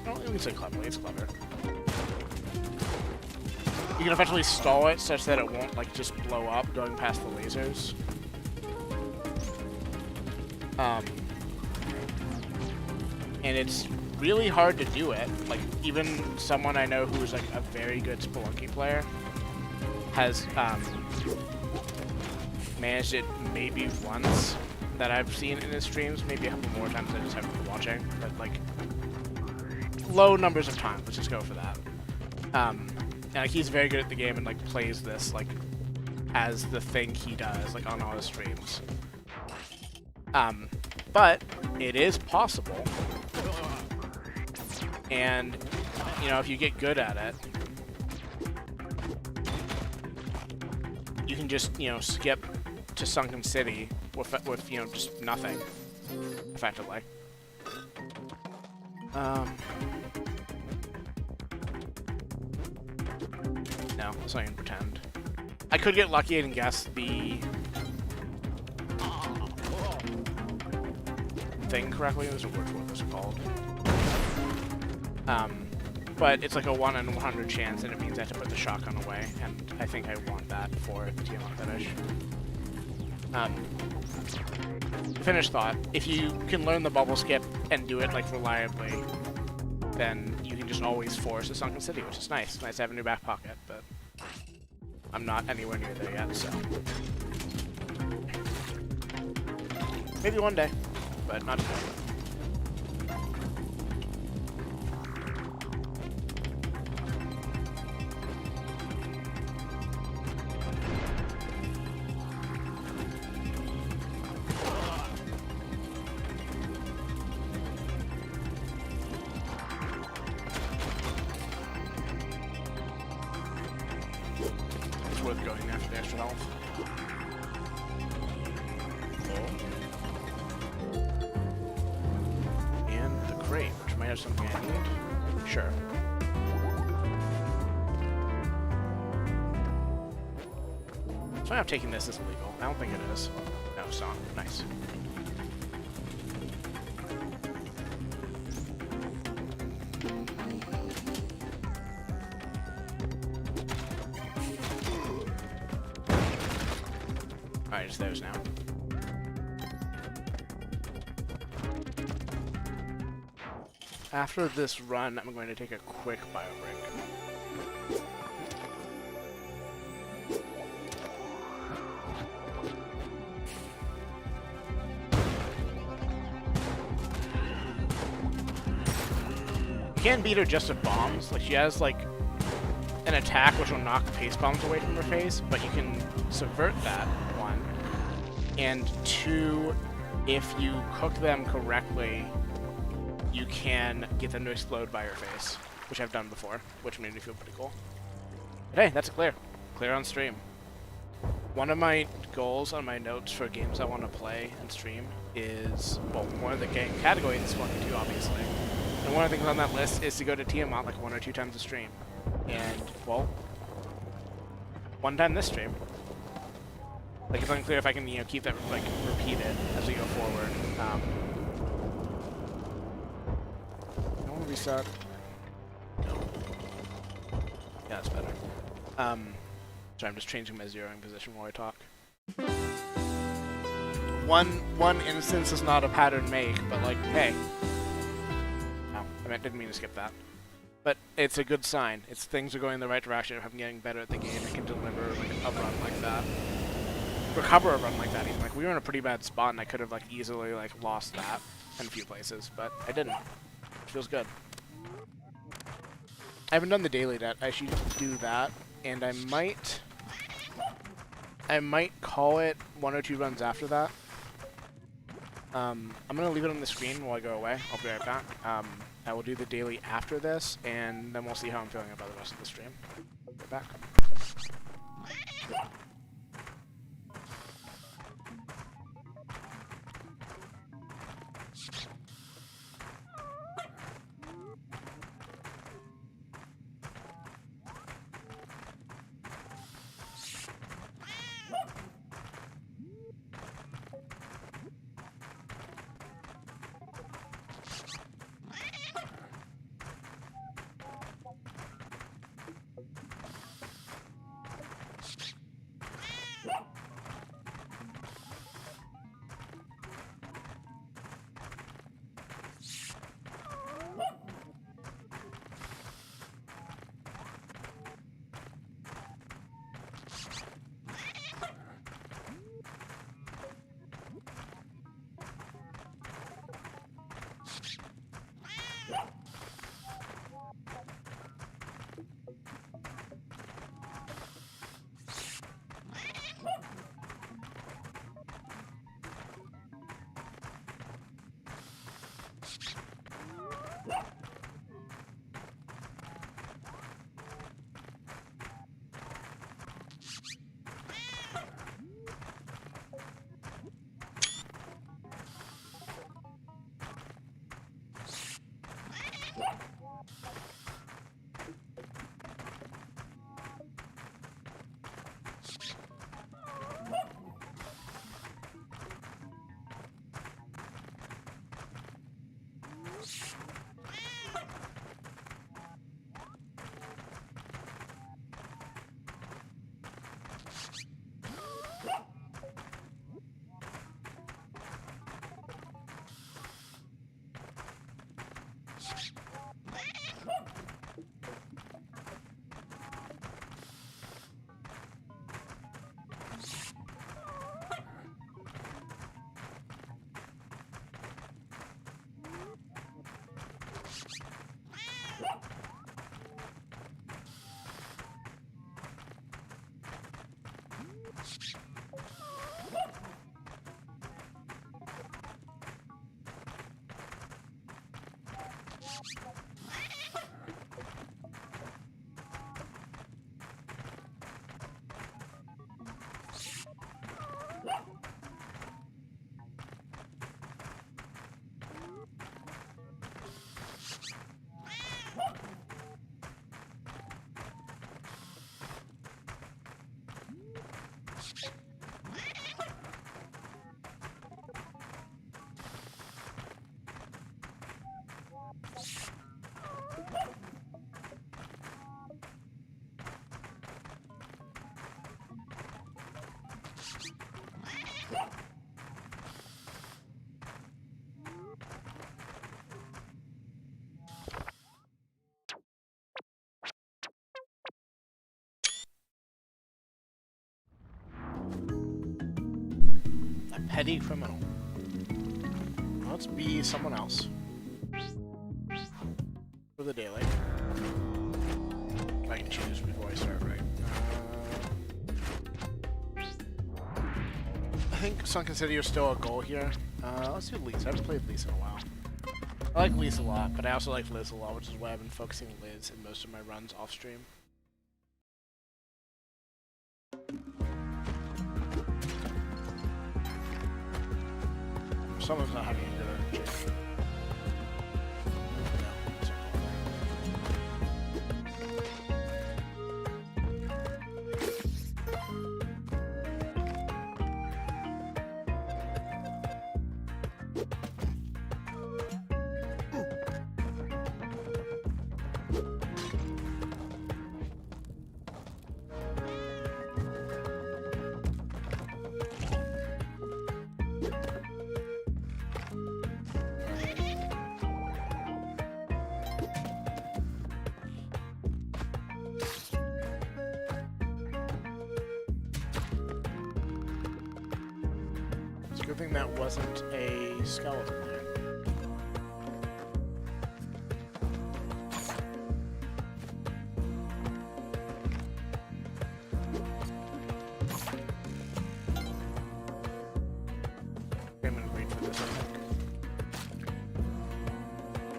don't even say cleverly, it's clever. You can effectively stall it such that it won't just blow up going past the lasers. And it's really hard to do it. Even someone I know who's a very good Spelunky player has managed it maybe once that I've seen in his streams. Maybe a couple more times I just haven't been watching. But low numbers of times. Let's just go for that. And he's very good at the game and plays this as the thing he does on all his streams. But it is possible, and if you get good at it, you can just, you know, skip to Sunken City with you know, just nothing, effectively. No, let's not even pretend. I could get lucky and guess the thing correctly. There's a word for what this is called. But it's like a 1 in 100 chance, and it means I have to put the shotgun away, and I think I want that for the Tiamat finish. Finished thought. If you can learn the bubble skip and do it like reliably, then you can just always force a Sunken City, which is nice. Nice to have in your back pocket, but I'm not anywhere near there yet, so maybe one day, but not today. Worth going after the extra health. And the crate, which might have something I need. Sure. So I'm taking this as illegal. I don't think it is. No, it's not. Nice. Alright, it's theirs now. After this run, I'm going to take a quick bio break. You can't beat her just with bombs. Like, she has, like, an attack which will knock paste bombs away from her face, but you can subvert that, one. And two, if you cook them correctly, you can get them to explode by your face, which I've done before, which made me feel pretty cool. But hey, that's a clear. Clear on stream. One of my goals on my notes for games I want to play and stream is, well, one of the game categories is Splunky 2, obviously. And one of the things on that list is to go to Tiamat like 1 or 2 times a stream. And, well, one time this stream. Like, it's unclear if I can, you know, keep that, like, repeated as we go forward. I want to reset. No. Yeah, that's better. So I'm just changing my zeroing position while I talk. One instance is not a pattern make, but, like, hey. No, I didn't mean to skip that. But it's a good sign. It's things are going in the right direction. If I'm getting better at the game, I can deliver like a run like that. Recover a run like that even. Like, we were in a pretty bad spot and I could have like easily like lost that in a few places, but I didn't. It feels good. I haven't done the daily yet. I should do that, and I might call it 1 or 2 runs after that. I'm gonna leave it on the screen while I go away. I'll be right back. I will do the daily after this, and then we'll see how I'm feeling about the rest of the stream. Get back. Petty criminal. Let's be someone else. For the daily. I can choose before I start, right? I think Sunken City is still a goal here. Let's do Lisa. I haven't played Lisa in a while. I like Lisa a lot, but I also like Liz a lot, which is why I've been focusing Liz in most of my runs off stream. Someone's not having a good energy. Good thing that wasn't a skeleton there. I'm gonna wait for this, I think.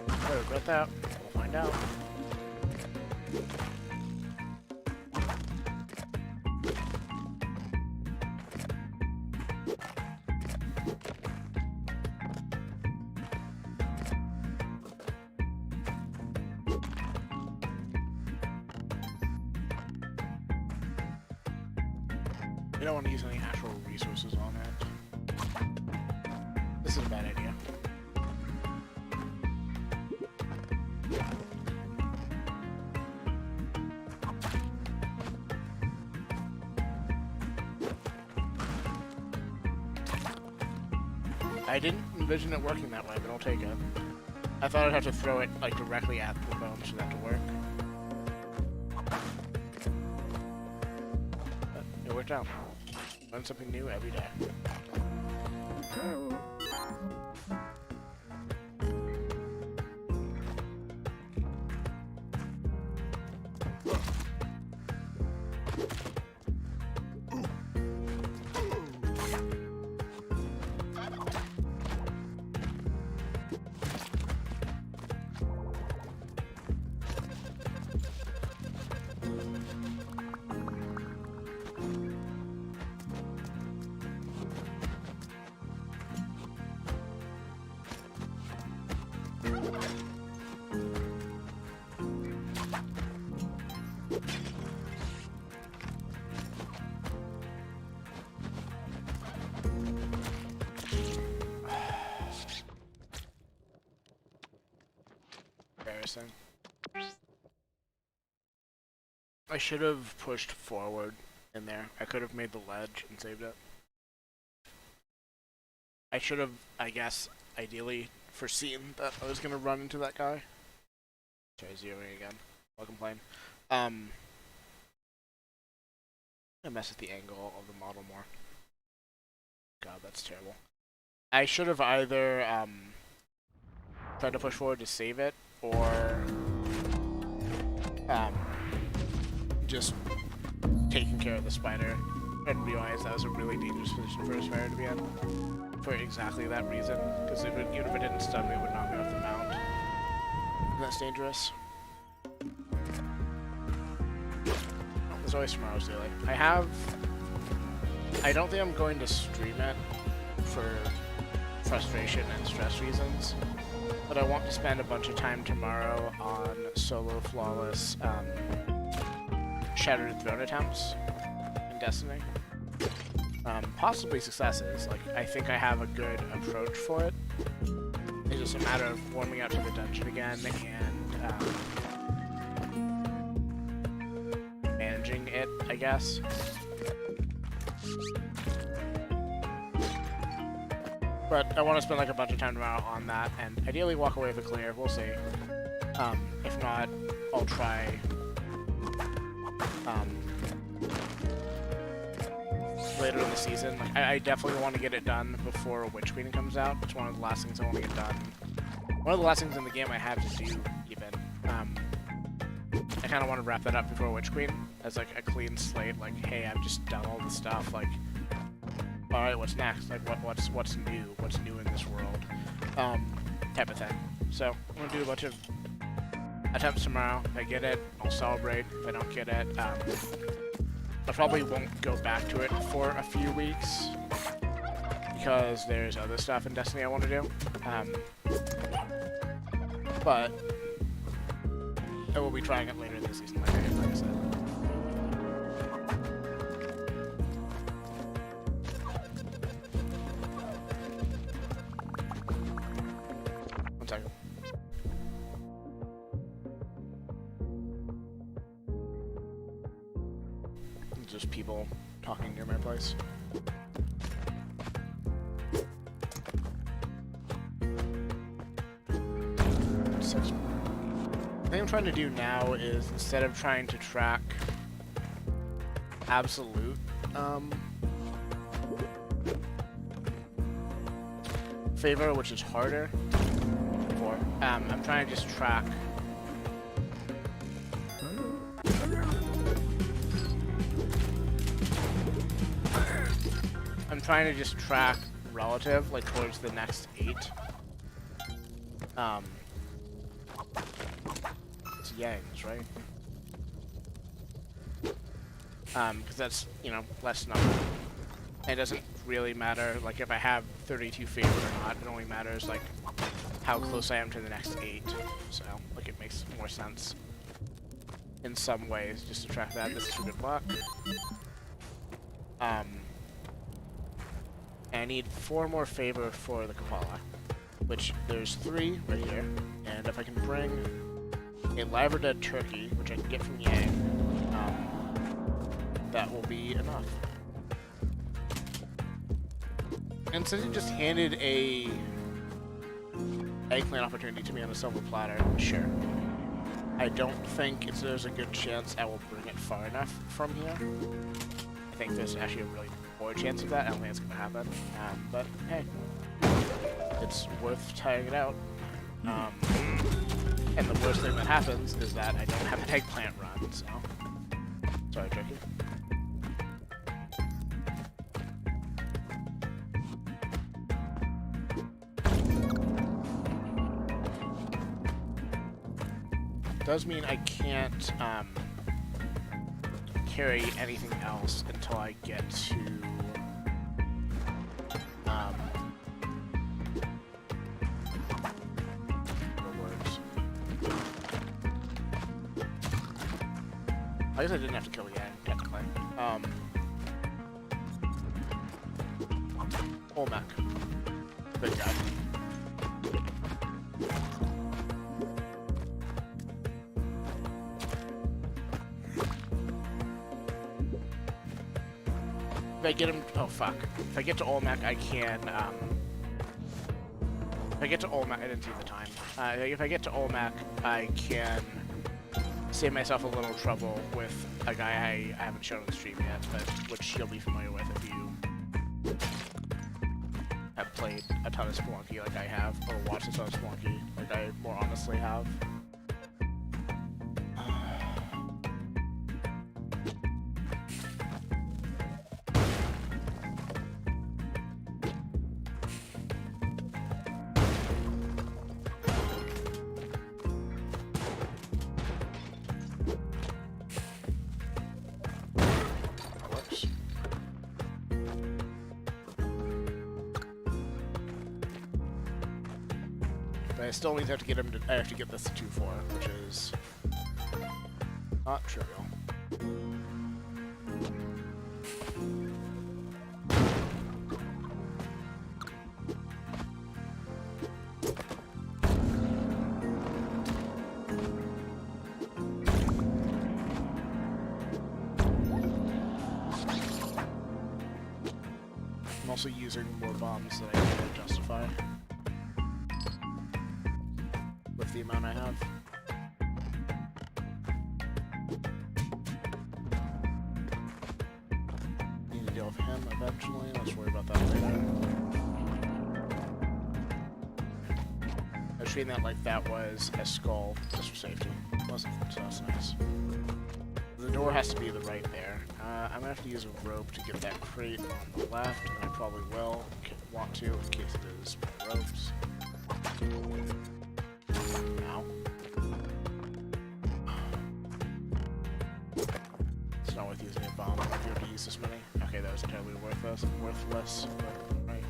I regret that. We'll find out. You don't want to use any actual resources on it. This is a bad idea. I didn't envision it working that way, but I'll take it. I thought I'd have to throw it like directly at the bones for that to work. But it worked out. Learn something new every day. Embarrassing. I should have pushed forward in there. I could have made the ledge and saved it. I should have, I guess, ideally foreseen that I was going to run into that guy. Try zeroing again. I'll complain. I mess with the angle of the model more. God, that's terrible. I should have either tried to push forward to save it, or just taking care of the spider and realize that was a really dangerous position for a spider to be in. For exactly that reason. Because even if it didn't stun me, it would knock me off the mount. And that's dangerous. There's always tomorrow's daily. I don't think I'm going to stream it for frustration and stress reasons. But I want to spend a bunch of time tomorrow on solo flawless Shattered Throne attempts in Destiny. Possibly successes. Like, I think I have a good approach for it. It's just a matter of warming up to the dungeon again and managing it, I guess. But I want to spend like a bunch of time tomorrow on that, and ideally walk away with a clear. We'll see. If not, I'll try later in the season. Like, I definitely want to get it done before Witch Queen comes out. It's one of the last things I want to get done. One of the last things in the game I have to do, even. I kind of want to wrap that up before Witch Queen as like a clean slate. Like, hey, I've just done all the stuff. Like, all right, what's next? Like, what's new? What's new in this world? Type of thing. So I'm gonna do a bunch of attempts tomorrow. If I get it, I'll celebrate. If I don't get it, I probably won't go back to it for a few weeks because there's other stuff in Destiny I want to do. But I will be trying it later this season, like I said. One second. Just people talking near my place. The thing I'm trying to do now is, instead of trying to track absolute favor, which is harder, or I'm trying to just track relative, like towards the next 8. It's Yangs, right? Because that's, you know, less number. And it doesn't really matter, like, if I have 32 favor or not. It only matters, like, how close I am to the next 8. So, like, it makes more sense in some ways just to track that. This is for good luck. I need 4 more favor for the Kapala, which there's 3 right here. And if I can bring a live or dead turkey, which I can get from Yang, that will be enough. And since he just handed a eggplant opportunity to me on a silver platter, sure. I don't think there's a good chance I will bring it far enough from here. I think there's actually a really poor chance of that. I don't think it's going to happen. But hey, it's worth trying it out. And the worst thing that happens is that I don't have an eggplant run, so... Sorry, turkey. Does mean I can't carry anything else until I get to I guess I didn't have to kill the Yang, technically. Olmec. Big guy. If I get him, oh fuck. If I get to Olmec, I can, if I get to Olmec, I didn't see the time. If I get to Olmec, I can save myself a little trouble with a guy I haven't shown on the stream yet, but which you'll be familiar with if you have played a ton of Spelunky like I have, or watched a ton of Spelunky like I more honestly have. I still need to have to get him to, I have to get this to 2-4, which is not trivial. I'm also using more bombs than I can justify with the amount I have. Need to deal of him eventually. Let's worry about that later. I was treating that like that was a skull, just for safety. It wasn't, so that's nice. The door has to be the right there. I'm gonna have to use a rope to get that crate on the left, and I probably will want to in case it is ropes. Ow. It's not worth using a bomb. I'm not here to use this many. Okay, that was entirely worthless. But right.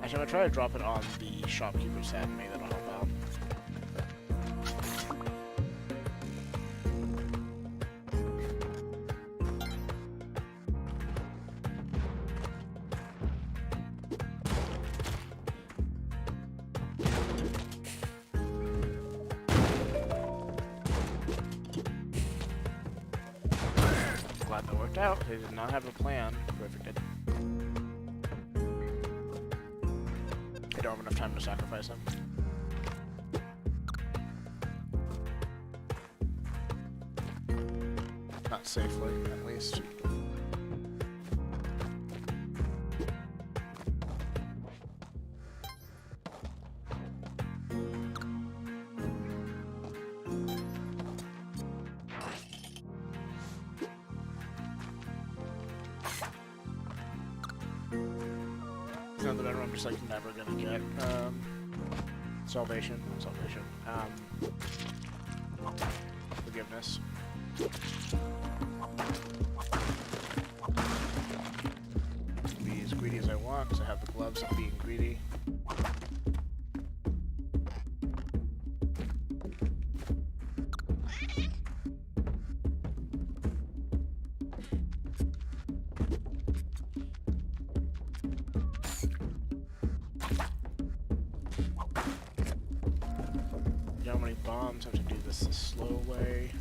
Actually, I'm gonna try to drop it on the shopkeeper's head. Maybe that'll help out. Glad that worked out. They did not have a plan. Perfect. I don't have enough time to sacrifice him. Not safely, at least. Now that I'm just like never gonna get salvation, forgiveness. Be as greedy as I want, because I have the gloves of being greedy. How many bombs? I have to do this the slow way.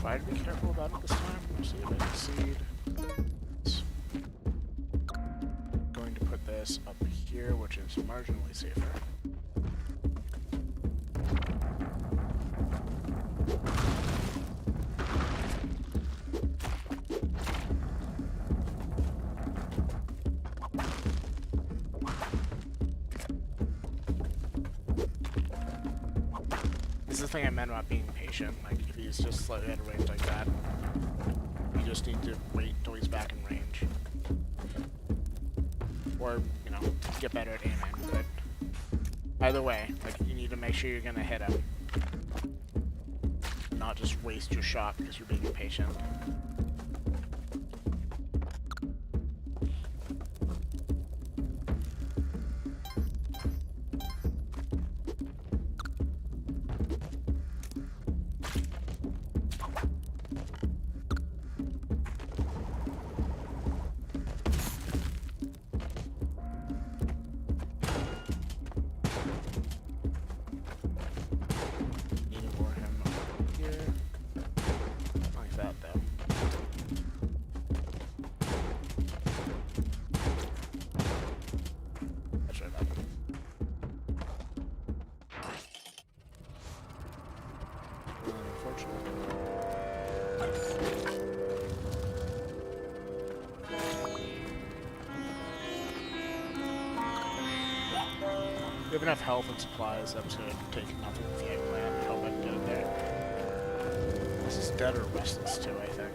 Try to be careful about it this time. We'll see if I succeed. Going to put this up here, which is marginally safer. This is the thing I meant about being patient. Like, if he's just slightly out of range like that, you just need to wait until he's back in range. Or, you know, get better at aiming. But either way, like, you need to make sure you're gonna hit him. Not just waste your shot because you're being impatient. We have enough health and supplies. I'm just gonna take nothing with the eggplant and hope I can get it there. This is dead or restless too, I think.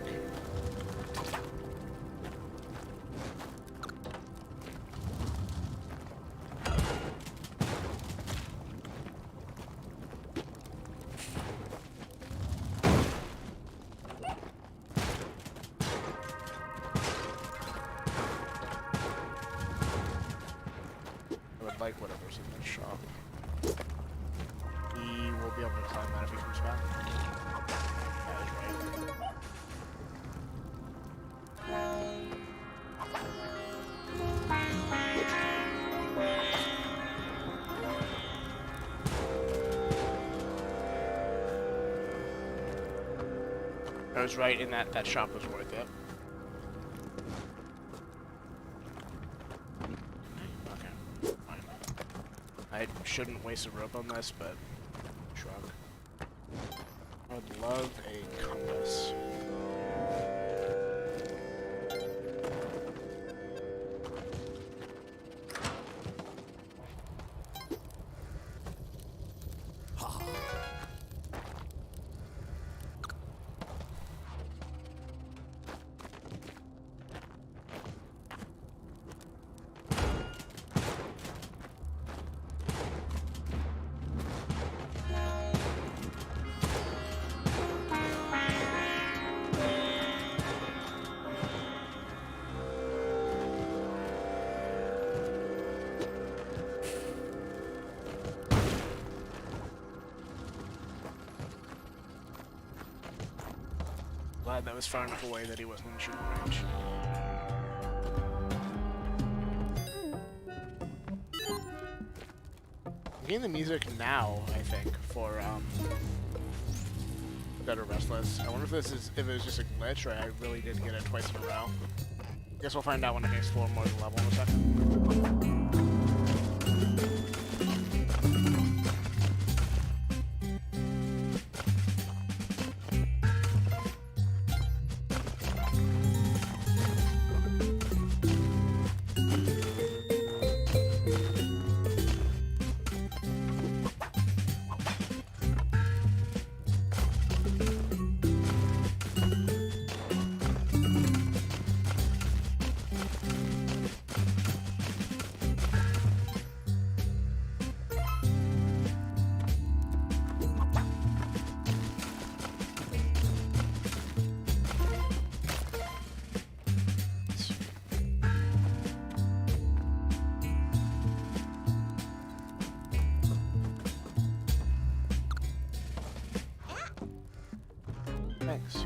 Like whatever's in the shop. He will be able to climb that if he comes back. That is right. I was right in that shop was worth it. Okay. I shouldn't waste a rope on this, but shrug. I would love a compass. Glad that was far enough away that he wasn't in shooting range. I'm getting the music now, I think, for Better Restless. I wonder if it was just a glitch or I really did get it twice in a row. Guess we'll find out when I can explore more of the level in a second. Thanks.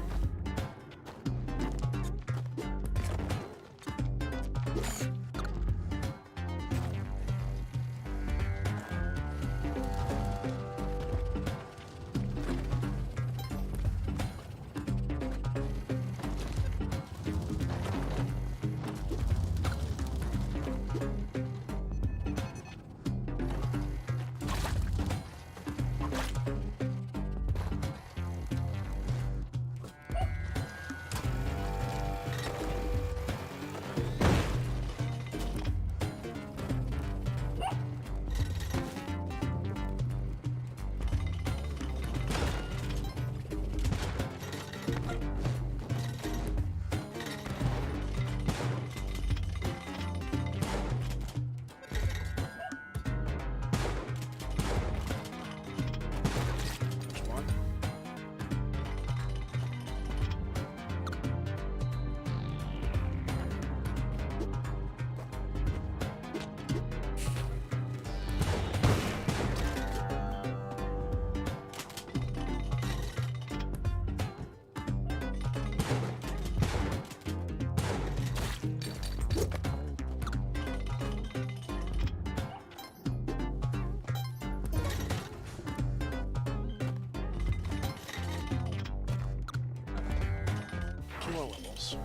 More levels.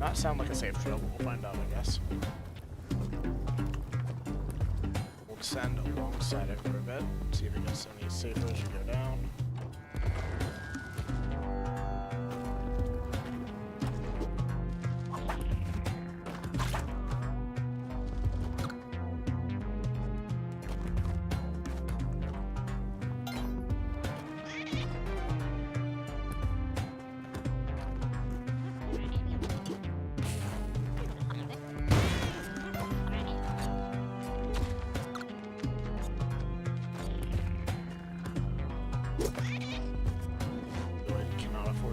Not sound like a safe trail, but we'll find out, I guess. We'll descend alongside it for a bit, see if it gets any safer as we go down.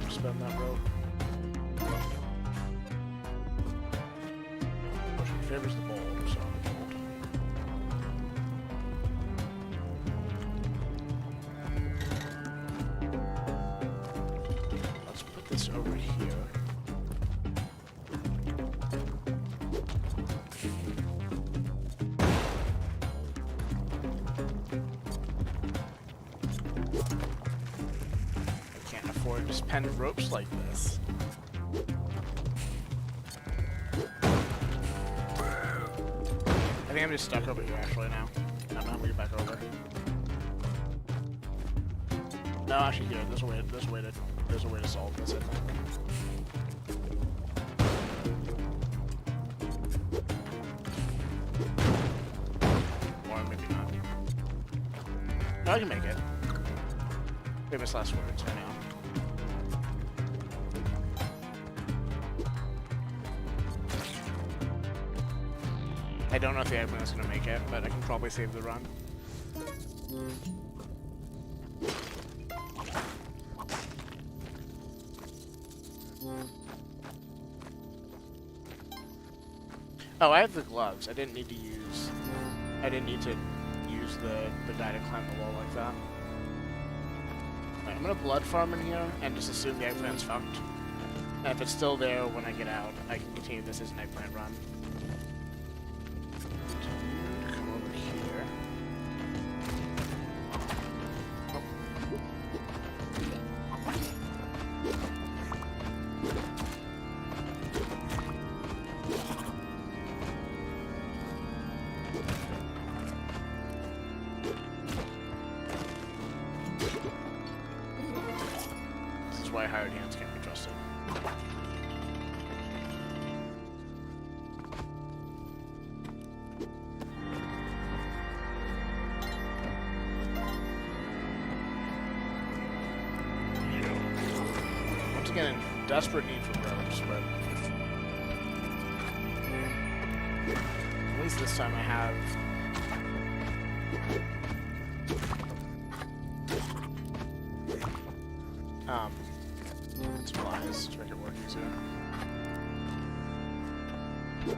Spend that rope. Fortune favors the bold, so I'm told. Let's put this over here. or suspend ropes like this. I think I'm just stuck over here actually now. I'm not gonna get back over. No, actually here. There's a way to solve this, I think. Or maybe not. No, I can make it. Famous last words, I know. I don't know if the eggplant's gonna make it, but I can probably save the run. Oh, I have the gloves. I didn't need to use the guy to climb the wall like that. Right, I'm gonna blood farm in here and just assume the eggplant's fucked. And if it's still there when I get out, I can continue this as an eggplant run. Come over here. Oh. This is why hired hands can't be trusted. Once again, in desperate need for ropes, but at least this time I have supplies to make it work easier. Look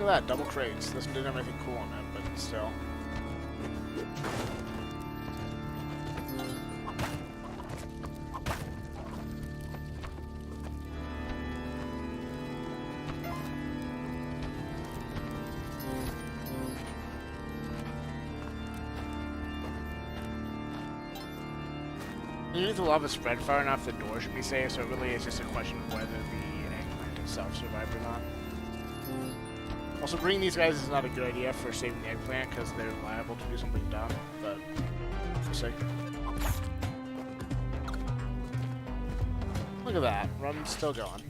at that, double crates. This one didn't have anything cool on it, but still. Even if the lava spread far enough, the door should be safe, so it really is just a question of whether the eggplant itself survived or not. Also, bringing these guys is not a good idea for saving the eggplant, because they're liable to do something dumb, but we'll see. Look at that, run's still going.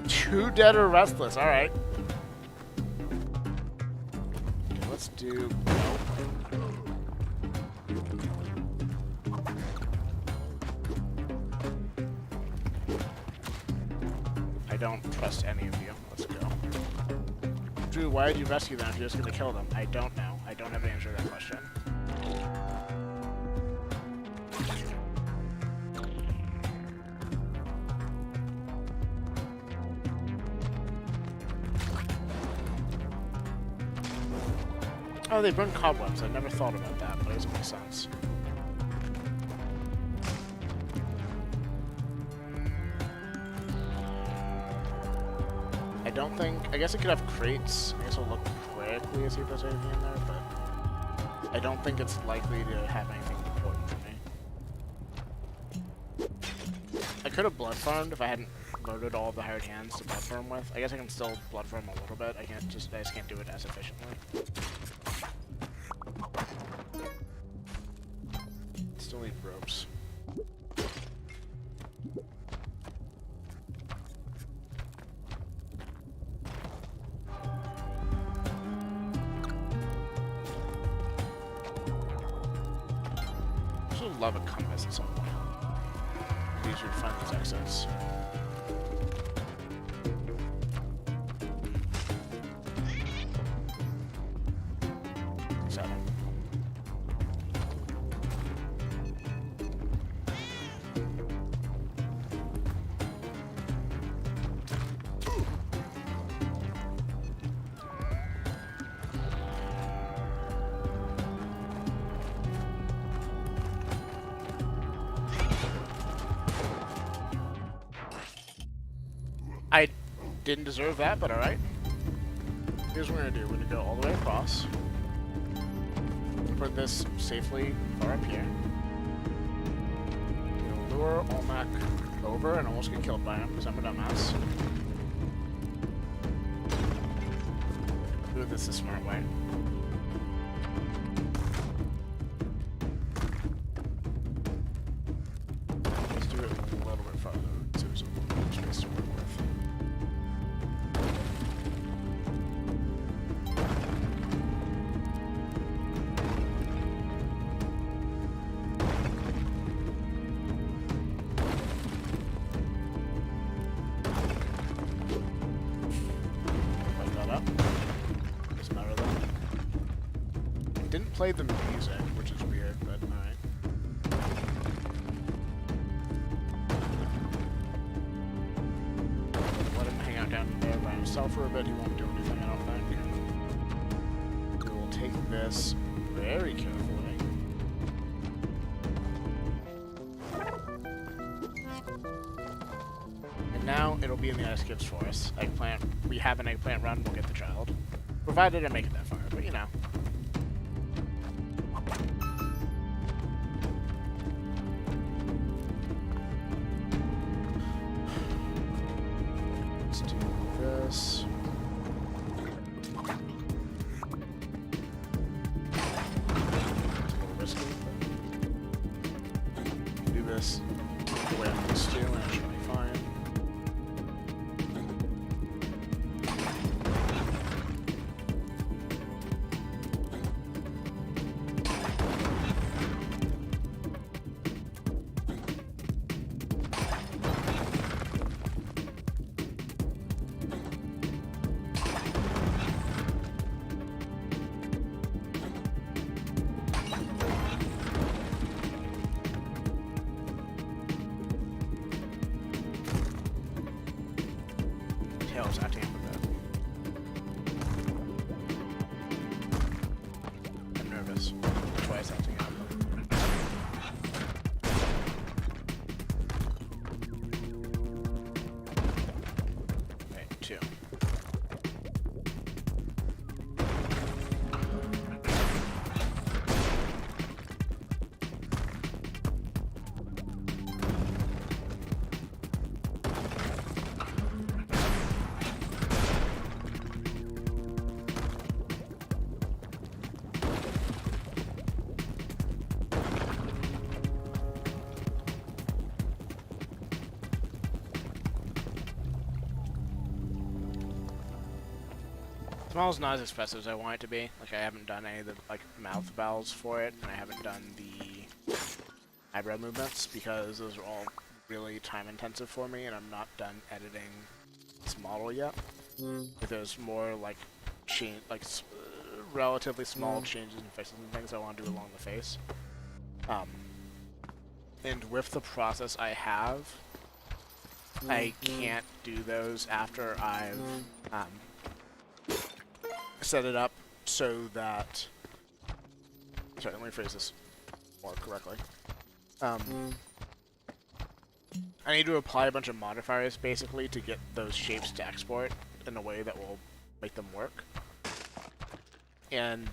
2 dead or restless, alright. Okay, let's do... I don't trust any of you. Let's go. Drew, why did you rescue them if you're just gonna kill them? I don't know. I don't have an answer to that question. Oh, they burn cobwebs. I never thought about that, but it doesn't make sense. I don't think... I guess I could have crates. I guess I'll look quickly and see if there's anything in there, but I don't think it's likely to have anything important for me. I could have blood farmed if I hadn't loaded all of the hired hands to blood farm with. I guess I can still blood farm a little bit. I just can't do it as efficiently. Still need ropes. Love a compass at some point. It's easier to find these exits. Seven. I didn't deserve that, but alright. Here's what we're gonna do. We're gonna go all the way across. Put this safely far up here. Go a lure Olmec over and almost get killed by him because I'm a dumbass. Do this the smart way. Let's do it a little bit farther so there's a little more space to work with. Play the music, which is weird, but alright. Let him hang out down there by himself for a bit. He won't do anything, I don't think. We will take this very carefully. And now it'll be in the Ice Gibbs Forest. Eggplant. We have an eggplant run, we'll get the child. Provided I make it that far, but you know. Tails acting up a bit. I'm nervous. That's why it's acting up. Okay, 2. The model's not as expressive as I want it to be. Like, I haven't done any of the mouth vowels for it, and I haven't done the eyebrow movements because those are all really time intensive for me, and I'm not done editing this model yet. But there's more relatively small changes in faces and things I want to do along the face. And with the process I have, I can't do those after I've set it up so that... Sorry, let me phrase this more correctly. I need to apply a bunch of modifiers, basically, to get those shapes to export in a way that will make them work. And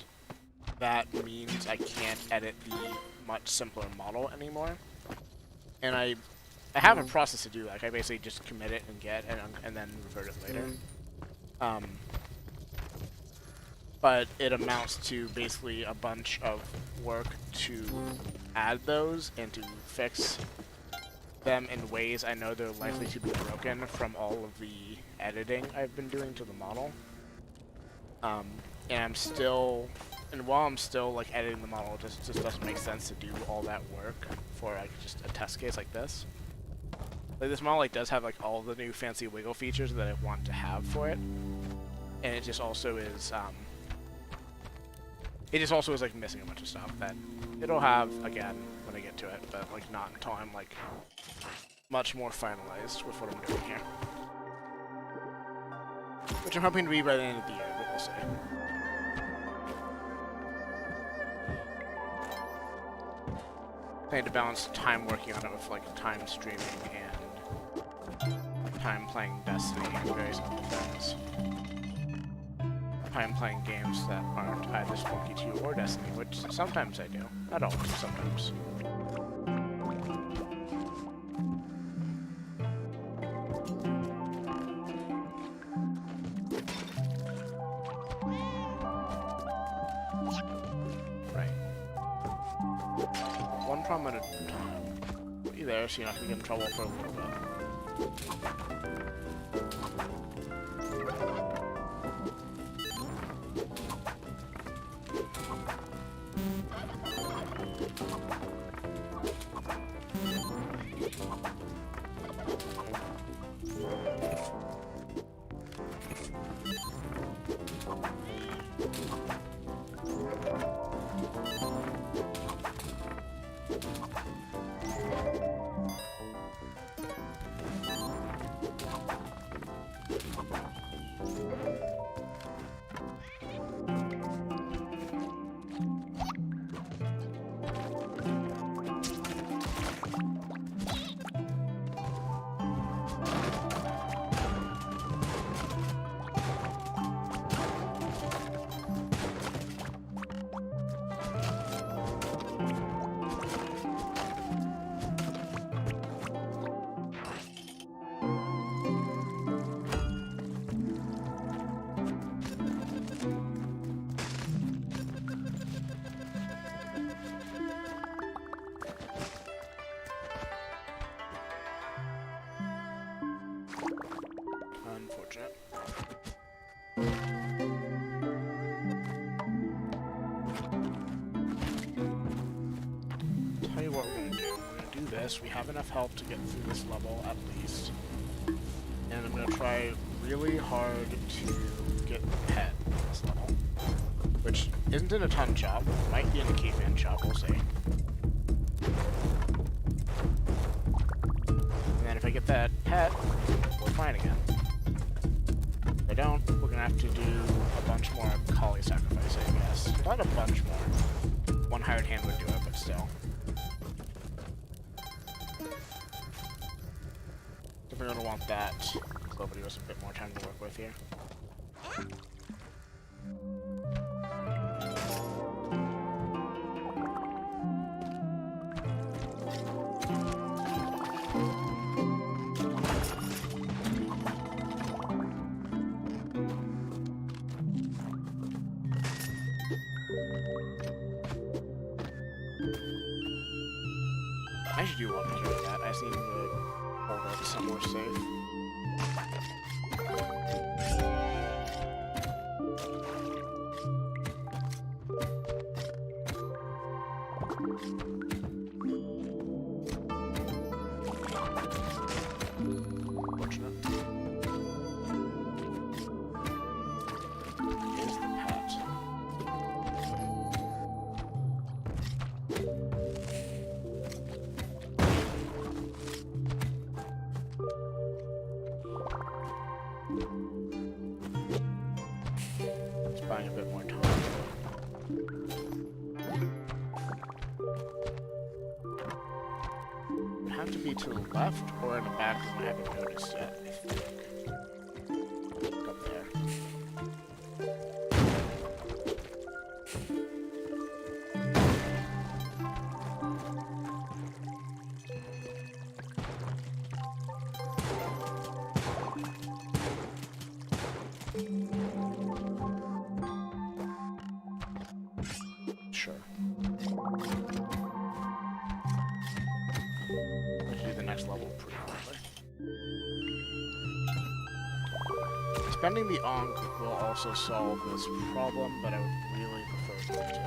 that means I can't edit the much simpler model anymore. And I have a process to do that. Like, I basically just commit it and get it and then revert it later. But it amounts to basically a bunch of work to add those and to fix them in ways I know they're likely to be broken from all of the editing I've been doing to the model. And while I'm still like editing the model, it just doesn't make sense to do all that work for like just a test case like this. Like, this model does have like all the new fancy wiggle features that I want to have for it, and it just also is like missing a bunch of stuff that it'll have again when I get to it, but like not until I'm like much more finalized with what I'm doing here. Which I'm hoping to be by the end of the year, but we'll see. I need to balance time working on it with like time streaming and time playing Destiny and various other things. Time playing games that aren't either Spelunky 2 or Destiny, which sometimes I do. Not always, sometimes. Right. One problem at a time. Put you there so you're not gonna get in trouble for a little bit. Unfortunate. Tell you what we're gonna do. We're gonna do this. We have enough help to get through this level at least. And I'm gonna try really hard to get the pet in this level. Which isn't in a ton shop. Might be in the caveman shop, we'll see. And then if I get that pet, we're fine again. If I don't, we're gonna have to do a bunch more collie sacrifice, I guess. Not a bunch more. One hired hand would do it, but still. We're gonna want that. Nobody has a bit more time to work with here. I should do one to do that. I just need to hold it somewhere safe. Buying a bit more time. It would have to be to the left or in the back, I haven't noticed yet, I think. Up there. Sure. Let's do the next level pretty quickly. Spending the Ankh will also solve this problem, but I would really prefer it to.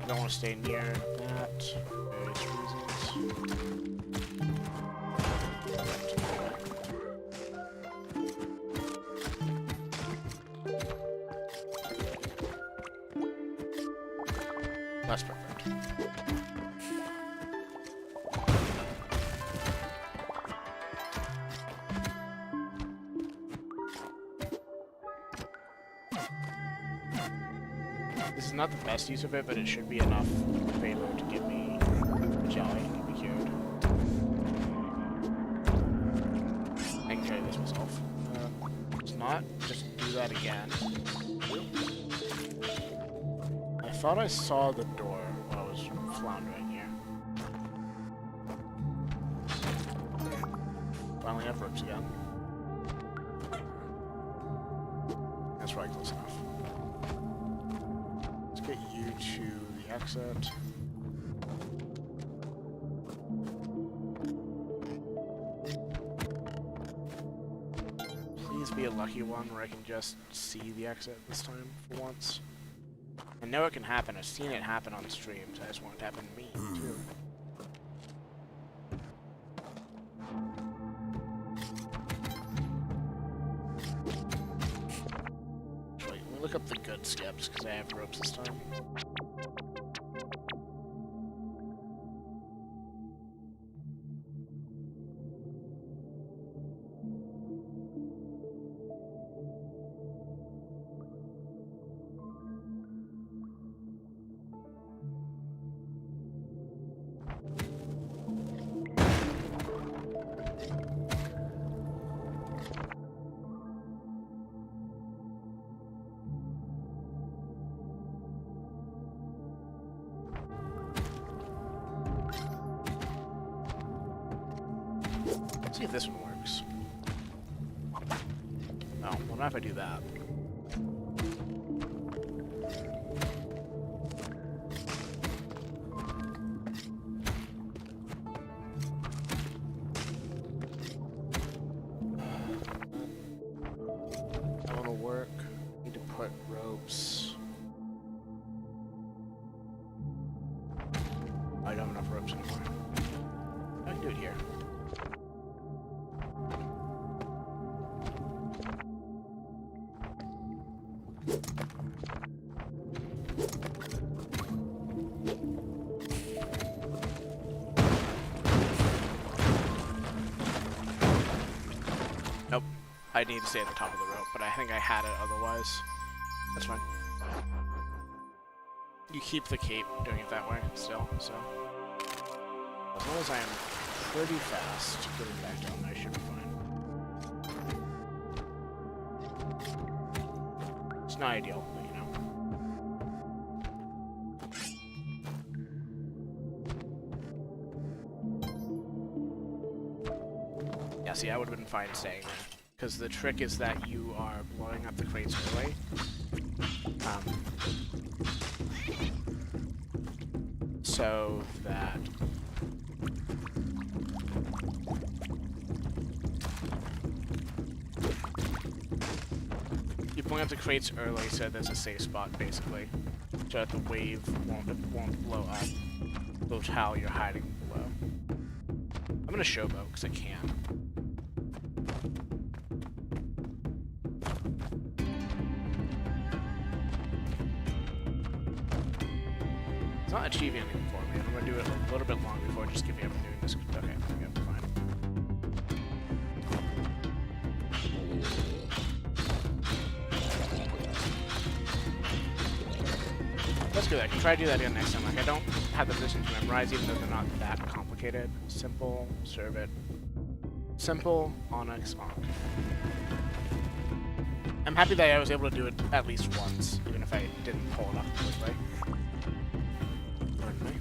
I don't want to stay near that for various reasons. That's perfect. This is not the best use of it, but it should be enough payload to get me a jelly and get me cured. I can carry this myself. It's not. Just do that again. I thought I saw the door while I was floundering here. Finally have ropes again. That's probably close enough. Let's get you to the exit. Please be a lucky one where I can just see the exit this time for once. I know it can happen. I've seen it happen on streams. I just want it to happen to me, too. Wait, let me look up the good skips, because I have ropes this time. See if this one works. Oh, well, not if I do that. That one will work. Need to put ropes. I don't have enough ropes anymore. I can do it here. Nope. I need to stay at the top of the rope, but I think I had it otherwise. That's fine. You keep the cape doing it that way still, so. As long as I am pretty fast getting back down, I should be fine. It's not ideal, but you know. Yeah, see, I would have been fine staying there. Because the trick is that you are blowing up the crates early. So that you're blowing up the crates early so there's a safe spot, basically. So that the wave won't blow up the tile you're hiding below. I'm gonna showboat because I can. It's not achieving anything for me. I'm gonna do it a little bit long before just give me up doing this. Okay, there we go, fine. That's good. I can try to do that again next time. Like, I don't have the position to memorize, even though they're not that complicated. Simple, serve it. Simple, onyx, onk. I'm happy that I was able to do it at least once, even if I didn't pull it off quickly. Pardon me.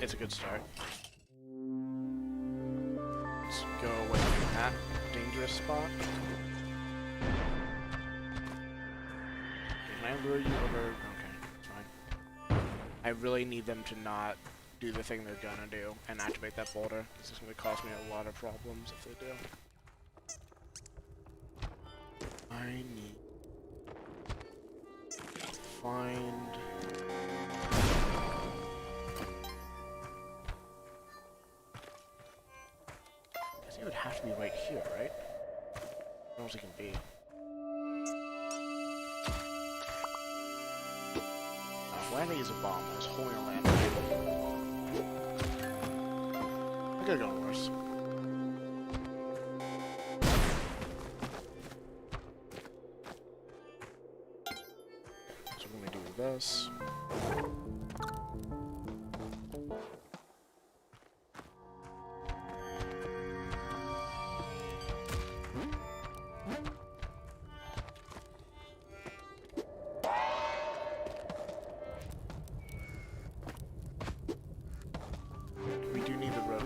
It's a good start. Let's go away from that dangerous spot. Can I lure you over? Okay, it's fine. I really need them to not do the thing they're gonna do and activate that boulder. This is gonna cause me a lot of problems if they do. I need to find... It would have to be right here, right? Where else it can be? Why did I use a bomb? I was holding a landmine. I could've gone worse. So we're gonna do this.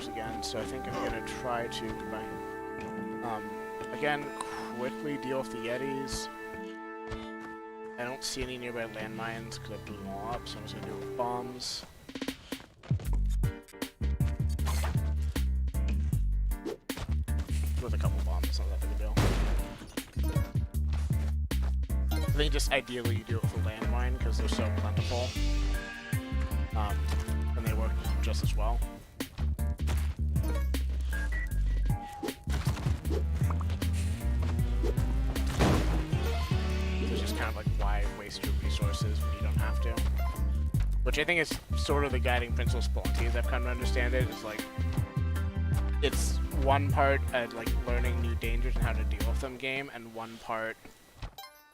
Again. and so I think I'm gonna try to combine. Again, quickly deal with the Yetis. I don't see any nearby landmines because I blew them all up, so I'm just gonna do it with bombs. With a couple bombs, it's not that big a deal. I think just ideally you do it with a landmine because they're so plentiful. And they work just as well. It's just kind of like, why waste your resources when you don't have to? Which I think is sort of the guiding principle of Spelunky, as I've come to understand it, is like, it's one part like learning new dangers and how to deal with them game, and one part,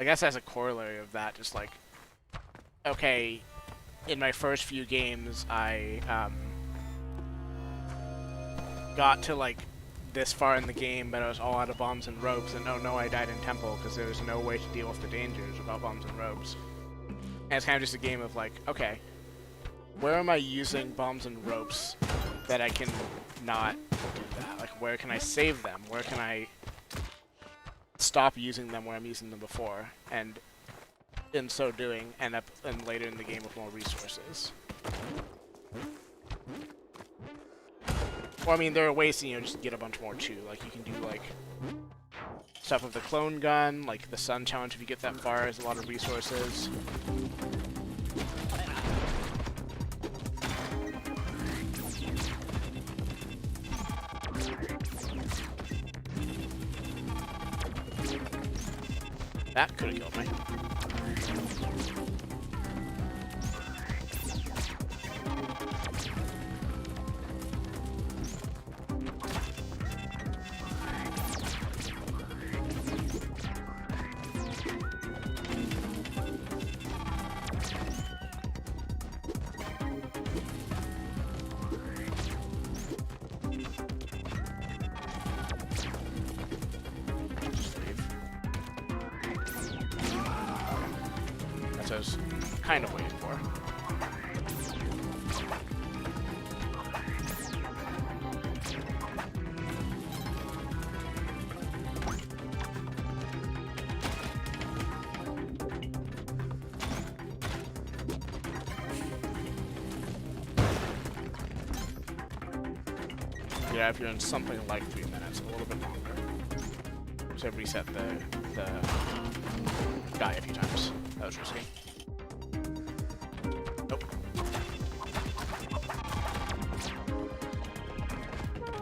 I guess as a corollary of that, just like, okay, in my first few games, I got to like this far in the game, but I was all out of bombs and ropes, and oh no, I died in Temple because there was no way to deal with the dangers without bombs and ropes. And it's kind of just a game of like, okay, where am I using bombs and ropes that I can not do that? Like, where can I save them? Where can I stop using them where I'm using them before? And in so doing, end up later in the game with more resources. Or, I mean, there are ways to, just get a bunch more too. Like, you can do, like, stuff with the clone gun, like the sun challenge if you get that far has a lot of resources. That could have killed me. That's what I was kind of waiting for. Yeah, if you're in something like 3 minutes, a little bit longer. So I've reset the guy a few times. That was risky. Nope.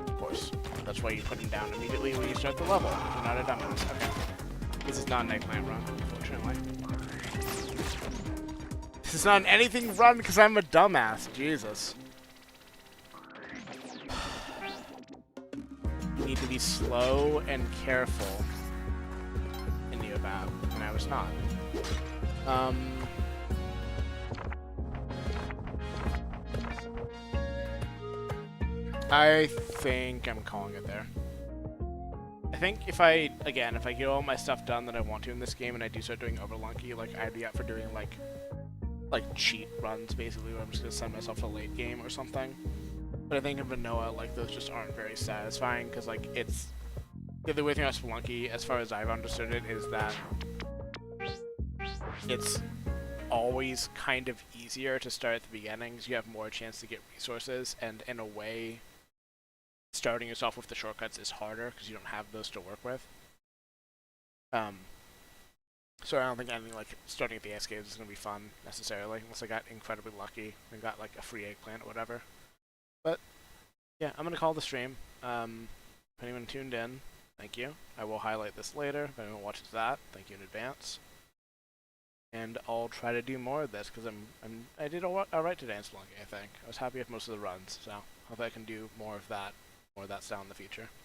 Of course. That's why you put him down immediately when you start the level. You're not a dumbass. Okay. This is not an eggplant run, unfortunately. This is not an anything run because I'm a dumbass. Jesus. You need to be slow and careful in the about, and I was not. I think I'm calling it there. I think if I get all my stuff done that I want to in this game, and I do start doing Overlunky, like, I'd be up for doing, like cheat runs, basically, where I'm just gonna send myself a late game or something. But I think in vanilla, like, those just aren't very satisfying, because, like, it's... The other way thing about Spelunky, as far as I've understood it, is that it's always kind of easier to start at the beginning, because you have more chance to get resources, and in a way, starting yourself with the shortcuts is harder, because you don't have those to work with. So I don't think anything like starting at the ice caves is going to be fun, necessarily, unless I got incredibly lucky and got, like, a free eggplant or whatever. But, yeah, I'm going to call the stream. If anyone tuned in, thank you. I will highlight this later. If anyone watches that, thank you in advance. And I'll try to do more of this, because I did alright today in Spelunky, I think. I was happy with most of the runs, so hopefully I can do more of that style in the future.